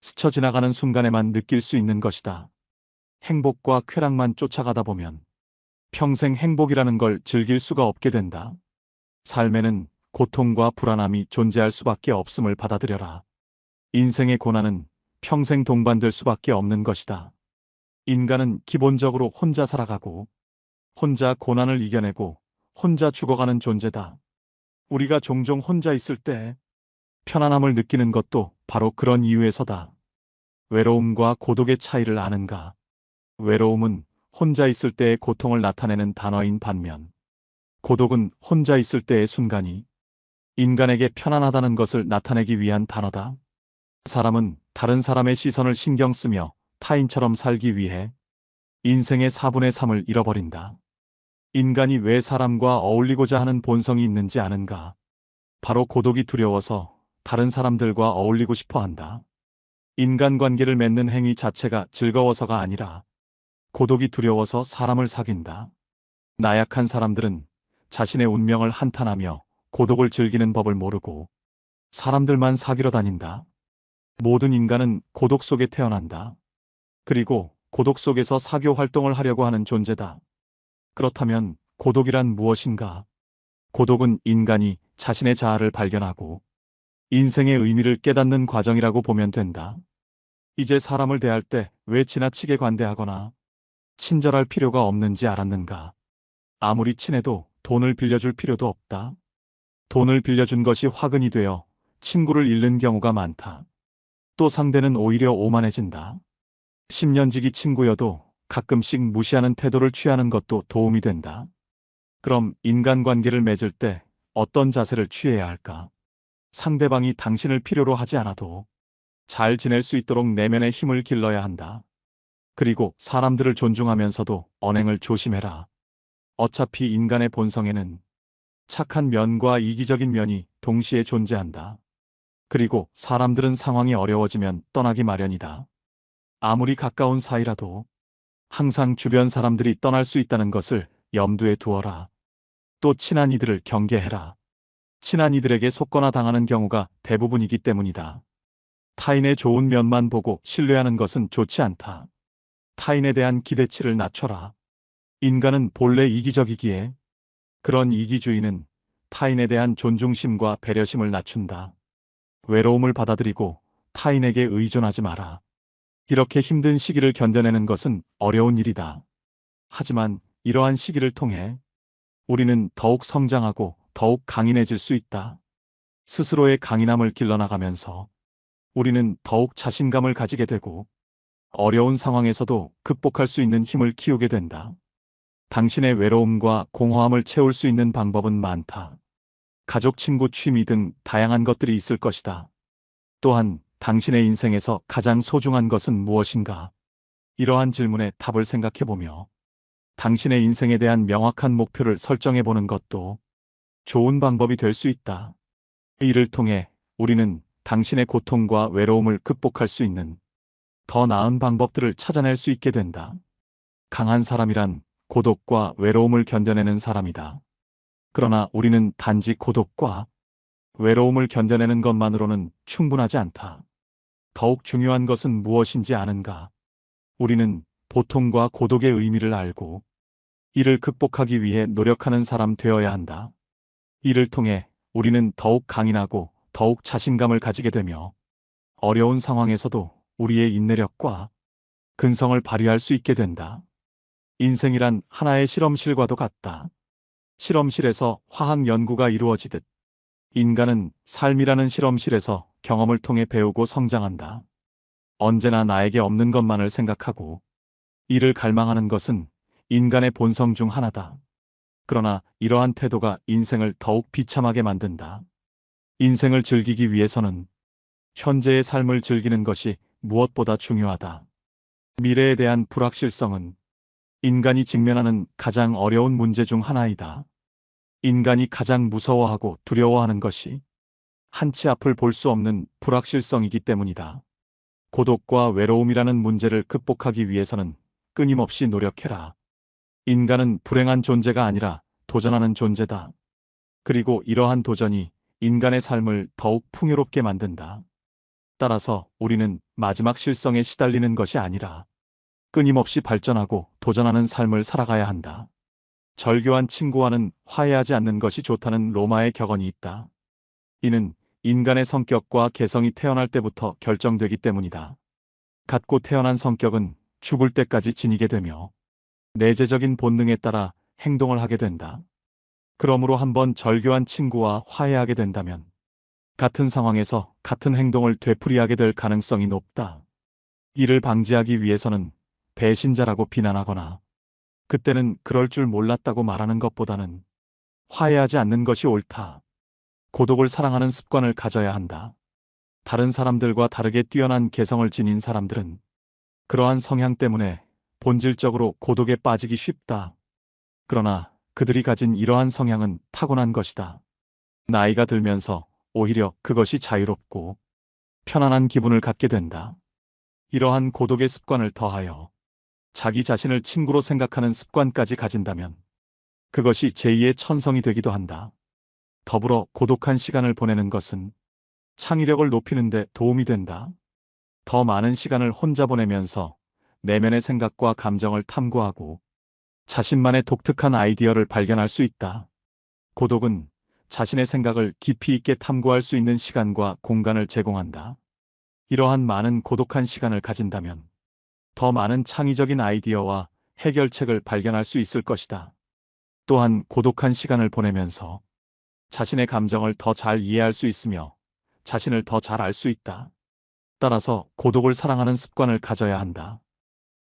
스쳐 지나가는 순간에만 느낄 수 있는 것이다. 행복과 쾌락만 쫓아가다 보면 평생 행복이라는 걸 즐길 수가 없게 된다. 삶에는 고통과 불안함이 존재할 수밖에 없음을 받아들여라. 인생의 고난은 평생 동반될 수밖에 없는 것이다. 인간은 기본적으로 혼자 살아가고 혼자 고난을 이겨내고 혼자 죽어가는 존재다. 우리가 종종 혼자 있을 때 편안함을 느끼는 것도 바로 그런 이유에서다. 외로움과 고독의 차이를 아는가? 외로움은 혼자 있을 때의 고통을 나타내는 단어인 반면 고독은 혼자 있을 때의 순간이 인간에게 편안하다는 것을 나타내기 위한 단어다. 사람은 다른 사람의 시선을 신경 쓰며 타인처럼 살기 위해 인생의 4분의 3을 잃어버린다. 인간이 왜 사람과 어울리고자 하는 본성이 있는지 아는가? 바로 고독이 두려워서 다른 사람들과 어울리고 싶어 한다. 인간관계를 맺는 행위 자체가 즐거워서가 아니라 고독이 두려워서 사람을 사귄다. 나약한 사람들은 자신의 운명을 한탄하며 고독을 즐기는 법을 모르고 사람들만 사귀러 다닌다. 모든 인간은 고독 속에 태어난다. 그리고 고독 속에서 사교 활동을 하려고 하는 존재다. 그렇다면 고독이란 무엇인가? 고독은 인간이 자신의 자아를 발견하고 인생의 의미를 깨닫는 과정이라고 보면 된다. 이제 사람을 대할 때 왜 지나치게 관대하거나 친절할 필요가 없는지 알았는가? 아무리 친해도 돈을 빌려줄 필요도 없다. 돈을 빌려준 것이 화근이 되어 친구를 잃는 경우가 많다. 또 상대는 오히려 오만해진다. 10년지기 친구여도 가끔씩 무시하는 태도를 취하는 것도 도움이 된다. 그럼 인간관계를 맺을 때 어떤 자세를 취해야 할까? 상대방이 당신을 필요로 하지 않아도 잘 지낼 수 있도록 내면의 힘을 길러야 한다. 그리고 사람들을 존중하면서도 언행을 조심해라. 어차피 인간의 본성에는 착한 면과 이기적인 면이 동시에 존재한다. 그리고 사람들은 상황이 어려워지면 떠나기 마련이다. 아무리 가까운 사이라도 항상 주변 사람들이 떠날 수 있다는 것을 염두에 두어라. 또 친한 이들을 경계해라. 친한 이들에게 속거나 당하는 경우가 대부분이기 때문이다. 타인의 좋은 면만 보고 신뢰하는 것은 좋지 않다. 타인에 대한 기대치를 낮춰라. 인간은 본래 이기적이기에 그런 이기주의는 타인에 대한 존중심과 배려심을 낮춘다. 외로움을 받아들이고 타인에게 의존하지 마라. 이렇게 힘든 시기를 견뎌내는 것은 어려운 일이다. 하지만 이러한 시기를 통해 우리는 더욱 성장하고 더욱 강인해질 수 있다. 스스로의 강인함을 길러나가면서 우리는 더욱 자신감을 가지게 되고 어려운 상황에서도 극복할 수 있는 힘을 키우게 된다. 당신의 외로움과 공허함을 채울 수 있는 방법은 많다. 가족, 친구, 취미 등 다양한 것들이 있을 것이다. 또한 당신의 인생에서 가장 소중한 것은 무엇인가? 이러한 질문에 답을 생각해보며 당신의 인생에 대한 명확한 목표를 설정해보는 것도 좋은 방법이 될 수 있다. 이를 통해 우리는 당신의 고통과 외로움을 극복할 수 있는 더 나은 방법들을 찾아낼 수 있게 된다. 강한 사람이란 고독과 외로움을 견뎌내는 사람이다. 그러나 우리는 단지 고독과 외로움을 견뎌내는 것만으로는 충분하지 않다. 더욱 중요한 것은 무엇인지 아는가? 우리는 고통과 고독의 의미를 알고 이를 극복하기 위해 노력하는 사람 되어야 한다. 이를 통해 우리는 더욱 강인하고 더욱 자신감을 가지게 되며 어려운 상황에서도 우리의 인내력과 근성을 발휘할 수 있게 된다. 인생이란 하나의 실험실과도 같다. 실험실에서 화학 연구가 이루어지듯 인간은 삶이라는 실험실에서 경험을 통해 배우고 성장한다. 언제나 나에게 없는 것만을 생각하고 이를 갈망하는 것은 인간의 본성 중 하나다. 그러나 이러한 태도가 인생을 더욱 비참하게 만든다. 인생을 즐기기 위해서는 현재의 삶을 즐기는 것이 무엇보다 중요하다. 미래에 대한 불확실성은 인간이 직면하는 가장 어려운 문제 중 하나이다. 인간이 가장 무서워하고 두려워하는 것이 한치 앞을 볼 수 없는 불확실성이기 때문이다. 고독과 외로움이라는 문제를 극복하기 위해서는 끊임없이 노력해라. 인간은 불행한 존재가 아니라 도전하는 존재다. 그리고 이러한 도전이 인간의 삶을 더욱 풍요롭게 만든다. 따라서 우리는 마지막 실성에 시달리는 것이 아니라 끊임없이 발전하고 도전하는 삶을 살아가야 한다. 절교한 친구와는 화해하지 않는 것이 좋다는 로마의 격언이 있다. 이는 인간의 성격과 개성이 태어날 때부터 결정되기 때문이다. 갖고 태어난 성격은 죽을 때까지 지니게 되며 내재적인 본능에 따라 행동을 하게 된다. 그러므로 한번 절교한 친구와 화해하게 된다면 같은 상황에서 같은 행동을 되풀이하게 될 가능성이 높다. 이를 방지하기 위해서는 배신자라고 비난하거나 그때는 그럴 줄 몰랐다고 말하는 것보다는 화해하지 않는 것이 옳다. 고독을 사랑하는 습관을 가져야 한다. 다른 사람들과 다르게 뛰어난 개성을 지닌 사람들은 그러한 성향 때문에 본질적으로 고독에 빠지기 쉽다. 그러나 그들이 가진 이러한 성향은 타고난 것이다. 나이가 들면서 오히려 그것이 자유롭고 편안한 기분을 갖게 된다. 이러한 고독의 습관을 더하여 자기 자신을 친구로 생각하는 습관까지 가진다면 그것이 제2의 천성이 되기도 한다. 더불어 고독한 시간을 보내는 것은 창의력을 높이는 데 도움이 된다. 더 많은 시간을 혼자 보내면서 내면의 생각과 감정을 탐구하고 자신만의 독특한 아이디어를 발견할 수 있다. 고독은 자신의 생각을 깊이 있게 탐구할 수 있는 시간과 공간을 제공한다. 이러한 많은 고독한 시간을 가진다면 더 많은 창의적인 아이디어와 해결책을 발견할 수 있을 것이다. 또한 고독한 시간을 보내면서 자신의 감정을 더 잘 이해할 수 있으며 자신을 더 잘 알 수 있다. 따라서 고독을 사랑하는 습관을 가져야 한다.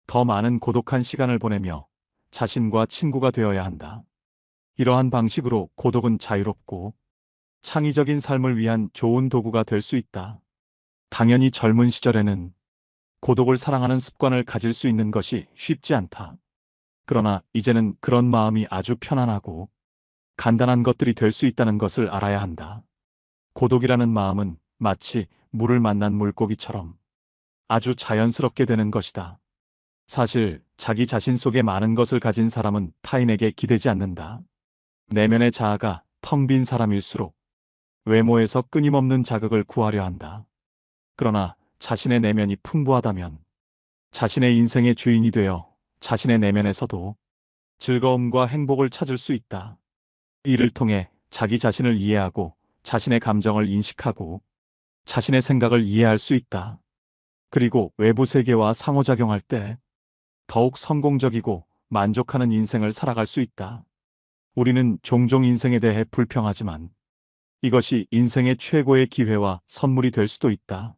더 많은 고독한 시간을 보내며 자신과 친구가 되어야 한다. 이러한 방식으로 고독은 자유롭고 창의적인 삶을 위한 좋은 도구가 될 수 있다. 당연히 젊은 시절에는 고독을 사랑하는 습관을 가질 수 있는 것이 쉽지 않다. 그러나 이제는 그런 마음이 아주 편안하고 간단한 것들이 될 수 있다는 것을 알아야 한다. 고독이라는 마음은 마치 물을 만난 물고기처럼 아주 자연스럽게 되는 것이다. 사실 자기 자신 속에 많은 것을 가진 사람은 타인에게 기대지 않는다. 내면의 자아가 텅 빈 사람일수록 외모에서 끊임없는 자극을 구하려 한다. 그러나 자신의 내면이 풍부하다면 자신의 인생의 주인이 되어 자신의 내면에서도 즐거움과 행복을 찾을 수 있다. 이를 통해 자기 자신을 이해하고 자신의 감정을 인식하고 자신의 생각을 이해할 수 있다. 그리고 외부 세계와 상호작용할 때 더욱 성공적이고 만족하는 인생을 살아갈 수 있다. 우리는 종종 인생에 대해 불평하지만 이것이 인생의 최고의 기회와 선물이 될 수도 있다.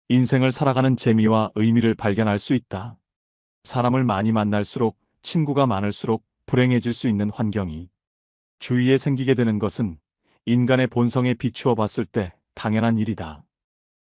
인생을 살아가는 재미와 의미를 발견할 수 있다. 사람을 많이 만날수록, 친구가 많을수록 불행해질 수 있는 환경이 주위에 생기게 되는 것은 인간의 본성에 비추어 봤을 때 당연한 일이다.